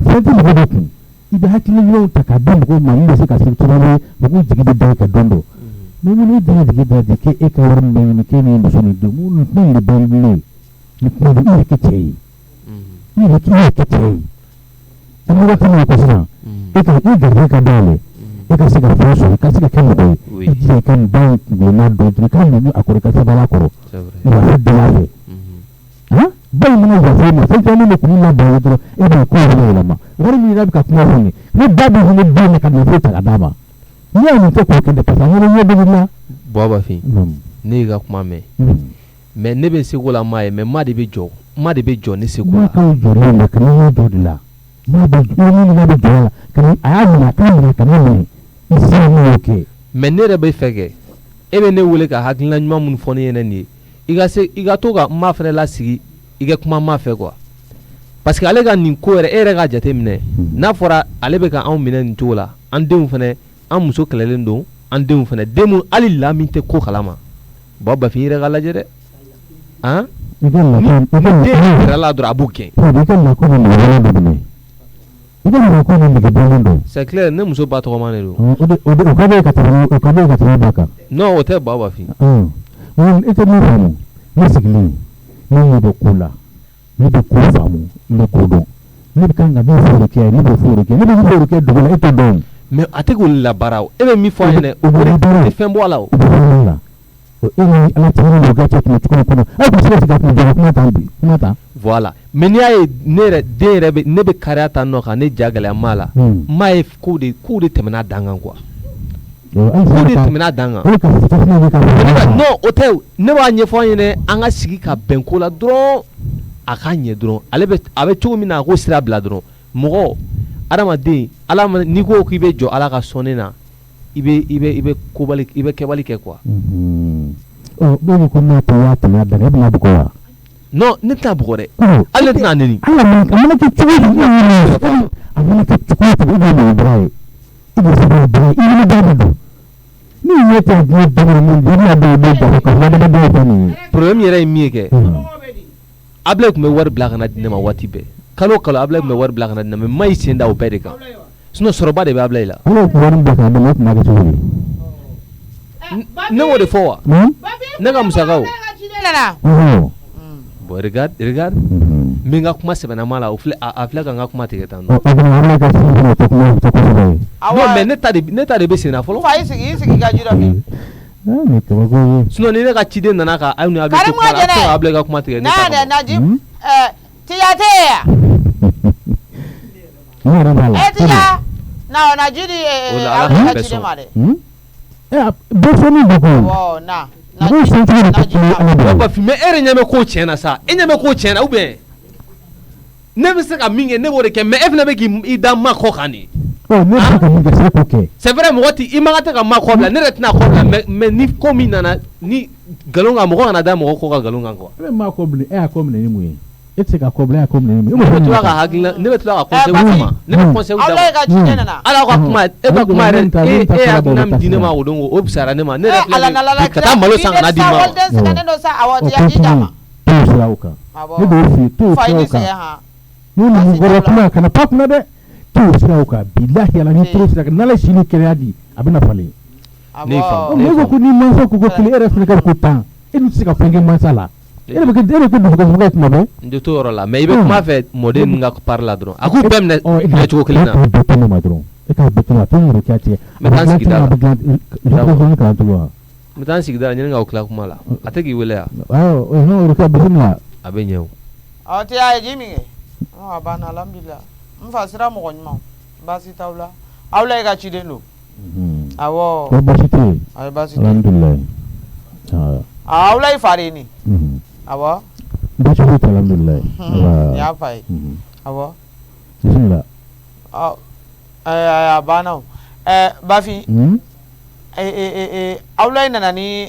fɛn tɛ mɔgɔ dɔ kun i bɛ hakili ɲumanw ta k'a di mɔgɔw ma min bɛ se ka se cogo min mɔgɔw jigi bɛ da i kan dɔn dɔ mais mun e den jigi da de k'e ka wari min bɛ ɲini k'e ni muso ni denw mun kuma de bɛ ɲini ni kuma de i yɛrɛ kɛ cɛ ye i yɛrɛ kɛ cɛ ye an bɛ waati min na sisan e garijɛgɛ ka dayɛlɛ e ka se ka fɛn sɔrɔ i ka se ka kɛ mɔgɔ ye i jija i ka nin baara in kunna dɔn dɔrɔn i ka ɲini a kɔrɔ i ka sabali a kɔrɔ i b'a fɔ dɔn fɛ ba in mana yafa ma fɛn caman de kun labɛn ye dɔrɔn e b'a ko yɛrɛ yɛlɛma wari min yɛrɛ bɛ ka kuma fɔ nin ne ba bɛ hinɛ den na ka nafolo ta ka d'a ma n'i y'a nin kɛ k'o kɛ de parce que an yɛrɛ ɲɛ bɛ nin na. Bafin ne y'i ka kuma mɛn mais ne bɛ seko la maa ye mais maa de bɛ jɔ ne seko la. maa ka jɔlen la ka n'a jɔ de la maa bɛ jɔ la ka a y'a minɛ a k'a minɛ ka ne minɛ i se n'o y'o kɛ. mais ne yɛrɛ bɛ fɛ kɛ e bɛ ne wele ka hakilina ɲuman minnu fɔ ne ɲɛna nin ye i ka to ka maa fɛnɛ lasigi i ka kuma maa fɛ quoi parce que ale ka nin ko yɛrɛ e yɛrɛ ka jate minɛ n'a fɔra ale bɛ ka anw minɛ nin cogo la an denw fɛnɛ an muso kɛlɛlen don an denw fɛnɛ den mun hali la min tɛ ko kalama Bafin i yɛrɛ ka lajɛ dɛ han ni den yɛrɛ la dɔrɔn a b'o gɛn. c'est clair ne muso ba tɔgɔma de don. o ka bɛ ka tɛmɛ ba kan. non o tɛ Bafin. e tɛ min faamu ne sigilen ne ɲɛ bɛ ko la ne bɛ ko faamu ne bɛ ko dɔn ne bɛ kan ka min fɔ o kɛ ne bɛ fɔ o kɛ ne bɛ min fɔ o kɛ dugu la e t'o dɔn. mais a tɛ k'olu labaara o e bɛ min fɔ a ɲɛna o tɛ fɛn bɔ a la o. e ni ala cɛ ni mɔgɔ cɛ tun bɛ cogo kɔnɔ aw ka se ka tigɛ kuma kuma tan bi kuma tan. voilà mais n'i y'a ye ne yɛrɛ den yɛrɛ bɛ ne bɛ kariya ta nɔ kan ne ja gɛlɛya maa la maa ye kow de tɛmɛna dan kan quoi kow de tɛmɛna dan kan non o tɛ ne b'a ɲɛfɔ an ɲɛna an ka sigi ka bɛn ko la dɔrɔn a ka ɲɛ dɔrɔn a bɛ cogo min na a ko sira bila dɔrɔn mɔgɔ adamaden ala n'i ko k'i bɛ jɔ ala ka sɔnni na i bɛ kɛbali kɛ quoi. bɛɛ ko n'a tɛ y'a tɛmɛ a dan e bɛna bugɔ wa. non ne t'a bugɔ dɛ ale ne tɛna nɛni. a mana kɛ cogo o cogo a mana kɛ cogo o cogo i bɛ mɔgɔ bɔra ye i bɛ se k'o bɔra ye i bɛ ba de don ni ɲɛ tɛ diɲɛ bɛɛ min i bɛna dɔw bɛ jɔ ka ladama dɔw fɛ nin ye. problème yɛrɛ ye min ye kɛ Ablaye tun bɛ wari bila ka na di ne ma waati bɛɛ kalo o kalo Ablaye tun bɛ wari bila ka na di ne ma mais ma y'i sen da o bɛɛ de kan sinon sɔrɔba de bɛ Ablaye la. ala tun wari bila ka na dɛmɛ o tun b'a kɛ cogo di. ne y'o de fɔ wa ne ka musakaw. regarde min ka kuma sɛbɛnnama la a filɛ ka n ka kuma tigɛ tan non mais ne ta de bɛ sen na fɔlɔ fa i sigi ka jira bi sinon ni ne ka ciden nana ka aw ni a bɛ se kuma la a bɛ ka kuma tigɛ ne ta Najib tiyate ya tiya na Najidi ala ka ciden ma dɛ na ba fi mais e ɲɛ bɛ ko tiɲɛ na sa e ɲɛ bɛ ko tiɲɛ na ou bien ne bɛ se ka min kɛ ne b'o de kɛ mais e fana bɛ k'i da ma kɔ kan de c'est vrai mɔgɔ ti i man kan tɛ ka ma kɔ bila ne yɛrɛ tɛna kɔ bila mais ni ko min nana ni nkalon kan mɔgɔ kana da mɔgɔ kɔ ka nkalon kan quoi e ma kɔ bilen e y'a kɔ minɛ ni mun ye e tɛ se ka kɔ bilen e y'a kɔ minɛ ni mun ye ne bɛ tila ka hakilina ne bɛ tila ka conseil d'u ma ne bɛ conseil d'u ma ala ka kuma e ka kuma yɛrɛ e hakilina min di ne ma o don o fisayara ne ma ne yɛrɛ filɛ ka taa malo san ka na di ma t'o siraw kan ne b'o f'i ye t'o siraw kan n'u nimukɔrɔ kuma kana pa kunna dɛ t'o siraw kan bilahi ala ni t'o sira kan n'ala si ni kɛnɛya di a bɛna falen ne fa ne ko ko ni mansa ko ko kelen e yɛrɛ fana ka ko tan e dun tɛ se ka fɛn kɛ mansa la e de bɛ kɛ dusukasi kuma bɛɛ n tɛ t'o yɔrɔ la mais i bɛ kuma fɛ mɔden ninnu ka parler la dɔrɔn a k'u bɛɛ minɛ cogo kelen na e k'a bɛɛ to ne ma dɔrɔn e k'a bɛɛ to ne ma to n yɛrɛ k'a tigɛ n bɛ taa n sigi da la n bɛ taa n sigi da la ɲani ka o tila kuma la a tɛ k'i wele yan o ka bisimila a bɛ ɲɛ o tiya ye ji min kɛ a banna alhamdulillah n fa sira mɔgɔ ɲuman baasi t'aw la aw la e ka ciden don awɔ ko baasi tɛ yen ayi baasi tɛ alhamdulillah aw la i fa de ye nin awɔ baasi tɛ alhamdulillah n y'a fa ye awɔ bisimila a banna o Bafi aw la nana ni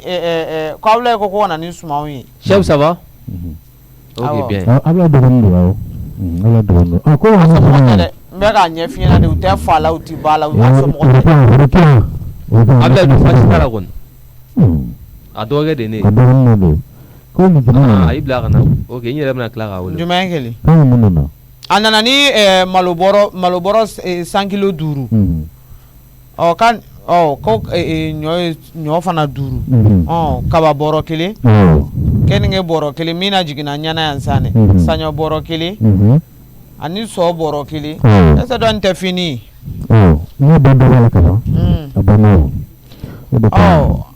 ko aw la ko ko nana ni sumaw ye chef ça va ok bien ala dɔgɔnin don awɔ ala dɔgɔnin don ko wa n bɛ k'a ɲɛ f'i ɲɛna de u tɛ fa la u tɛ ba la u y'a fɔ mɔgɔ Ablaye du fasi t'a la kɔni a dɔgɔkɛ de ne ye a dɔgɔnin don ko nin jumɛn na a y'i bila ka na ok n yɛrɛ bɛna tila k'a wele jumɛn kelen kan mun nana a nana ni malobɔrɔ 5 kilo 5 ɔ kan ko ɲɔ fana 5 kaba bɔrɔ 1 kenige bɔrɔ 1 min na jiginna ɲana yan sa ne saɲɔ bɔrɔ 1 ani sɔ bɔrɔ 1 ɛsɛ dɔ nin tɛ fini ne bɛ dɔ la ka ban a banna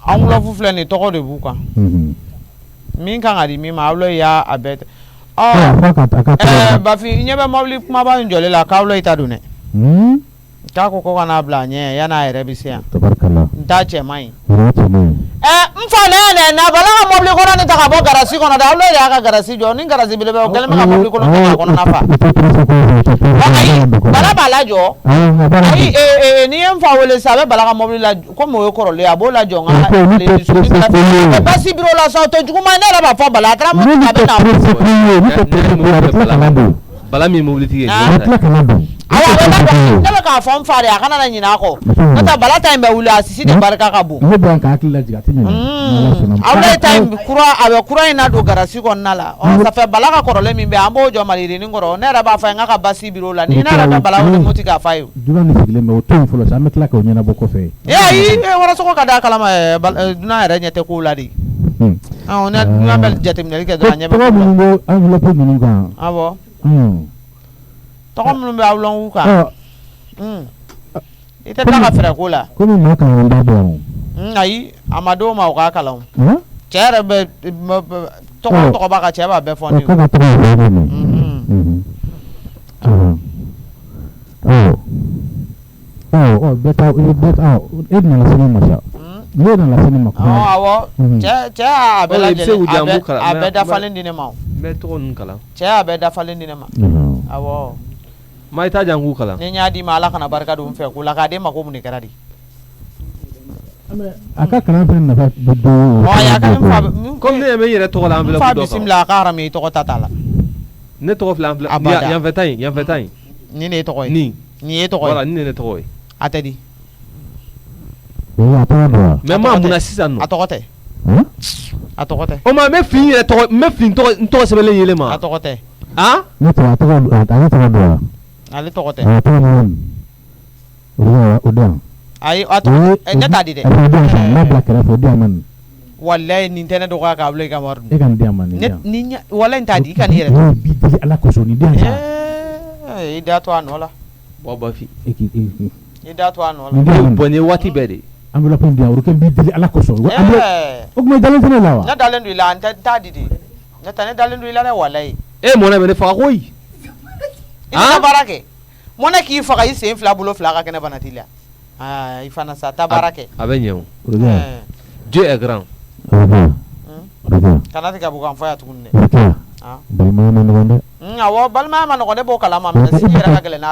an wulɔfu filɛ nin tɔgɔ de b'u kan min kan ka di min ma awlɔ y'a a bɛɛ Bafi ɲɛ bɛ mobili kumaba in jɔlen la k'awlɔ i ta don dɛ k'a ko ka n'a bila a ɲɛ yan'a yɛrɛ bɛ se yan n t'a cɛ man ɲi n fa ne na bala ka mobili kɔnɔ ni ta ka bɔ garasi kɔnɔ dɛ awlɔ de y'a ka garasi jɔ ni garasi belebele o kɛlen bɛ ka mobili kɔnɔ ta k'a kɔnɔna fa ayi bala b'a lajɔ ayi n'i ye n fa wele sisan a bɛ bala ka mobili la komi o ye kɔrɔlen a b'o lajɔ n ka basi biro la sa o tɛ juguman ne yɛrɛ b'a fɔ bala a kɛra mun a bɛ na bala min mobilitigi ye ne bɛ k'a fɔ n fa de a kana na ɲinɛ a kɔ n'o tɛ bala ta in bɛ wuli a sisi de barika ka bon ne bɛ ka hakili lajigin a tɛ ɲɛ awlɛ ta in kura a bɛ kura in na don garasi kɔnɔna la safɛ bala ka kɔrɔlen min bɛ an b'o jɔ maliyirini kɔrɔ ne yɛrɛ b'a fɔ n ka basi biro la ni ne yɛrɛ bɛ bala wele moti k'a fa ye dunan ni sigilen bɛ o to yen fɔlɔ sa an bɛ tila k'o ɲɛnabɔ kɔfɛ ayi wɔrɔsogo ka d'a kalama dunan yɛrɛ ɲɛ tɛ kow la de dunan bɛ jateminɛli kɛ dɔrɔn a ɲɛ bɛ tɔgɔ minnu bɛ enveloppe ninnu kan awɔ tɔgɔ minnu bɛ awlɔnw kan i tɛ taa ka fɛɛrɛ ko la komi maa kan da dɔn ayi a ma d'o ma o k'a kalan cɛ yɛrɛ bɛ tɔgɔ b'a ka cɛ b'a bɛɛ fɔ ne ye ka tɔgɔ yɛrɛ de ma bɛɛ ta e nana se ne ma sa ne nana se ne ma awɔ cɛ y'a bɛɛ lajɛlen a bɛɛ dafalen di ne ma n bɛ tɔgɔ ninnu kalan cɛ y'a bɛɛ dafalen di ne ma awɔ maa i t'a jan k'u kalan ni n y'a d'i ma ala kana barika don n fɛ ko la k'a d'e ma ko mun de kɛra de a ka kalan fɛnɛ nafa bɛ don comme ne ɲɛ bɛ n yɛrɛ tɔgɔ la enveloppe dɔ kan n fa bisimila a ka harami i tɔgɔ ta t'a la ne tɔgɔ filɛ yanfɛ ta in ni ne tɔgɔ ye nin ye tɔgɔ ye voilà nin ne tɔgɔ ye a tɛ di mais maa mun na sisan nɔ a tɔgɔ tɛ a tɔgɔ tɛ o ma n bɛ fi n yɛrɛ tɔgɔ n bɛ fi n tɔgɔ sɛbɛnlen yelen ma a tɔgɔ tɛ ne tɔgɔ a tɔgɔ don ale tɔgɔ tɛ a tɔgɔ o don ayi a tɔgɔ ne t'a di dɛ n'a bila kɛrɛfɛ o di a ma nin o wallahi nin tene do ka ablo ka war e kan dia man ni wallahi tadi kan yere bi dili ala ko so ni dia ida to anola baba fi ida to anola boni wati bede amula pon dia ruken bi dili ala ko so o mo dalen tene lawa na dalen du la anta tadi di na tane dalen du la wallahi mona bene fa koy ina barake mona ki fa yi sen fla bulo fla ka kene banatila ifana sa tabarake abe nyew Dieu est grand kanati ka bukan fa ya tukunne balma man wonde awo balma man ko de bo kala ma men sira ka gele na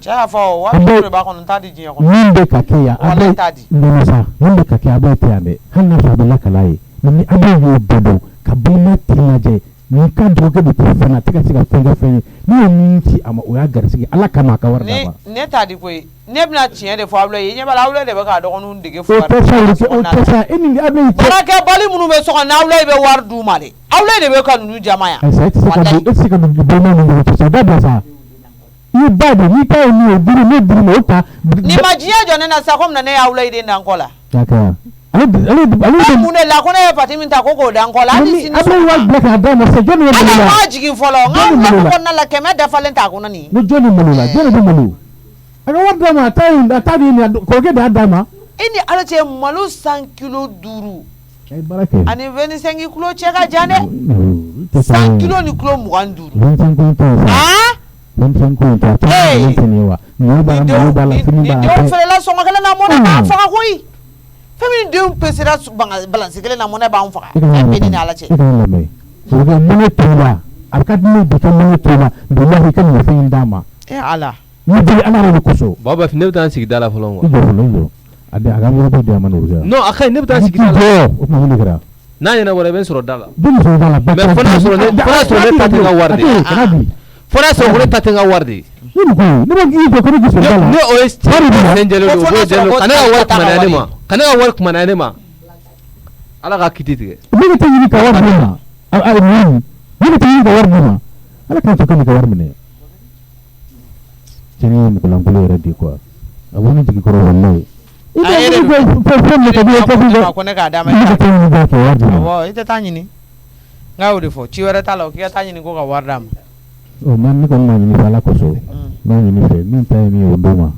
cha fa wa bi ba ko ntadi jiya ko minde kakiya abe tadi ndonasa minde kakiya abe tiande hanna fa bela kalai mini abe yo bodo kabima tinaje ni kan doge de fana tika tika fenga fenga ni minti ama o ya garsigi ala kama ka warda ba ne tadi koy ne bna tiye de fo ablo yi nyeba lawlo de ba ka do onu dige fo o tesa eni abe bara ke bali munu be so ko na awlo be war du male awlo de be ka nu jamaya sika du be no no tesa da ba sa ni bado ni ka ni o diri mo ta ni majiya jone na sa kom na ne awlo de nan kola kaka ale mune la kona ya pati min ta koko dan kola ni sini abe wa black adam se joni mo la ma jigin folo ngam ko na la keme da falen ta kona ni no joni mo la joni mo lu aga wa dama ta ni ko ke da dama ini ala ce malu 100 kilo duru ay barake ani 25 kilo cheka jane 100 kilo ni kilo mugan duru 25 ko ta ni wa ni ba la fini ba ni do fele la songa kala na mona ka fa koy famille de pesera balance kele na mona ba on fa e ni ala che so ga mona tola arkat ni de kan mona tola billahi kan ni fin dama ala ni bi ala ko so baba fi nebta sigi dala folon wa ade aga mo ba de manu ga no akai nebta sigi dala o mo ni gra na yana wala ben soro dala bin so dala mais fona soro ne tatenga warde fona soro ne tatenga warde ni ba gi ko ko so dala ne o est senjelo do bo jelo kana work manane ma ala ka kitite ni ta ni ka war ma ni ta ni ka war ma ala ka to ka war mine tini mo ko langulo re di quoi aboni jigi ko wallahi ayere ko ne ka dama wo ite tanyini ngawde fo ci wara talo ki tanyini ko ka wardam o man ni ko man ni fala ko so man ni fe min tay mi o doma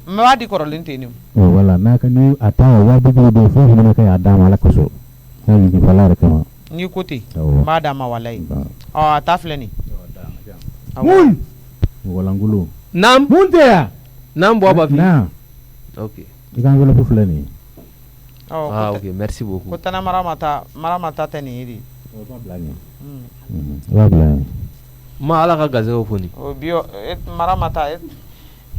me wadi ko rolinte ni o wala naka ni atawa wadi do fo ni ka ya dama la ko so ni fala re kama ni kuti ma dama wallahi o atafleni mun wala ngulo nam munte ya nam baba fi na okay ikan wala fu flani okay merci beaucoup ko tana maramata tani iri ba blani ba blani ma ala ka gazo foni o bio maramata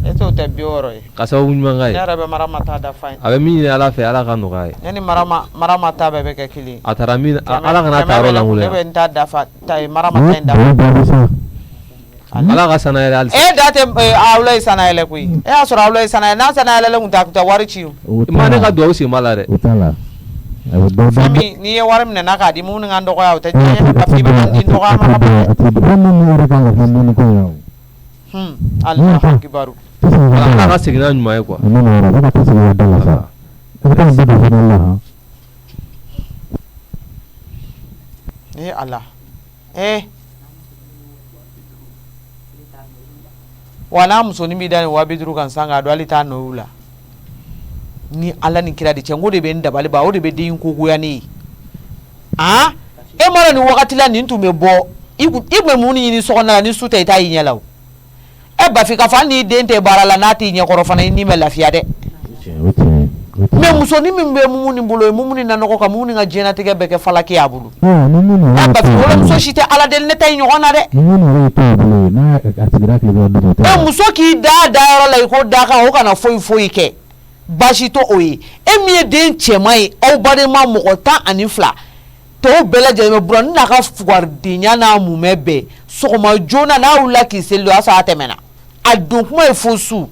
eto te bioro kasa wunma ngai ya rabe maramata da fine abe min ala fe ala ka no gai yani maramata bebe ke kili atara min ala kana taro la ngule be nta da fa tay maramata nda ala ka sana ele al date awlay sana ele kuy asura awlay sana na sana ele ngunta ta wari ciu mane ka do si mala re utala fami ni warim ne naka di mun ngando ko yaw te ka fi ba ni to ga ma ba mun ni ra ka ko mun ko yaw Allah akbaru ala ka sigina nyuma kwa ni na ra ka sigina dala sa ka bi do Allah Allah wala musoni mi dani wa bidru kan sanga do alita no wula ni ala ni kira di cengo de be ndabali ba o de be din ko goya ni e mara ni wakati la ni ntume bo igwe muni ni so na ni suta ita yin yalaw e ba fi ka fa ni dente barala nati nya koro fana ni me lafiya de me musoni mi be mumuni bulo mumuni na no ko mumuni nga jena tege be ke falaki abulu ba fi wala muso shite ala del ne tay nyona de muso ki da yoro la ko da ka o kana foi ke bashi to oyi e mi den chemai o bare ma mo ta anifla to bela je me bro na ka fuar dinya na mu mebe so ma jona na wula ki selo asa atemena adun kuma e fosu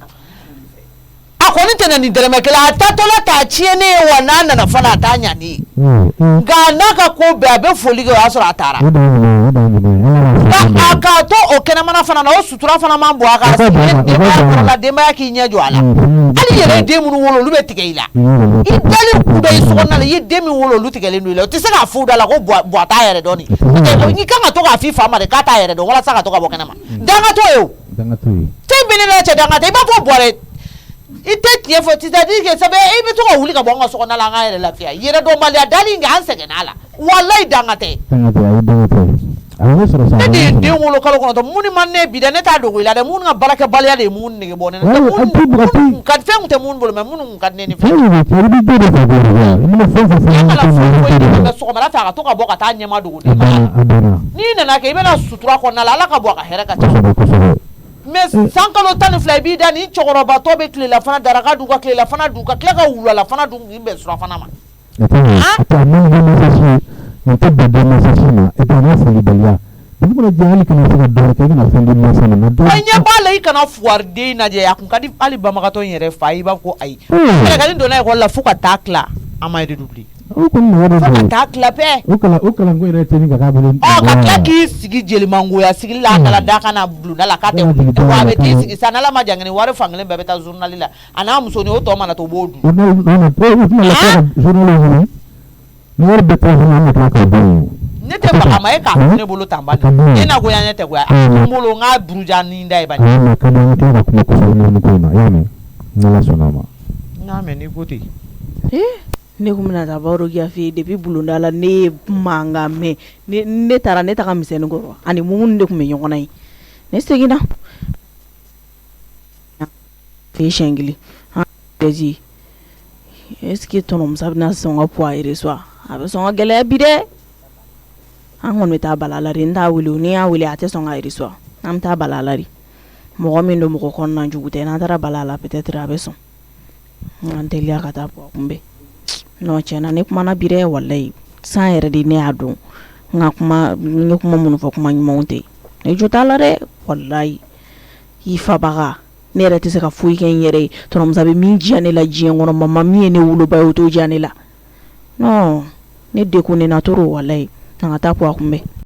akoni tena ni dereme kala atatola ta chiene wanana na fana tanya ni ga na ka ko be abe foli ga asura atara a ka to o kɛnɛmana fana na o sutura fana man bɔ a ka la denbaya k'i ɲɛ jɔ a la hali yɛrɛ den minnu wolo olu bɛ tigɛ i la i dalen kun bɛ i sokɔnɔna la i ye den min wolo olu tigɛlen don i la o tɛ se k'a f'u da la ko buwa t'a yɛrɛ dɔn i kan ka to k'a f'i fa ma de k'a t'a yɛrɛ dɔn walasa ka to ka bɔ kɛnɛma dangatɔ ye o cɛ bɛ ne la cɛ dangatɔ i b'a fɔ bɔrɛ i tɛ tiɲɛ fɔ c'est-à-dire que sabu i bɛ to ka wuli ka bɔ an ka sokɔnɔna la an ka yɛrɛ lafiya yɛrɛ dɔnbaliya dali in kɛ an sɛgɛnna a la walayi dangatɛ ne de ye den wolo kalo kɔnɔntɔn mun ni ma ne bi dɛ ne t'a dogo i la dɛ mun ka baarakɛbaliya de ye mun nege bɔ ne na fɛn kun tɛ mun bolo mɛ minnu kun ka di ne ni fɛn sɔgɔmada fɛ a ka to ka bɔ ka taa ɲɛma dogo n'i nana kɛ i bɛna sutura kɔnɔna la ala ka bɔ a ka hɛrɛ ka ca mais san kalo 12 i b'i da ni cɛkɔrɔbatɔ bɛ tilelafana daraka dun ka tilelafana dun ka tila ka wulalafana dun k'i bɛn surafana ma n tɛ bɛn denmansaso ma et puis an ka folibaliya dugu kɔnɔ diɲɛ hali kana se ka dɔwɛrɛ kɛ i kana fɛn di mansa ma a ɲɛ b'a la i kana fuwariden lajɛ a kun ka di hali banbagatɔ in yɛrɛ fa i b'a fɔ ko ayi kɛlɛkɛni donna ekɔli la fo ka taa tila an ma redoublé o kɔni mɔgɔ dɔ fo ka taa tila bɛɛ o kalanko yɛrɛ tɛ ni ka k'a bolo ka tila k'i sigi jelimangoya sigili la a kala da kana bulonda la k'a tɛ wa a bɛ t'i sigi sa n'ala ma jangɛni wari fankelen bɛɛ bɛ taa journal la a n'a muso ni o tɔ mana to o b'o dun ne tɛ baga ma e k'a kun ne bolo tan bali e na goya ɲɛ tɛ goya a kun bolo n k'a buruja ni da ye bani ka kuma kɔsɔbɛ ni ko in na i y'a mɛn n'ala sɔnna ma n y'a mɛn n'i ko ten ne kun bɛna taa baro kɛ fɛ yen depuis bulonda la ne ye mankan mɛn ne taara ne taga misɛnnin kɔrɔ ani mun de kun bɛ ɲɔgɔn na ye ne seginna fɛ siɲɛ kelen bɛji est-ce que tɔnɔmusa bɛna sɔn ka poids yɛrɛ a bɛ sɔn ka gɛlɛya bi dɛ an kɔni bɛ taa bala la de n t'a wele ni y'a wele a tɛ sɔn ka yɛrɛ an bɛ taa bala la de mɔgɔ min don mɔgɔ kɔnɔna jugu tɛ n'an taara bala la peut-être a bɛ sɔn an teliya ka taa poids kunbɛn non tiɲɛna ne kumana bi dɛ walayi san yɛrɛ de ne y'a dɔn n ye kuma minnu fɔ kuma ɲumanw tɛ ne jo t'a la dɛ walayi i fabaga ne yɛrɛ tɛ se ka foyi kɛ n yɛrɛ ye tɔnɔmusa bɛ min diya ne la diɲɛ kɔnɔ mama min ye ne woloba ye o t'o diya ne la non ne degunnena trop walayi an ka taa poids kunbɛn